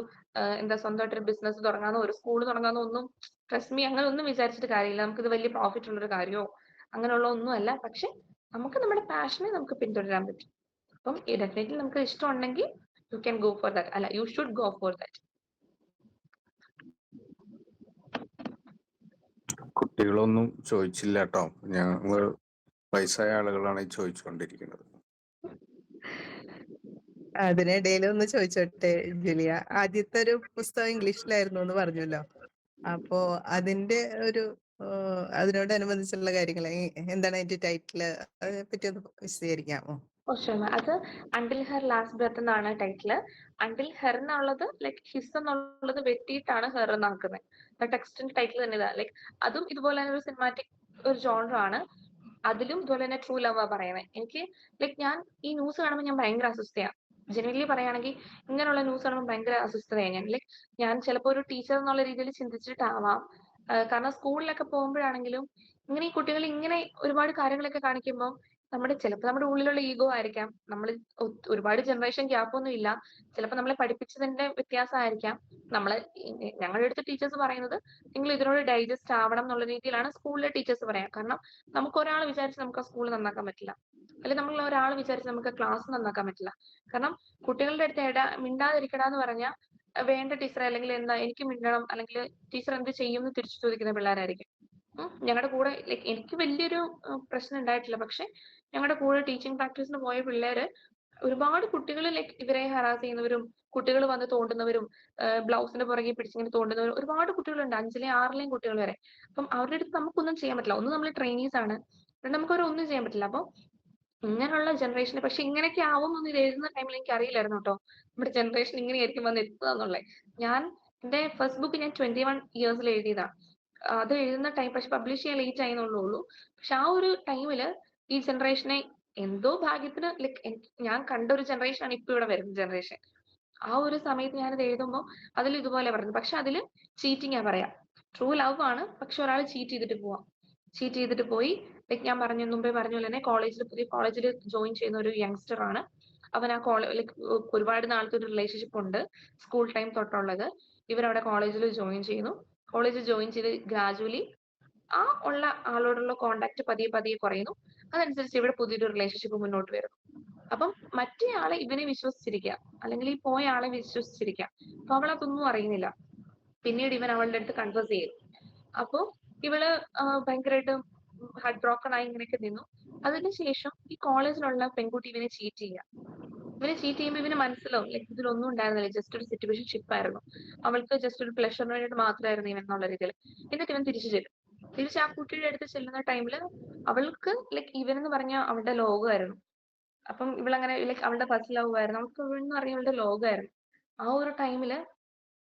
സ്വന്തമായിട്ട് ഒരു ബിസിനസ് തുടങ്ങാന്നോ ഒരു സ്കൂൾ തുടങ്ങാന്നോ ഒന്നും, ട്രസ്റ്റ് മീ, അങ്ങനെ ഒന്നും വിചാരിച്ചിട്ട് കാര്യമില്ല. നമുക്കിത് വലിയ പ്രോഫിറ്റ് ഉള്ളൊരു കാര്യമോ അങ്ങനെയുള്ള ഒന്നും അല്ല. പക്ഷെ നമുക്ക് നമ്മുടെ പാഷനെ നമുക്ക് പിന്തുടരാൻ പറ്റും. അപ്പം ഡെഫിനറ്റ്ലി നമുക്ക് ഇഷ്ടമുണ്ടെങ്കിൽ you can go for that. അല്ല, you should go for that. കുട്ടികളൊന്നും ചോദിച്ചില്ല കേട്ടോ. ഞങ്ങൾ വയസ്സായ ആളുകളാണ് ഈ ചോദിച്ചുകൊണ്ടിരിക്കുന്നത്. അതിനിടയിൽ ഒന്ന് ചോദിച്ചോട്ടെ ജുലിയ, ആദ്യത്തെ ഒരു പുസ്തകം ഇംഗ്ലീഷിലായിരുന്നു എന്ന് പറഞ്ഞല്ലോ. അപ്പോ അതിന്റെ ഒരു അതിനോടനുബന്ധിച്ചുള്ള കാര്യങ്ങൾ എന്താണ് അതിന്റെ ടൈറ്റില്, അതിനെ പറ്റി ഒന്ന് വിശദീകരിക്കാമോ? അത് അണ്ടിൽ ഹെർ ലാസ്റ്റ് ബ്രെത്ത് എന്നാണ് ടൈറ്റില്. അണ്ടിൽ ഹെർ എന്നുള്ളത് ലൈക്ക് ഹിസ് എന്നുള്ളത് വെട്ടിയിട്ടാണ് ഹെർ എന്നാക്കുന്നത്. ടെക്സ്റ്റിന്റെ ടൈറ്റിൽ തന്നെ ഇതാ. ലൈക്ക് അതും ഇതുപോലെ തന്നെ ഒരു സിനിമാറ്റിക് ഒരു ജോണർ ആണ്. അതിലും ഇതുപോലെ തന്നെ ട്രൂ ലവ് ആ പറയുന്നത്. എനിക്ക് ലൈക്ക് ഞാൻ ഈ ന്യൂസ് കാണുമ്പോൾ ഞാൻ ഭയങ്കര അസ്വസ്ഥയാണ്. ജനുവലി പറയുകയാണെങ്കിൽ ഇങ്ങനെയുള്ള ന്യൂസ് കാണുമ്പോൾ ഭയങ്കര അസ്വസ്ഥതയാണ് ഞാൻ. ലൈക്ക് ഞാൻ ചിലപ്പോൾ ഒരു ടീച്ചർ എന്നുള്ള രീതിയിൽ ചിന്തിച്ചിട്ടാവാം. കാരണം സ്കൂളിലൊക്കെ പോകുമ്പോഴാണെങ്കിലും ഇങ്ങനെ ഈ കുട്ടികൾ ഇങ്ങനെ ഒരുപാട് കാര്യങ്ങളൊക്കെ കാണിക്കുമ്പോൾ ചിലപ്പോൾ നമ്മുടെ ഉള്ളിലുള്ള ഈഗോ ആയിരിക്കാം. നമ്മൾ ഒരുപാട് ജനറേഷൻ ഗ്യാപ്പ് ഒന്നും ഇല്ല. ചിലപ്പോൾ നമ്മളെ പഠിപ്പിച്ചതിന്റെ വ്യത്യാസമായിരിക്കാം. ഞങ്ങളുടെ അടുത്ത് ടീച്ചേഴ്സ് പറയുന്നത് നിങ്ങൾ ഇതിനോട് ഡൈജസ്റ്റ് ആവണം എന്നുള്ള രീതിയിലാണ് സ്കൂളിലെ ടീച്ചേഴ്സ് പറയാം. കാരണം നമുക്ക് ഒരാൾ വിചാരിച്ച് നമുക്ക് ആ സ്കൂൾ നന്നാക്കാൻ പറ്റില്ല, അല്ലെങ്കിൽ നമ്മൾ ഒരാൾ വിചാരിച്ച് നമുക്ക് ക്ലാസ് നന്നാക്കാൻ പറ്റില്ല. കാരണം കുട്ടികളുടെ അടുത്ത് മിണ്ടാതിരിക്കടാന്ന് പറഞ്ഞാൽ വേണ്ട ടീച്ചറെ, അല്ലെങ്കിൽ എന്താ എനിക്ക് മിണ്ടണം, അല്ലെങ്കിൽ ടീച്ചർ എന്ത് ചെയ്യും എന്ന് തിരിച്ചു ചോദിക്കുന്ന പിള്ളേരായിരിക്കും. ഞങ്ങളുടെ കൂടെ ലൈക്ക് എനിക്ക് വലിയൊരു പ്രശ്നം ഉണ്ടായിട്ടില്ല. പക്ഷെ ഞങ്ങളുടെ കൂടെ ടീച്ചിങ് പ്രാക്ടീസിന് പോയ പിള്ളേര് ഒരുപാട് കുട്ടികൾ ലൈക്ക് ഇവരെ ഹറാസ് ചെയ്യുന്നവരും കുട്ടികൾ വന്ന് തോണ്ടുന്നവരും ബ്ലൗസിന്റെ പുറകെ പിടിച്ചിങ്ങനെ തോണ്ടുന്നവരും ഒരുപാട് കുട്ടികളുണ്ട്. 5ലെയും 6ലെയും കുട്ടികൾ വരെ. അപ്പം അവരുടെ അടുത്ത് നമുക്കൊന്നും ചെയ്യാൻ പറ്റില്ല. ഒന്ന് നമ്മൾ ട്രെയിനീസ് ആണ്, നമുക്ക് അവരൊന്നും ചെയ്യാൻ പറ്റില്ല. അപ്പൊ ഇങ്ങനെയുള്ള ജനറേഷന് പക്ഷെ ഇങ്ങനെയൊക്കെ ആവുമെന്ന് ഇത് എഴുതുന്ന ടൈമിൽ എനിക്ക് അറിയില്ലായിരുന്നു കേട്ടോ, നമ്മുടെ ജനറേഷൻ ഇങ്ങനെയായിരിക്കും വന്ന് എത്തുക എന്നുള്ളത്. എന്റെ ഫസ്റ്റ് ബുക്ക് ഞാൻ 21 ഇയേഴ്സിൽ എഴുതിയതാണ്. അത് എഴുതുന്ന ടൈം പക്ഷെ പബ്ലിഷ് ചെയ്യാൻ ലേറ്റ് ആയെന്നുള്ളൂ. പക്ഷെ ആ ഒരു ടൈമില് ഈ ജനറേഷനെ എന്തോ ഭാഗ്യത്തിന് ലൈക്ക് ഞാൻ കണ്ട ഒരു ജനറേഷനാണ് ഇപ്പൊ ഇവിടെ വരുന്ന ജനറേഷൻ. ആ ഒരു സമയത്ത് ഞാനത് എഴുതുമ്പോൾ അതിൽ ഇതുപോലെ പറഞ്ഞു. പക്ഷെ അതില് ചീറ്റിംഗ് പറയാം. ട്രൂ ലവ് ആണ്, പക്ഷെ ഒരാൾ ചീറ്റ് ചെയ്തിട്ട് പോയി. ലൈക്ക് ഞാൻ മുമ്പേ പറഞ്ഞ പോലെ തന്നെ പുതിയ കോളേജിൽ ജോയിൻ ചെയ്യുന്ന ഒരു യങ്സ്റ്റർ ആണ്. അവൻ ആ ലൈക്ക് ഒരുപാട് നാളത്തെ ഒരു റിലേഷൻഷിപ്പ് ഉണ്ട്, സ്കൂൾ ടൈം തൊട്ടുള്ളത്. ഇവരവിടെ കോളേജിൽ ജോയിൻ ചെയ്യുന്നു. കോളേജിൽ ജോയിൻ ചെയ്ത് ഗ്രാജുവലി ആ ഉള്ള ആളോടുള്ള കോണ്ടാക്ട് പതിയെ പതിയെ കുറയുന്നു. അതനുസരിച്ച് ഇവിടെ പുതിയൊരു റിലേഷൻഷിപ്പ് മുന്നോട്ട് വരുന്നു. അപ്പം മറ്റേ ആളെ ഇവനെ വിശ്വസിച്ചിരിക്കുക, അല്ലെങ്കിൽ ഈ പോയ ആളെ വിശ്വസിച്ചിരിക്കുക. അപ്പൊ അവൾ അതൊന്നും അറിയുന്നില്ല. പിന്നീട് ഇവൻ അവളുടെ അടുത്ത് കൺഫേസ് ചെയ്തു. അപ്പോ ഇവള് ഭയങ്കരമായിട്ട് ഹാർട്ട് ബ്രോക്കൺ ആയി ഇങ്ങനെയൊക്കെ നിന്നു. അതിനുശേഷം ഈ കോളേജിലുള്ള പെൺകുട്ടി ഇവനെ ചീറ്റ് ചെയ്യുമ്പോൾ ഇവന് മനസ്സിലാവും ലൈക്ക് ഇതിലൊന്നും ഉണ്ടായിരുന്നില്ല, ജസ്റ്റ് ഒരു സിറ്റുവേഷൻ ഷിപ്പ് ആയിരുന്നു. അവൾക്ക് ജസ്റ്റ് ഒരു പ്ലഷറിന് വേണ്ടിയിട്ട് മാത്രമായിരുന്നു ഇവൻ എന്നുള്ള രീതിയിൽ. എന്നിട്ട് ഇവൻ തിരിച്ച് ആ കുട്ടിയുടെ അടുത്ത് ചെല്ലുന്ന ടൈമില് അവൾക്ക് ലൈക്ക് ഇവൻ എന്ന് പറഞ്ഞാൽ അവളുടെ ലോകമായിരുന്നു. അപ്പം ഇവളങ്ങനെ ലൈക്ക് അവളുടെ ഫസ്റ്റ് ലവ് ആയിരുന്നു. അവൾക്ക് ഇവളെന്ന് പറഞ്ഞ അവളുടെ ലോകമായിരുന്നു. ആ ഒരു ടൈമില്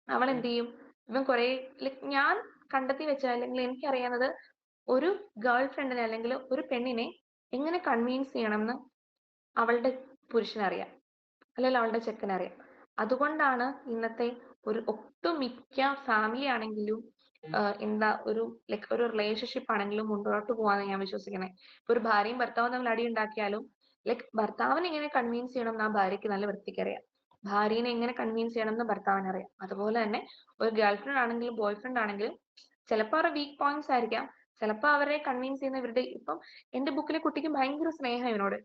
അവൾ എന്ത് ചെയ്യും, ഇവൻ കുറെ ലൈക്ക് ഞാൻ കണ്ടെത്തി വെച്ച അല്ലെങ്കിൽ എനിക്കറിയാവുന്നത് ഒരു ഗേൾ ഫ്രണ്ടിനെ അല്ലെങ്കിൽ ഒരു പെണ്ണിനെ എങ്ങനെ കൺവീൻസ് ചെയ്യണമെന്ന് അവളുടെ പുരുഷനറിയാം, അല്ലെങ്കിൽ അവളുടെ ചെക്കനറിയാം. അതുകൊണ്ടാണ് ഇന്നത്തെ ഒരു ഒട്ടുമിക്ക ഫാമിലി ആണെങ്കിലും ഒരു ലൈക്ക് ഒരു റിലേഷൻഷിപ്പ് ആണെങ്കിലും മുന്നോട്ട് പോകാന്ന് ഞാൻ വിശ്വസിക്കുന്നത്. ഇപ്പൊ ഒരു ഭാര്യയും ഭർത്താവും തമ്മിൽ അടി ഉണ്ടാക്കിയാലും ലൈക്ക് ഭർത്താവിനെ എങ്ങനെ കൺവീൻസ് ചെയ്യണം എന്ന് ആ ഭാര്യയ്ക്ക് നല്ല വൃത്തിക്ക് അറിയാം, ഭാര്യനെ എങ്ങനെ കൺവീൻസ് ചെയ്യണം എന്ന് ഭർത്താവിന് അറിയാം. അതുപോലെ തന്നെ ഒരു ഗേൾ ഫ്രണ്ട് ആണെങ്കിലും ബോയ് ഫ്രണ്ട് ആണെങ്കിലും ചിലപ്പോൾ അവരുടെ വീക്ക് പോയിന്റ്സ് ആയിരിക്കാം, ചിലപ്പോൾ അവരെ കൺവീൻസ് ചെയ്യുന്ന ഇവരുടെ ഇപ്പം എന്റെ ബുക്കിലെ കുട്ടിക്ക് ഭയങ്കര സ്നേഹം ഇവനോട്.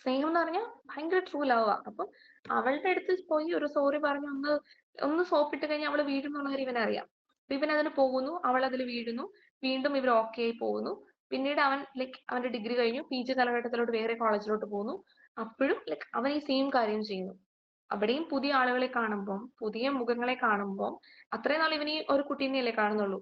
സ്നേഹം എന്ന് പറഞ്ഞാൽ ഭയങ്കര ട്രൂ ലവ് ആ. അപ്പം അവളുടെ അടുത്ത് പോയി ഒരു സോറി പറഞ്ഞ് ഒന്ന് സോപ്പിട്ട് കഴിഞ്ഞാൽ അവള് വീഴും എന്നുള്ള കാര്യം ഇവനറിയാം. ഇവൻ അതിന് പോകുന്നു, അവൾ അതിൽ വീഴുന്നു, വീണ്ടും ഇവർ ഓക്കെ ആയി പോകുന്നു. പിന്നീട് അവൻ ലൈക്ക് അവന്റെ ഡിഗ്രി കഴിഞ്ഞു, PG കാലഘട്ടത്തിലോട്ട് വേറെ കോളേജിലോട്ട് പോകുന്നു. അപ്പോഴും ലൈക്ക് അവൻ ഈ സെയിം കാര്യം ചെയ്യുന്നു. അവിടെയും പുതിയ ആളുകളെ കാണുമ്പോൾ, പുതിയ മുഖങ്ങളെ കാണുമ്പോൾ, അത്രയും നാൾ ഇവന് ഈ ഒരു കുട്ടീനെയല്ലേ കാണുന്നുള്ളൂ.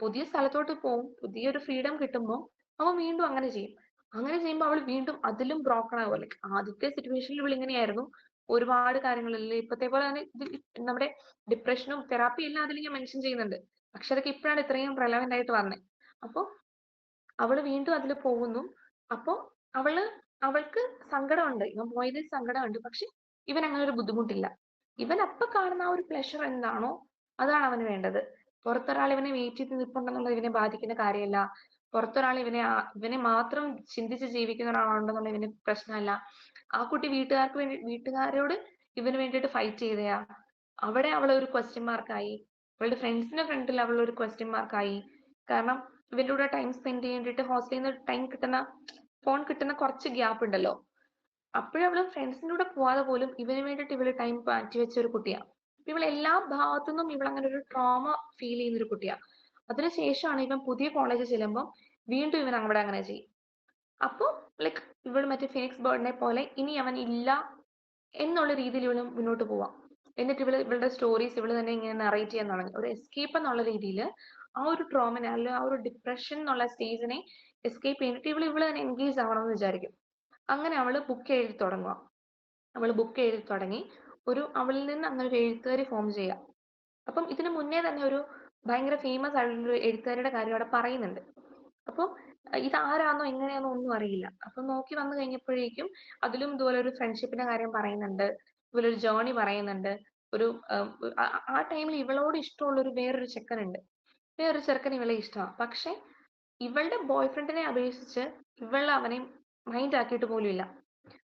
പുതിയ സ്ഥലത്തോട്ട് പോകും, പുതിയൊരു ഫ്രീഡം കിട്ടുമ്പോൾ അവൻ വീണ്ടും അങ്ങനെ ചെയ്യും. അങ്ങനെ ചെയ്യുമ്പോൾ അവൾ വീണ്ടും അതിലും ബ്രോക്കൺ ആവുക. ലൈക്ക് ആദ്യത്തെ സിറ്റുവേഷനിൽ ഇവൾ ഇങ്ങനെയായിരുന്നു, ഒരുപാട് കാര്യങ്ങളില്ലേ ഇപ്പത്തെ പോലെ തന്നെ നമ്മുടെ ഡിപ്രഷനും തെറാപ്പി എല്ലാം അതിൽ ഞാൻ മെൻഷൻ ചെയ്യുന്നുണ്ട്. പക്ഷെ അതൊക്കെ ഇപ്പോഴാണ് ഇത്രയും റെലവെന്റ് ആയിട്ട് വന്നത്. അപ്പൊ അവള് വീണ്ടും അതിൽ പോകുന്നു. അപ്പൊ അവൾക്ക് സങ്കടമുണ്ട്, ഇവൻ പോയതിൽ സങ്കടമുണ്ട്. പക്ഷെ ഇവൻ അങ്ങനെ ഒരു ബുദ്ധിമുട്ടില്ല. ഇവൻ അപ്പൊ കാണുന്ന ആ ഒരു പ്ലഷർ എന്താണോ അതാണ് അവന് വേണ്ടത്. പുറത്തൊരാൾ ഇവനെ വെയിറ്റ് ചെയ്ത് നിൽപ്പുണ്ടെന്നുള്ളത് ഇവനെ ബാധിക്കുന്ന കാര്യമല്ല. പുറത്തൊരാൾ ഇവനെ മാത്രം ചിന്തിച്ച് ജീവിക്കുന്ന ഒരാളുണ്ടെന്നുള്ള ഇവന് പ്രശ്നമല്ല. ആ കുട്ടി വീട്ടുകാരോട് ഇവന് വേണ്ടിയിട്ട് ഫൈറ്റ് ചെയ്തയാ. അവിടെ അവൾ ഒരു ക്വസ്റ്റ്യൻ മാർക്കായി. അവളുടെ ഫ്രണ്ട്സിന്റെ ഫ്രണ്ടിൽ അവൾ ഒരു ക്വസ്റ്റ്യൻ മാർക്കായി. കാരണം ഇവന്റെ കൂടെ ടൈം സ്പെൻഡ് ചെയ്തിട്ട് ഹോസ്റ്റലിൽ നിന്ന് ഫോൺ കിട്ടുന്ന കുറച്ച് ഗ്യാപ്പ് ഉണ്ടല്ലോ, അപ്പോഴവള് ഫ്രണ്ട്സിന്റെ കൂടെ പോവാതെ പോലും ഇവന് വേണ്ടിയിട്ട് ഇവള് ടൈം മാറ്റി വെച്ച ഒരു കുട്ടിയാ. ഇവൾ എല്ലാ ഭാഗത്തുനിന്നും ഇവളങ്ങനെ ഒരു ട്രോമ ഫീൽ ചെയ്യുന്ന ഒരു കുട്ടിയാ. അതിനുശേഷമാണ് ഇവൻ പുതിയ കോളേജിൽ ചെല്ലുമ്പോൾ വീണ്ടും ഇവൻ അവിടെ അങ്ങനെ ചെയ്യും. അപ്പൊ ലൈക്ക് ഇവൾ മറ്റേ ഫിനിക്സ് ബേർഡിനെ പോലെ ഇനി അവൻ ഇല്ല എന്നുള്ള രീതിയിൽ ഇവള് മുന്നോട്ട് പോവാം. എന്നിട്ട് ഇവളുടെ സ്റ്റോറീസ് ഇവള് തന്നെ ഇങ്ങനെ നറേറ്റ് ചെയ്യാൻ തുടങ്ങി. ഒരു എസ്കേപ്പ് എന്നുള്ള രീതിയിൽ ആ ഒരു ട്രോമനെ അല്ലെങ്കിൽ ആ ഒരു ഡിപ്രഷൻ എന്നുള്ള സ്റ്റേജിനെ എസ്കേപ്പ് ചെയ്തിട്ട് ഇവള് തന്നെ എൻഗേജ് ആവണം എന്ന് വിചാരിക്കും. അങ്ങനെ അവള് ബുക്ക് എഴുതി തുടങ്ങുക. അവള് ബുക്ക് എഴുതി തുടങ്ങി അവളിൽ നിന്ന് അങ്ങനെ ഒരു എഴുത്തുകാരി ഫോം ചെയ്യുക. അപ്പം ഇതിന് മുന്നേ തന്നെ ഒരു ഭയങ്കര ഫേമസ് ആയിട്ടുള്ള ഒരു എഴുത്തുകാരിയുടെ കാര്യം അവിടെ പറയുന്നുണ്ട്. അപ്പോൾ ഇത് ആരാന്നോ എങ്ങനെയാന്നോ ഒന്നും അറിയില്ല. അപ്പൊ നോക്കി വന്നു കഴിഞ്ഞപ്പോഴേക്കും അതിലും ഇതുപോലെ ഒരു ഫ്രണ്ട്ഷിപ്പിന്റെ കാര്യം പറയുന്നുണ്ട്, ഇതുപോലെ ഒരു ജേർണി പറയുന്നുണ്ട്. ഒരു ആ ടൈമിൽ ഇവളോട് ഇഷ്ടമുള്ള വേറൊരു ചെക്കനുണ്ട്. വേറൊരു ചെറുക്കൻ ഇവളെ ഇഷ്ടമാണ്. പക്ഷെ ഇവളുടെ ബോയ് ഫ്രണ്ടിനെ അപേക്ഷിച്ച് ഇവൾ അവനെ മൈൻഡ് ആക്കിയിട്ട് പോലും ഇല്ല.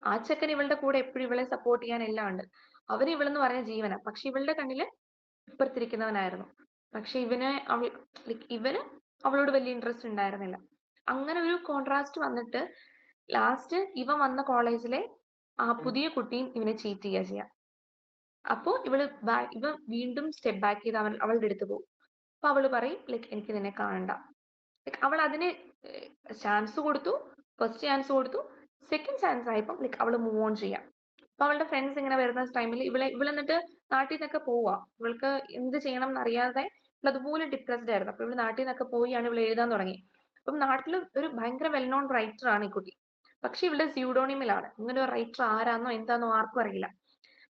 ആ ചെക്കൻ ഇവളുടെ കൂടെ എപ്പോഴും ഇവളെ സപ്പോർട്ട് ചെയ്യാൻ എല്ലാം ഉണ്ട്. അവന് ഇവളെന്ന് പറഞ്ഞ ജീവന. പക്ഷെ ഇവളുടെ കണ്ണില് ഇപ്പുറത്തിരിക്കുന്നവനായിരുന്നു. പക്ഷെ ഇവന് അവളോട് വലിയ ഇൻട്രസ്റ്റ് ഉണ്ടായിരുന്നില്ല. അങ്ങനെ ഒരു കോൺട്രാസ്റ്റ് വന്നിട്ട് ലാസ്റ്റ് ഇവൻ വന്ന കോളേജിലെ ആ പുതിയ കുട്ടിയും ഇവനെ ചീറ്റ് ചെയ്യുക. അപ്പോ ഇവ വീണ്ടും സ്റ്റെപ്പ് ബാക്ക് ചെയ്ത് അവളുടെ അടുത്ത് പോകും. അപ്പൊ അവള് പറയും ലൈക്ക് എനിക്ക് നിന്നെ കാണണ്ട. ലൈക്ക് അവൾ അതിന് ചാൻസ് കൊടുത്തു. ഫസ്റ്റ് ചാൻസ് കൊടുത്തു. സെക്കൻഡ് ചാൻസ് ആയപ്പോൾ ലൈക്ക് അവള് മൂവ് ഓൺ ചെയ്യാം. അപ്പൊ അവളുടെ ഫ്രണ്ട്സ് ഇങ്ങനെ വരുന്ന ടൈമിൽ ഇവളെന്നിട്ട് നാട്ടിൽ നിന്നൊക്കെ പോവാ. ഇവൾക്ക് എന്ത് ചെയ്യണം എന്നറിയാതെ അതുപോലെ ഡിപ്രസ്ഡ് ആയിരുന്നു. അപ്പൊ ഇവള് നാട്ടിൽ നിന്നൊക്കെ പോയാണ് ഇവള് എഴുതാൻ തുടങ്ങി. അപ്പം നാട്ടിൽ ഒരു ഭയങ്കര വെൽ നോൺ റൈറ്റർ ആണ് ഈ കുട്ടി. പക്ഷെ ഇവിടെ സ്യൂഡോണിമിലാണ്. ഇങ്ങനെ ഒരു റൈറ്റർ ആരാന്നോ എന്താന്നോ ആർക്കും അറിയില്ല.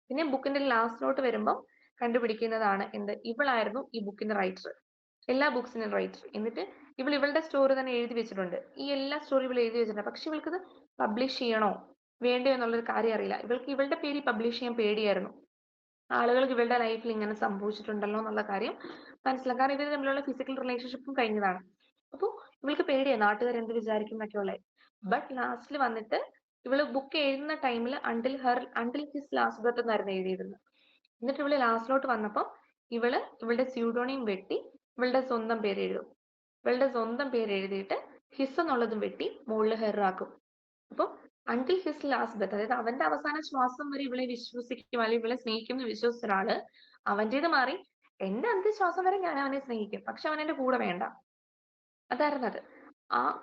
പിന്നെ ബുക്കിന്റെ ലാസ്റ്റിലോട്ട് വരുമ്പം കണ്ടുപിടിക്കുന്നതാണ് ഇവളായിരുന്നു ഈ ബുക്കിന്റെ റൈറ്റർ, എല്ലാ ബുക്സിനും റൈറ്റർ. എന്നിട്ട് ഇവളുടെ സ്റ്റോറി തന്നെ എഴുതി വെച്ചിട്ടുണ്ട്. ഈ എല്ലാ സ്റ്റോറി ഇവൾ എഴുതി വെച്ചിട്ടുണ്ട്. പക്ഷെ ഇവൾക്കത് പബ്ലിഷ് ചെയ്യണോ വേണ്ടയോ എന്നുള്ളൊരു കാര്യം അറിയില്ല. ഇവളുടെ പേര് പബ്ലിഷ് ചെയ്യാൻ പേടിയായിരുന്നു. ആളുകൾക്ക് ഇവളുടെ ലൈഫിൽ ഇങ്ങനെ സംഭവിച്ചിട്ടുണ്ടല്ലോ എന്നുള്ള കാര്യം മനസ്സിലാക്കാം. കാരണം ഇവർ തമ്മിലുള്ള ഫിസിക്കൽ റിലേഷൻഷിപ്പും കഴിഞ്ഞതാണ്. അപ്പൊ ഇവൾക്ക് പേടിയാ നാട്ടുകാർ എന്ത് വിചാരിക്കും എന്നൊക്കെ ഉള്ളത്. ബട്ട് ലാസ്റ്റിൽ വന്നിട്ട് ഇവള് ബുക്ക് എഴുതുന്ന ടൈമിൽ അണ്ടിൽ ഹിസ് ലാസ്റ്റ് ബ്രത്ത് എന്നായിരുന്നു എഴുതിയിരുന്നത്. എന്നിട്ട് ഇവള് ലാസ്റ്റിലോട്ട് വന്നപ്പോൾ ഇവളുടെ സ്യൂഡോണിയം വെട്ടി ഇവളുടെ സ്വന്തം പേര് എഴുതും. ഇവളുടെ സ്വന്തം പേര് എഴുതിയിട്ട് ഹിസ് എന്നുള്ളതും വെട്ടി മുകളിൽ ഹെറാക്കും. അപ്പം അണ്ടിൽ ഹിസ് ലാസ്റ്റ് ബ്രത്ത്, അതായത് അവന്റെ അവസാന ശ്വാസം വരെ ഇവളെ വിശ്വസിക്കും അല്ലെങ്കിൽ ഇവളെ സ്നേഹിക്കും എന്ന് വിശ്വസിച്ച ഒരാള് അവന്റേത് മാറി എന്റെ അന്ത്യശ്വാസം വരെ ഞാൻ അവനെ സ്നേഹിക്കും, പക്ഷെ അവൻ എന്റെ കൂടെ വേണ്ട. അതായിരുന്നു അത്.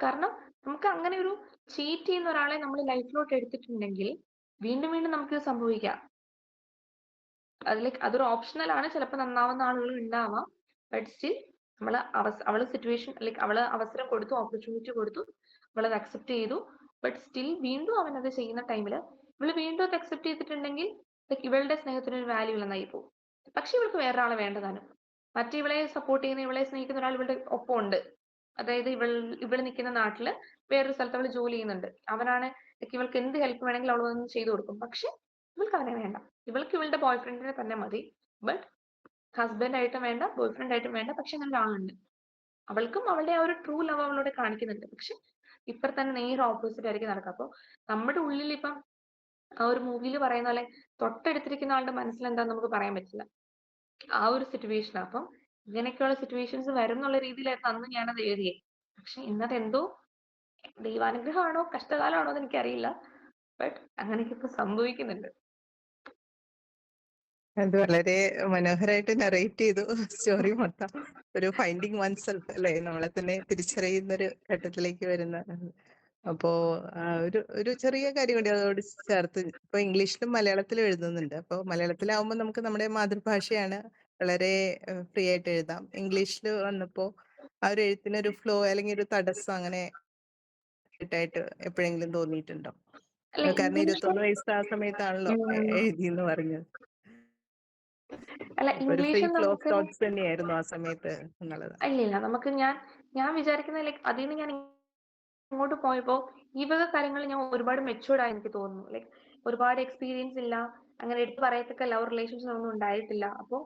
കാരണം നമുക്ക് അങ്ങനെ ഒരു ചീറ്റ് ചെയ്യുന്ന ഒരാളെ നമ്മൾ ലൈഫിലോട്ട് എടുത്തിട്ടുണ്ടെങ്കിൽ വീണ്ടും വീണ്ടും നമുക്ക് സംഭവിക്കാം. അതൊരു ഓപ്ഷണൽ ആണ്. ചിലപ്പോൾ നന്നാവുന്ന ആളുകൾ ഉണ്ടാവാം. ബട്ട് സ്റ്റിൽ അവള് സിറ്റുവേഷൻ അവള് അവസരം കൊടുത്തു, ഓപ്പർച്യൂണിറ്റി കൊടുത്തു, അവളത് അക്സെപ്റ്റ് ചെയ്തു. ബട്ട് സ്റ്റിൽ വീണ്ടും അവൻ അത് ചെയ്യുന്ന ടൈമിൽ ഇവള് വീണ്ടും അത് അക്സെപ്റ്റ് ചെയ്തിട്ടുണ്ടെങ്കിൽ ഇവളുടെ സ്നേഹത്തിന് ഒരു വാല്യൂ ഇല്ലെന്നായി പോകും. പക്ഷെ ഇവൾക്ക് വേറൊരാളെ വേണ്ടതാണ്. ഇവളെ സപ്പോർട്ട് ചെയ്യുന്ന ഇവളെ സ്നേഹിക്കുന്ന ഒരാൾ ഇവളുടെ ഒപ്പം ഉണ്ട്. അതായത് ഇവള് നിൽക്കുന്ന നാട്ടില് വേറൊരു സ്ഥലത്ത് അവള് ജോലി ചെയ്യുന്നുണ്ട്. അവനാണ് ഇവൾക്ക് എന്ത് ഹെൽപ്പ് വേണമെങ്കിലും അവൾ വന്ന് ചെയ്തു കൊടുക്കും. പക്ഷെ ഇവൾക്ക് അവനെ വേണ്ട. ഇവൾക്ക് ഇവളുടെ ബോയ് ഫ്രണ്ടിനെ തന്നെ മതി. ബട്ട് ഹസ്ബൻഡ് ആയിട്ടും വേണ്ട, ബോയ് ഫ്രണ്ട് ആയിട്ടും വേണ്ട. പക്ഷെ അങ്ങനെ ഒരാളുണ്ട്. അവൾക്കും അവളുടെ ആ ഒരു ട്രൂ ലവ് അവളോട് കാണിക്കുന്നുണ്ട്. പക്ഷെ ഇപ്പർ തന്നെ നേരെ ഓപ്പോസിറ്റ് ആയിരിക്കും നടക്കുക. അപ്പൊ നമ്മുടെ ഉള്ളിൽ ഇപ്പം ആ ഒരു മൂവിയിൽ പറയുന്ന പോലെ തൊട്ടടുത്തിരിക്കുന്ന ആളുടെ മനസ്സിൽ എന്താന്ന് നമുക്ക് പറയാൻ പറ്റില്ല. ആ ഒരു സിറ്റുവേഷനാണ്. അപ്പം ഇങ്ങനെയൊക്കെയുള്ള സിറ്റുവേഷൻസ് വരും എന്നുള്ള രീതിയിലായിരുന്നു അന്ന് ഞാനത് എഴുതിയേ. പക്ഷെ ഇന്നത് എന്തോ ദൈവാനുഗ്രഹമാണോ കഷ്ടകാലമാണോ എന്ന് എനിക്കറിയില്ല. ബട്ട് അങ്ങനെയൊക്കെ ഇപ്പൊ സംഭവിക്കുന്നുണ്ട്. അത് വളരെ മനോഹരമായിട്ട് നറേറ്റ് ചെയ്തു സ്റ്റോറി മൊത്തം. ഒരു ഫൈൻഡിങ് വൺ സെൽഫ് അല്ലേ, നമ്മളെ തന്നെ തിരിച്ചറിയുന്ന ഒരു ഘട്ടത്തിലേക്ക് വരുന്ന. അപ്പോ ഒരു ചെറിയ കാര്യം കൂടി അതോട് ചേർത്ത്, ഇപ്പൊ ഇംഗ്ലീഷിലും മലയാളത്തിലും എഴുതുന്നുണ്ട്. അപ്പൊ മലയാളത്തിലാവുമ്പോൾ നമുക്ക് നമ്മുടെ മാതൃഭാഷയാണ്, വളരെ ഫ്രീ ആയിട്ട് എഴുതാം. ഇംഗ്ലീഷിൽ വന്നപ്പോ ആ ഒരു എഴുത്തിനൊരു ഫ്ലോ അല്ലെങ്കിൽ ഒരു തടസ്സം അങ്ങനെ ആയിട്ട് എപ്പോഴെങ്കിലും തോന്നിയിട്ടുണ്ടോ? അല്ല കാരണം ഇംഗ്ലീഷ് 21 വയസ്സ് ആ സമയത്താണല്ലോ എഴുതിയെന്ന് പറഞ്ഞത്. അല്ല അപ്പൊ ഒരു ഫ്രീ ഇംഗ്ലീഷും ഫ്ലോ ഓഫ് നമുക്ക് തോട്ട്സ് തന്നെയായിരുന്നു ആ സമയത്ത് എന്നുള്ളത്. ഇല്ല നമുക്ക് ഞാൻ വിചാരിക്കുന്ന അതിൽ നിന്ന് ഞാൻ ഇങ്ങോട്ട് പോയപ്പോ ഈ വക കാര്യങ്ങൾ ഞാൻ ഒരുപാട് മെച്ചുവേർഡ് ആയി എനിക്ക് തോന്നുന്നു. ഒരുപാട് എക്സ്പീരിയൻസ് ഇല്ല, അങ്ങനെ എടുത്ത് പറയത്തക്ക ലവ് റിലേഷൻസ് ഒന്നും ഉണ്ടായിട്ടില്ല. അപ്പോ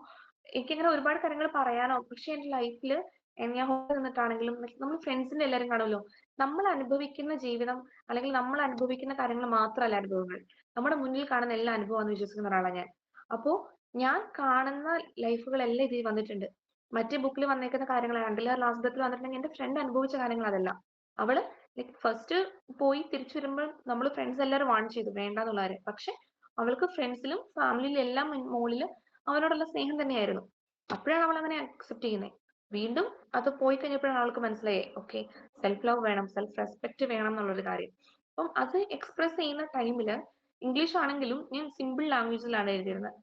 എനിക്കിങ്ങനെ ഒരുപാട് കാര്യങ്ങൾ പറയാനോ, പക്ഷെ എന്റെ ലൈഫിൽ ഞാൻ ഹോസ്റ്റലിൽ നിന്നിട്ടാണെങ്കിലും നമ്മൾ ഫ്രണ്ട്സിന്റെ എല്ലാവരും കാണുമല്ലോ, നമ്മൾ അനുഭവിക്കുന്ന ജീവിതം അല്ലെങ്കിൽ നമ്മൾ അനുഭവിക്കുന്ന കാര്യങ്ങൾ മാത്രമല്ല അനുഭവങ്ങൾ, നമ്മുടെ മുന്നിൽ കാണുന്ന എല്ലാ അനുഭവമാണെന്ന് വിശ്വസിക്കുന്ന ഒരാളാണ് ഞാൻ. അപ്പോ ഞാൻ കാണുന്ന ലൈഫുകളെല്ലാം ഇതിൽ വന്നിട്ടുണ്ട്. മറ്റേ ബുക്കിൽ വന്നേക്കുന്ന കാര്യങ്ങൾ അണ്ടിൽ ലാസ്റ്റ് ബ്രത്തിൽ വന്നിട്ടുണ്ടെങ്കിൽ എന്റെ ഫ്രണ്ട് അനുഭവിച്ച കാര്യങ്ങൾ അവള് ഫസ്റ്റ് പോയി തിരിച്ചു വരുമ്പോൾ നമ്മൾ ഫ്രണ്ട്സ് എല്ലാവരും വാൺ ചെയ്തു വേണ്ടെന്നുള്ളവരെ. പക്ഷെ അവൾക്ക് ഫ്രണ്ട്സിലും ഫാമിലിയിലും എല്ലാം മുകളിൽ അവനോടുള്ള സ്നേഹം തന്നെയായിരുന്നു. അപ്പോഴാണ് അവൾ അങ്ങനെ അക്സെപ്റ്റ് ചെയ്യുന്നത്. വീണ്ടും അത് പോയി കഴിഞ്ഞപ്പോഴാണ് ആൾക്ക് മനസ്സിലായേ ഓക്കെ സെൽഫ് ലവ് വേണം, സെൽഫ് റെസ്പെക്ട് വേണം എന്നുള്ളൊരു കാര്യം. അപ്പം അത് എക്സ്പ്രസ് ചെയ്യുന്ന ടൈമില് ഇംഗ്ലീഷ് ആണെങ്കിലും ഞാൻ സിമ്പിൾ ലാംഗ്വേജിലാണ് എഴുതിയിരുന്നത്.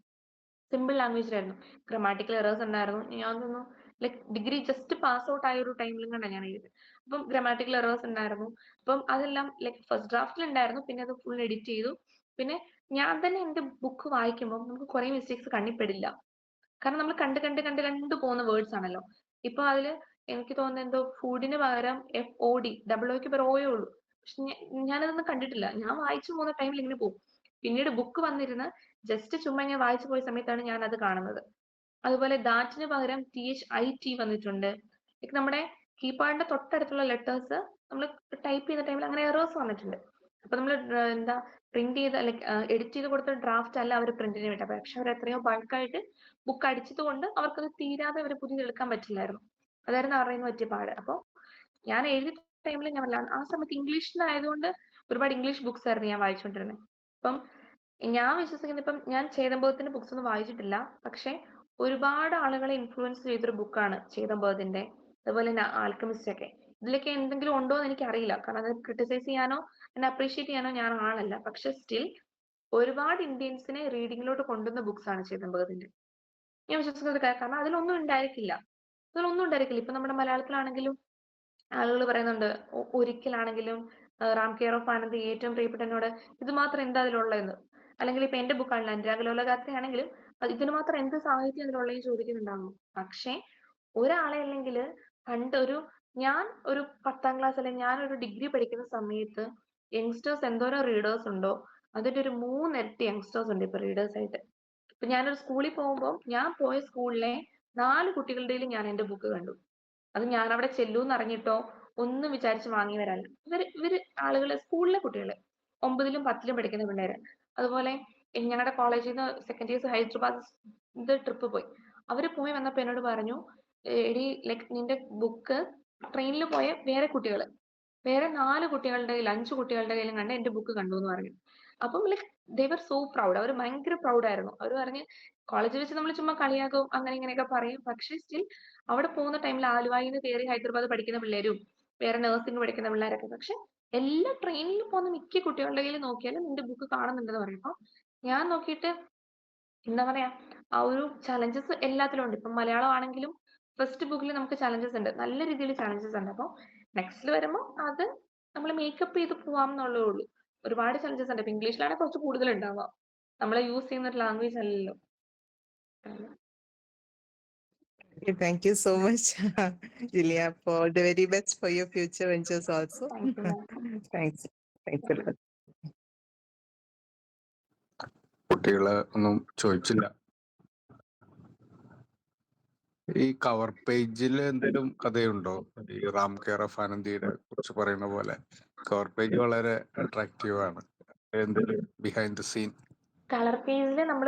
സിമ്പിൾ ലാംഗ്വേജിലായിരുന്നു. ഗ്രാമാറ്റിക്കൽ എറേഴ്സ് ഉണ്ടായിരുന്നു. ഞാൻ തോന്നുന്നു like degree just pass out ആയ ഒരു ടൈമിലും കണ്ടാണ് ഞാൻ എഴുതിയത്. അപ്പം ഗ്രാമാറ്റിക്കൽ എറേഴ്സ് ഉണ്ടായിരുന്നു. അപ്പം അതെല്ലാം ലൈക് ഫസ്റ്റ് ഡ്രാഫ്റ്റിൽ ഉണ്ടായിരുന്നു. പിന്നെ അത് ഫുൾ എഡിറ്റ് ചെയ്തു. പിന്നെ ഞാൻ തന്നെ എന്റെ ബുക്ക് വായിക്കുമ്പോൾ നമുക്ക് കുറെ മിസ്റ്റേക്സ് കണ്ണിപ്പെടില്ല. കാരണം നമ്മൾ കണ്ട് പോകുന്ന വേർഡ്സ് ആണല്ലോ. ഇപ്പൊ അതില് എനിക്ക് തോന്നുന്നത് എന്തോ ഫുഡിന് പകരം FOD, ഡബിൾ ഒക്ക് പകരം ഓയേ ഉള്ളൂ. പക്ഷെ ഞാനതൊന്നും കണ്ടിട്ടില്ല. ഞാൻ വായിച്ചു പോകുന്ന ടൈമിൽ ഇങ്ങനെ പോകും. പിന്നീട് ബുക്ക് വന്നിരുന്ന് ജസ്റ്റ് ചുമ്മാ ഞാൻ വായിച്ചു പോയ സമയത്താണ് ഞാൻ അത് കാണുന്നത്. അതുപോലെ ദാറ്റിന് പകരം THIT വന്നിട്ടുണ്ട്. ലൈക് നമ്മുടെ കീപാഡിന്റെ തൊട്ടടുത്തുള്ള ലെറ്റേഴ്സ് നമ്മൾ ടൈപ്പ് ചെയ്യുന്ന ടൈമിൽ അങ്ങനെ എറേഴ്സ് വന്നിട്ടുണ്ട്. അപ്പൊ നമ്മൾ എന്താ പ്രിന്റ് ചെയ്ത് ലൈക് എഡിറ്റ് ചെയ്ത് കൊടുത്ത ഡ്രാഫ്റ്റ് അല്ല അവർ പ്രിന്റിന് വിട്ടത്. പക്ഷെ അവർ എത്രയോ ബൾക്കായിട്ട് ബുക്ക് അടിച്ചത് കൊണ്ട് അവർക്കത് തീരാതെ അവർ പുതിയത് എടുക്കാൻ പറ്റില്ലായിരുന്നു. അതായിരുന്നു അവരുടെ പറ്റിയ പാട്. അപ്പോൾ ഞാൻ എഴുതിയ ടൈമിൽ ഞാൻ ആ സമയത്ത് ഇംഗ്ലീഷിലായതുകൊണ്ട് ഒരുപാട് ഇംഗ്ലീഷ് ബുക്സ് ആയിരുന്നു ഞാൻ വായിച്ചുകൊണ്ടിരുന്നത്. അപ്പം ഞാൻ വിശ്വസിക്കുന്നത്, ഇപ്പം ഞാൻ ചേതമ്പകത്തിന്റെ ബുക്സ് ഒന്നും വായിച്ചിട്ടില്ല, പക്ഷെ ഒരുപാട് ആളുകളെ ഇൻഫ്ലുവൻസ് ചെയ്തൊരു ബുക്കാണ് ചേതമ്പകത്തിന്റെ, അതുപോലെ തന്നെ ആൽക്കമിസ്റ്റ് ഒക്കെ. ഇതിലൊക്കെ എന്തെങ്കിലും ഉണ്ടോ എന്ന് എനിക്ക് അറിയില്ല, കാരണം അത് ക്രിട്ടിസൈസ് ചെയ്യാനോ എന്നെ അപ്രീഷിയേറ്റ് ചെയ്യാനോ ഞാൻ ആളല്ല. പക്ഷെ സ്റ്റിൽ ഒരുപാട് ഇന്ത്യൻസിനെ റീഡിങ്ങിലോട്ട് കൊണ്ടുവന്ന ബുക്സ് ആണ് ചേതമ്പകത്തിന്റെ. ഞാൻ വിശ്വസിക്കുന്നത് കാരണം അതിലൊന്നും ഉണ്ടായിരിക്കില്ല. ഇപ്പൊ നമ്മുടെ മലയാളത്തിലാണെങ്കിലും ആളുകൾ പറയുന്നുണ്ട്, ഒരിക്കലാണെങ്കിലും റാം കെയർ ഓഫ് ആനന്ദി ഏറ്റവും പ്രിയപ്പെട്ട എന്നോട് ഇത് മാത്രം എന്താ അതിലുള്ളതെന്ന്. അല്ലെങ്കിൽ ഇപ്പൊ എന്റെ ബുക്കാണ് അനുരാഗലോല ഗാത്രയാണെങ്കിലും ഇതിന് മാത്രം എന്ത് സാഹിത്യം അതിലുള്ളതെന്ന് ചോദിക്കുന്നുണ്ടാകും. പക്ഷെ ഒരാളെ അല്ലെങ്കിൽ ഞാൻ ഒരു 10ാം ക്ലാസ് അല്ലെങ്കിൽ ഞാൻ ഒരു ഡിഗ്രി പഠിക്കുന്ന സമയത്ത് യങ്സ്റ്റേഴ്സ് എന്തോരം റീഡേഴ്സ് ഉണ്ടോ അതിന്റെ ഒരു 3 ഇരട്ടി യങ്സ്റ്റേഴ്സ് ഉണ്ട് ഇപ്പൊ റീഡേഴ്സ് ആയിട്ട്. ഇപ്പൊ ഞാനൊരു സ്കൂളിൽ പോകുമ്പോൾ ഞാൻ പോയ സ്കൂളിലെ 4 കുട്ടികളുടെയും ഞാൻ എന്റെ ബുക്ക് കണ്ടു. അത് ഞാൻ അവിടെ ചെല്ലൂന്ന് അറിഞ്ഞിട്ടോ ഒന്നും വിചാരിച്ച് വാങ്ങി വരാല്ല. ഇവര് ആളുകള് സ്കൂളിലെ കുട്ടികള് 9ലും 10ലും പഠിക്കുന്ന പിള്ളേര്. അതുപോലെ ഞങ്ങളുടെ കോളേജിൽ നിന്ന് സെക്കൻഡ് ഇയേഴ്സ് ഹൈദരാബാദ് ട്രിപ്പ് പോയി. അവര് പോയി വന്നപ്പോ എന്നോട് പറഞ്ഞു, എടി ലൈക് നിന്റെ ബുക്ക് ട്രെയിനിൽ പോയ വേറെ 4 കുട്ടികളുടെ കയ്യിൽ 5 കുട്ടികളുടെ കയ്യിലും കണ്ട് എന്റെ ബുക്ക് കണ്ടു എന്ന് പറഞ്ഞു. അപ്പം ലൈക് ദേവർ സോ പ്രൗഡ്. അവർ ഭയങ്കര പ്രൗഡ് ആയിരുന്നു. അവർ പറഞ്ഞ് കോളേജിൽ വെച്ച് നമ്മൾ ചുമ്മാ കളിയാക്കും അങ്ങനെ ഇങ്ങനെയൊക്കെ പറയും. പക്ഷെ സ്റ്റിൽ അവിടെ പോകുന്ന ടൈമിൽ ആലുവായിൽ നിന്ന് കയറി ഹൈദരാബാദ് പഠിക്കുന്ന പിള്ളേരും വേറെ നഴ്സിംഗ് പഠിക്കുന്ന പിള്ളേരൊക്കെ, പക്ഷെ എല്ലാ ട്രെയിനിൽ പോകുന്ന മിക്ക കുട്ടികളുടെ കയ്യിൽ നോക്കിയാലും നിന്റെ ബുക്ക് കാണുന്നുണ്ടെന്ന് പറയുമ്പോൾ ഞാൻ നോക്കിയിട്ട് എന്താ പറയാ, ആ ഒരു ചലഞ്ചസ് എല്ലാത്തിലും ഉണ്ട്. ഇപ്പം മലയാളം ആണെങ്കിലും ഫസ്റ്റ് ബുക്കിൽ നമുക്ക് ചലഞ്ചസ് ഉണ്ട്, നല്ല രീതിയിൽ ചലഞ്ചസ് ഉണ്ട്. അപ്പോൾ നെക്സ്റ്റിൽ വരുമ്പോൾ അത് നമ്മൾ മേക്കപ്പ് ചെയ്ത് പോവാം എന്നുള്ളേ ഉള്ളൂ. ഒരുപാട് ചലഞ്ചസ് ഉണ്ട്. ഇപ്പൊ ഇംഗ്ലീഷിലാണെങ്കിൽ കുറച്ച് കൂടുതൽ ഉണ്ടാവാം, നമ്മൾ യൂസ് ചെയ്യുന്ന ഒരു ലാംഗ്വേജ് അല്ലല്ലോ. Thank you so much, Julia, for the very best for your future ventures also. Thank you. Thanks. Thanks a lot. കുട്ടികളെ ഒന്നും ചോദിച്ചില്ല. ഈ കവർ പേജിൽ എന്തെങ്കിലും കഥയുണ്ടോ? ഈ റാം കെയർ ഓഫ് ആനന്ദിയുടെ കുറിച്ച് പറയുന്ന പോലെ കവർ പേജ് വളരെ അട്രാക്റ്റീവ് ആണ്. എന്തെങ്കിലും ബിഹൈൻഡ് ദ സീൻ? കവർ പേജിൽ നമ്മൾ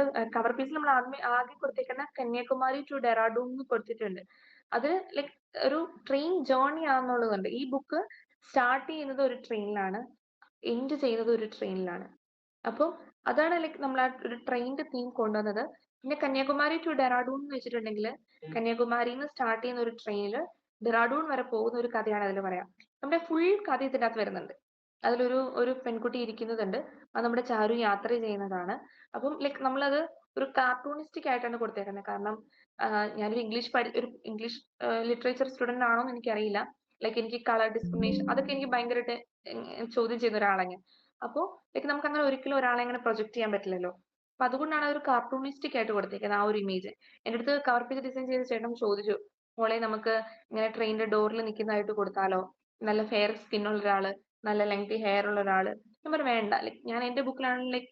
ആകെ കൊടുത്തേക്കുന്ന കന്യാകുമാരി ടു ഡെറാഡൂൺ കൊടുത്തിട്ടുണ്ട്. അത് ലൈക് ഒരു ട്രെയിൻ ജേർണി ആണെന്നുള്ളതുണ്ട്. ഈ ബുക്ക് സ്റ്റാർട്ട് ചെയ്യുന്നത് ഒരു ട്രെയിനിലാണ്, എൻഡ് ചെയ്യുന്നത് ഒരു ട്രെയിനിലാണ്. അപ്പോൾ അതാണ് ലൈക് നമ്മൾ ആ ഒരു ട്രെയിനിന്റെ തീം കൊണ്ടുവന്നത്. പിന്നെ കന്യാകുമാരി ടു ഡെറാഡൂൺ എന്ന് വെച്ചിട്ടുണ്ടെങ്കിൽ കന്യാകുമാരിയിൽ നിന്ന് സ്റ്റാർട്ട് ചെയ്യുന്ന ഒരു ട്രെയിനിൽ ഡെറാഡൂൺ വരെ പോകുന്ന ഒരു കഥയാണ് അതിൽ പറയാം. നമ്മുടെ ഫുൾ കഥ ഇതിനകത്ത് വരുന്നുണ്ട്. ഒരു പെൺകുട്ടി ഇരിക്കുന്നതുണ്ട്, അത് നമ്മുടെ ചാരു യാത്ര ചെയ്യുന്നതാണ്. അപ്പം ലൈക് നമ്മളത് ഒരു കാർട്ടൂണിസ്റ്റിക് ആയിട്ടാണ് കൊടുത്തേക്കുന്നത്. കാരണം ഞാനൊരു ഇംഗ്ലീഷ് ലിറ്ററേച്ചർ സ്റ്റുഡന്റ് ആണോ എന്ന് എനിക്കറിയില്ല. ലൈക് എനിക്ക് കളർ ഡിസ്ക്രിമിനേഷൻ അതൊക്കെ എനിക്ക് ഭയങ്കരമായിട്ട് ചോദ്യം ചെയ്യുന്ന ഒരാളാണ്. അപ്പോൾ ലൈക് നമുക്ക് അങ്ങനെ ഒരിക്കലും ഒരാളെ അങ്ങനെ പ്രൊജക്ട് ചെയ്യാൻ പറ്റില്ലല്ലോ. അപ്പൊ അതുകൊണ്ടാണ് ഒരു കാർട്ടൂണിസ്റ്റിക് ആയിട്ട് കൊടുത്തേക്കുന്നത് ആ ഒരു ഇമേജ്. എൻ്റെ അടുത്ത് കവർ പേജ് ഡിസൈൻ ചെയ്ത ചേട്ടൻ ചോദിച്ചു, മോളെ നമുക്ക് ഇങ്ങനെ ട്രെയിനിന്റെ ഡോറിൽ നിൽക്കുന്നതായിട്ട് കൊടുത്താലോ, നല്ല ഫെയർ സ്കിൻ ഉള്ള ഒരാള്, നല്ല ലെങ്തി ഹെയർ ഉള്ള ഒരാള്. ഞാൻ പറഞ്ഞു വേണ്ട, ലൈക് ഞാൻ എന്റെ ബുക്കിലാണ് ലൈക്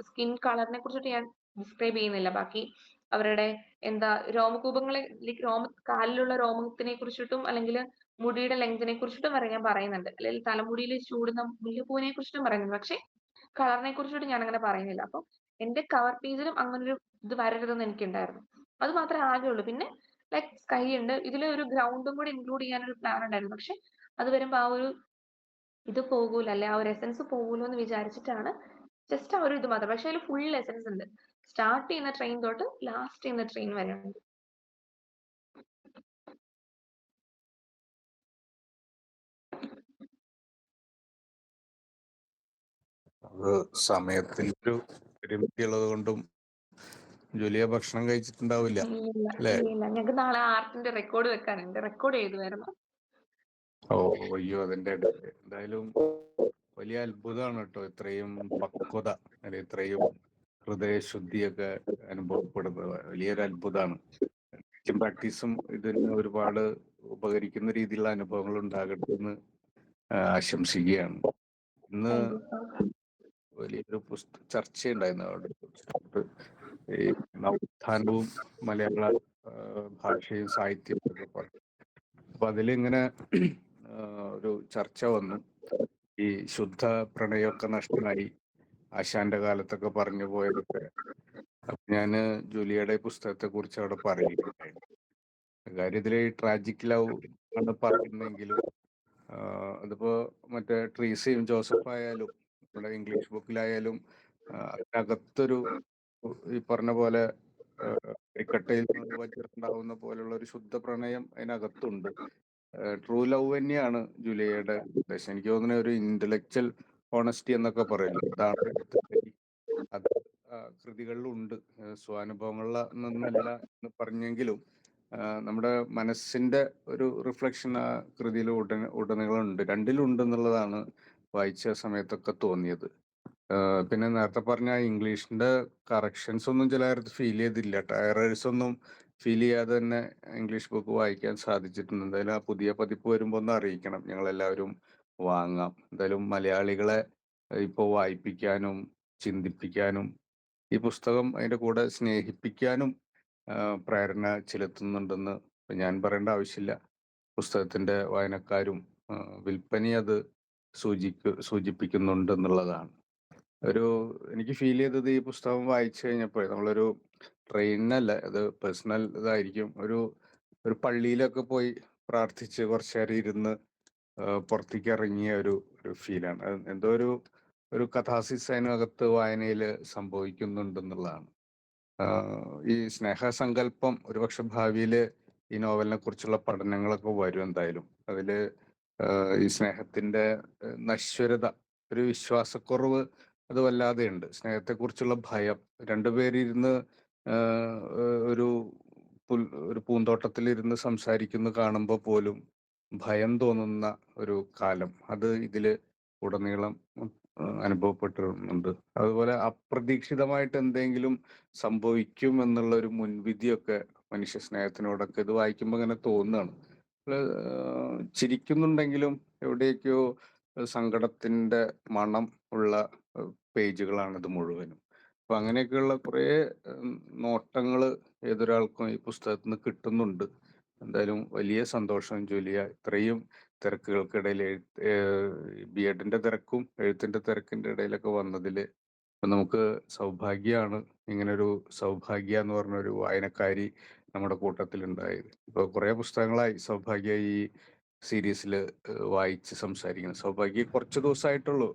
സ്കിൻ കളറിനെ കുറിച്ചിട്ട് ഞാൻ ഡിസ്ക്രൈബ് ചെയ്യുന്നില്ല. ബാക്കി അവരുടെ എന്താ രോമകൂപങ്ങളെ ലൈക് കാലിലുള്ള രോമത്തിനെ കുറിച്ചിട്ടും അല്ലെങ്കിൽ മുടിയുടെ ലെങ്തിനെ കുറിച്ചിട്ടും വരെ ഞാൻ പറയുന്നുണ്ട്, അല്ലെങ്കിൽ തലമുടിയിൽ ചൂടുന്ന മുല്ലപ്പൂവിനെ കുറിച്ചിട്ടും പറയുന്നുണ്ട്. പക്ഷെ കളറിനെ കുറിച്ചിട്ട് ഞാൻ അങ്ങനെ പറയുന്നില്ല. അപ്പൊ എന്റെ കവർ പേജിലും അങ്ങനെ ഒരു ഇത് വരരുതെന്ന് എനിക്കുണ്ടായിരുന്നു. അത് മാത്രമേ ആകെ ഉള്ളൂ. പിന്നെ ലൈക് സ്കൈ ഉണ്ട്, ഇതിൽ ഒരു ഗ്രൗണ്ടും കൂടി ഇൻക്ലൂഡ് ചെയ്യാനൊരു പ്ലാൻ ഉണ്ടായിരുന്നു. പക്ഷെ അത് വരുമ്പോ ആ ഒരു ഇത് പോകൂല, അല്ലെ ആ ഒരു എസൻസ് പോകൂലോ എന്ന് വിചാരിച്ചിട്ടാണ് ജസ്റ്റ് ആ ഒരു ഇത് മാത്രം. പക്ഷെ അതിൽ ഫുൾ എസൻസ് ഉണ്ട്, സ്റ്റാർട്ട് ചെയ്യുന്ന ട്രെയിൻ തൊട്ട് ലാസ്റ്റ് ചെയ്യുന്ന ട്രെയിൻ വരെ ഉണ്ട്. സമയത്തിന്റെ ഒരു പരിമിതി ഉള്ളത് കൊണ്ടും ജൂലിയ ഭക്ഷണം കഴിച്ചിട്ടുണ്ടാവില്ല ഇല്ല അല്ലേ? ഇല്ല, ഞങ്ങൾക്ക് നാളെ ആർട്ടിന്റെ റെക്കോർഡ് വെക്കാനുണ്ട്. റെക്കോർഡ് എഴുതുമായിരുന്നു. ഓ അയ്യോ, അതിന്റെ ഇടയിൽ എന്തായാലും വലിയ അത്ഭുതമാണ് കേട്ടോ, ഇത്രയും പക്വത അല്ലെങ്കിൽ ഇത്രയും ഹൃദയശുദ്ധിയൊക്കെ അനുഭവപ്പെടുന്നത് വലിയൊരു അത്ഭുതമാണ്. പ്രാക്ടീസും ഇതിന് ഒരുപാട് ഉപകരിക്കുന്ന രീതിയിലുള്ള അനുഭവങ്ങൾ ഉണ്ടാകട്ടെ എന്ന് ആശംസിക്കുകയാണ്. ഇന്ന് താങ്ക് യു സർ. വലിയൊരു ചർച്ചയുണ്ടായിരുന്നു അവിടെ ഈ നവോത്ഥാനവും മലയാള ഭാഷയും സാഹിത്യവും ഒക്കെ പറഞ്ഞു. അപ്പൊ അതിലിങ്ങനെ ഒരു ചർച്ച വന്നു. ഈ ശുദ്ധ പ്രണയമൊക്കെ നഷ്ടമായി ആശാന്റെ കാലത്തൊക്കെ പറഞ്ഞു പോയതൊക്കെ. അപ്പൊ ഞാന് ജൂലിയയുടെ പുസ്തകത്തെ കുറിച്ച് അവിടെ പറയുകയുണ്ടായിരുന്നു. കാര്യത്തില് ട്രാജിക് ലവ് ആണ് പറയുന്നെങ്കിലും അതിപ്പോ മറ്റേ ട്രീസിയും ജോസഫ് ആയാലും നമ്മുടെ ഇംഗ്ലീഷ് ബുക്കിലായാലും അതിനകത്തൊരു ഈ പറഞ്ഞ പോലെ കട്ടയിൽ നിന്ന് വജ്രമുണ്ടാവുന്ന പോലുള്ള ഒരു ശുദ്ധ പ്രണയം അതിനകത്തുണ്ട്. ട്രൂ ലവ് തന്നെയാണ് ജൂലിയയുടെ ഉദ്ദേശം. എനിക്ക് തോന്നുന്ന ഒരു ഇന്റലക്ച്വൽ ഓണസ്റ്റി എന്നൊക്കെ പറയില്ല, അതാണ് അത് കൃതികളിലുണ്ട്. സ്വാനുഭവങ്ങളിൽ നിന്നല്ല എന്ന് പറഞ്ഞെങ്കിലും നമ്മുടെ മനസ്സിന്റെ ഒരു റിഫ്ലക്ഷൻ ആ കൃതിയിൽ ഉടനീളമുണ്ട്, രണ്ടിലുണ്ട് എന്നുള്ളതാണ് വായിച്ച സമയത്തൊക്കെ തോന്നിയത്. പിന്നെ നേരത്തെ പറഞ്ഞ ഇംഗ്ലീഷിന്റെ കറക്ഷൻസ് ഒന്നും ചില നേരത്ത് ഫീൽ ചെയ്തില്ല, എറേഴ്സ് ഒന്നും ഫീൽ ചെയ്യാതെ തന്നെ ഇംഗ്ലീഷ് ബുക്ക് വായിക്കാൻ സാധിച്ചിട്ടുണ്ട്. എന്തായാലും ആ പുതിയ പതിപ്പ് വരുമ്പോൾ ഒന്ന് അറിയിക്കണം, ഞങ്ങളെല്ലാവരും വാങ്ങാം. എന്തായാലും മലയാളികളെ ഇപ്പോൾ വായിപ്പിക്കാനും ചിന്തിപ്പിക്കാനും ഈ പുസ്തകം അതിൻ്റെ കൂടെ സ്നേഹിപ്പിക്കാനും പ്രേരണ ചെലുത്തുന്നുണ്ടെന്ന് ഞാൻ പറയേണ്ട ആവശ്യമില്ല. പുസ്തകത്തിന്റെ വായനക്കാരും വിൽപ്പന അത് സൂചിപ്പിക്കുന്നുണ്ട് എന്നുള്ളതാണ്. എനിക്ക് ഫീൽ ചെയ്തത് ഈ പുസ്തകം വായിച്ചു കഴിഞ്ഞപ്പോൾ നമ്മളൊരു ട്രെയിനിനല്ല, അത് പേഴ്സണൽ ഇതായിരിക്കും, ഒരു പള്ളിയിലൊക്കെ പോയി പ്രാർത്ഥിച്ച് കുറച്ചു നേരം ഇരുന്ന് പുറത്തേക്ക് ഇറങ്ങിയ ഒരു ഫീലാണ്. എന്തോ ഒരു കഥാസിസ് അതിനകത്ത് വായനയിൽ സംഭവിക്കുന്നുണ്ടെന്നുള്ളതാണ്. ഈ സ്നേഹസങ്കല്പം ഒരുപക്ഷെ ഭാവിയിൽ ഈ നോവലിനെ കുറിച്ചുള്ള പഠനങ്ങളൊക്കെ വരും. എന്തായാലും അതില് ഈ സ്നേഹത്തിന്റെ നശ്വരത, ഒരു വിശ്വാസക്കുറവ് അത് വല്ലാതെ ഉണ്ട്. സ്നേഹത്തെക്കുറിച്ചുള്ള ഭയം, രണ്ടുപേരിരുന്ന് ഒരു ഒരു പൂന്തോട്ടത്തിലിരുന്ന് സംസാരിക്കുന്നു കാണുമ്പോൾ പോലും ഭയം തോന്നുന്ന ഒരു കാലം, അത് ഇതില് ഉടനീളം അനുഭവപ്പെട്ടിരുന്നുണ്ട്. അതുപോലെ അപ്രതീക്ഷിതമായിട്ട് എന്തെങ്കിലും സംഭവിക്കും എന്നുള്ള ഒരു മുൻവിധിയൊക്കെ മനുഷ്യ സ്നേഹത്തിനോടൊക്കെ ഇത് വായിക്കുമ്പോൾ ഇങ്ങനെ തോന്നുകയാണ്. ചിരിക്കുന്നുണ്ടെങ്കിലും എവിടേക്കോ സങ്കടത്തിന്റെ മണം ഉള്ള പേജുകളാണ് ഇത് മുഴുവനും. അപ്പൊ അങ്ങനെയൊക്കെയുള്ള കുറേ നോട്ടങ്ങൾ ഏതൊരാൾക്കും ഈ പുസ്തകത്തിൽ നിന്ന് കിട്ടുന്നുണ്ട്. എന്തായാലും വലിയ സന്തോഷം ജൂലിയ, ഇത്രയും തിരക്കുകൾക്കിടയിൽ ബി.എഡിന്റെ തിരക്കും എഴുത്തിന്റെ തിരക്കിന്റെ ഇടയിലൊക്കെ വന്നതില് നമുക്ക് സൗഭാഗ്യമാണ്. ഇങ്ങനൊരു സൗഭാഗ്യ എന്ന് പറഞ്ഞൊരു വായനക്കാരി നമ്മുടെ കൂട്ടത്തിൽ ഉണ്ടായത്. ഇപ്പൊ കുറെ പുസ്തകങ്ങളായി സൗഭാഗ്യ ഈ സീരീസിൽ വായിച്ച് സംസാരിക്കുന്നത്. സൗഭാഗ്യ കുറച്ച് ദിവസമായിട്ടുള്ളൂ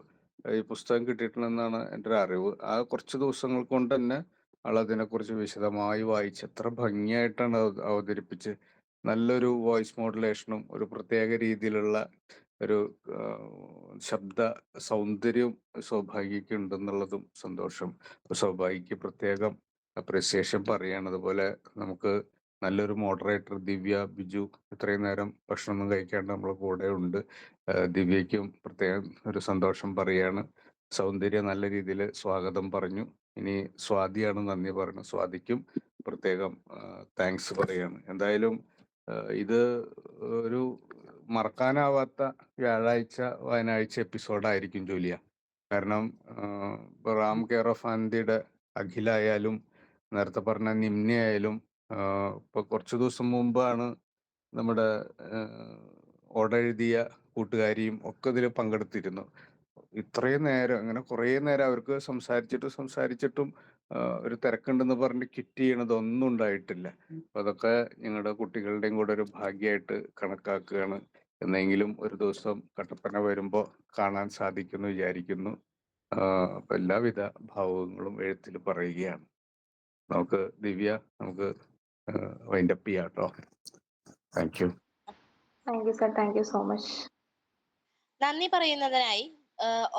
ഈ പുസ്തകം കിട്ടിയിട്ടുണ്ടെന്നാണ് എൻ്റെ ഒരു അറിവ്. ആ കുറച്ച് ദിവസങ്ങൾ കൊണ്ട് തന്നെ ആൾ അതിനെക്കുറിച്ച് വിശദമായി വായിച്ച് എത്ര ഭംഗിയായിട്ടാണ് അവതരിപ്പിച്ച്, നല്ലൊരു വോയിസ് മോഡുലേഷനും ഒരു പ്രത്യേക രീതിയിലുള്ള ഒരു ശബ്ദ സൗന്ദര്യം സൗഭാഗ്യക്ക് ഉണ്ടെന്നുള്ളതും സന്തോഷം. സൗഭാഗ്യക്ക് പ്രത്യേകം അപ്രിസിയേഷൻ പറയാണ്. അതുപോലെ നമുക്ക് നല്ലൊരു മോഡറേറ്റർ ദിവ്യ ബിജു ഇത്രയും നേരം ഭക്ഷണമൊന്നും കഴിക്കാണ്ട് നമ്മളെ കൂടെ ഉണ്ട്. ദിവ്യയ്ക്കും പ്രത്യേകം ഒരു സന്തോഷം പറയാണ്. സൗന്ദര്യം നല്ല രീതിയിൽ സ്വാഗതം പറഞ്ഞു. ഇനി സ്വാതിയാണ് നന്ദി പറഞ്ഞു, സ്വാതിക്കും പ്രത്യേകം താങ്ക്സ് പറയാണ്. എന്തായാലും ഇത് ഒരു മറക്കാനാവാത്ത വ്യാഴാഴ്ച വായനാഴ്ച എപ്പിസോഡായിരിക്കും ജൂലിയ. കാരണം റാം കെയർ ഓഫ് ആനന്ദിയുടെ അഖിലായാലും നേരത്തെ പറഞ്ഞ നിമ്നയായാലും ഇപ്പൊ കുറച്ചു ദിവസം മുമ്പാണ് നമ്മുടെ ഓടെഴുതിയ കൂട്ടുകാരിയും ഒക്കെ ഇതിൽ പങ്കെടുത്തിരുന്നു. ഇത്രയും നേരം അങ്ങനെ കുറേ നേരം അവർക്ക് സംസാരിച്ചിട്ടും ഒരു തിരക്കുണ്ടെന്ന് പറഞ്ഞ് കിറ്റ് ചെയ്യണതൊന്നും ഉണ്ടായിട്ടില്ല. അപ്പൊ അതൊക്കെ ഞങ്ങളുടെ കുട്ടികളുടെയും കൂടെ ഒരു ഭാഗ്യമായിട്ട് കണക്കാക്കുകയാണ്. എന്നെങ്കിലും ഒരു ദിവസം കട്ടപ്പന വരുമ്പോൾ കാണാൻ സാധിക്കുമെന്ന് വിചാരിക്കുന്നു. അപ്പൊ എല്ലാവിധ ഭാവങ്ങളും എഴുത്തിൽ പറയുകയാണ്. നമുക്ക് ദിവ്യ, നമുക്ക് വൈൻഡപ്പ് ചെയ്യാം കേട്ടോ. Thank you. Thank you sir, thank you so much. നന്ദി പറയുന്നതിനായി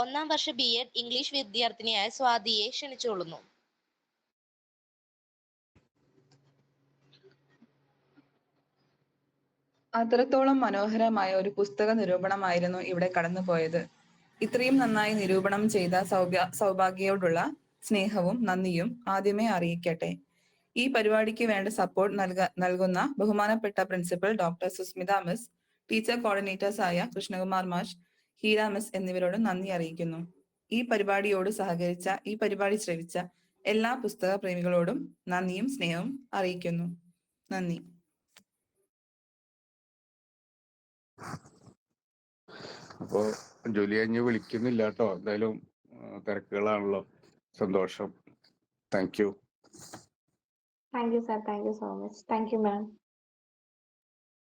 ഒന്നാം വർഷ B.Ed ഇംഗ്ലീഷ് വിദ്യാർത്ഥിനിയായ സ്വാതിയെ ക്ഷണിച്ചുകൊള്ളുന്നു. അത്രത്തോളം മനോഹരമായ ഒരു പുസ്തക നിരൂപണമായിരുന്നു ഇവിടെ കടന്നുപോയത്. ഇത്രയും നന്നായി നിരൂപണം ചെയ്ത സൗഭാഗ്യയോടുള്ള സ്നേഹവും നന്ദിയും ആദ്യമേ അറിയിക്കട്ടെ. ഈ പരിപാടിക്ക് വേണ്ട സപ്പോർട്ട് നൽകുന്ന ബഹുമാനപ്പെട്ട principal doctor Susmitha miss, teacher കോർഡിനേറ്റേഴ്സായ കൃഷ്ണകുമാർ മാഷ്, ഹീര മിസ് എന്നിവരോട് നന്ദി അറിയിക്കുന്നു. ഈ പരിപാടിയോട് സഹകരിച്ച, ഈ പരിപാടി ശ്രവിച്ച എല്ലാ പുസ്തക പ്രേമികളോടും നന്ദിയും സ്നേഹവും അറിയിക്കുന്നു. നന്ദി. അപ്പോ ജൂലിയ ഇനി വിളിക്കുന്നില്ല കേട്ടോ, എന്തായാലും തിരക്കുകളാണല്ലോ. സന്തോഷം. Thank you. Thank you, sir. Thank you so much. Thank you, ma'am.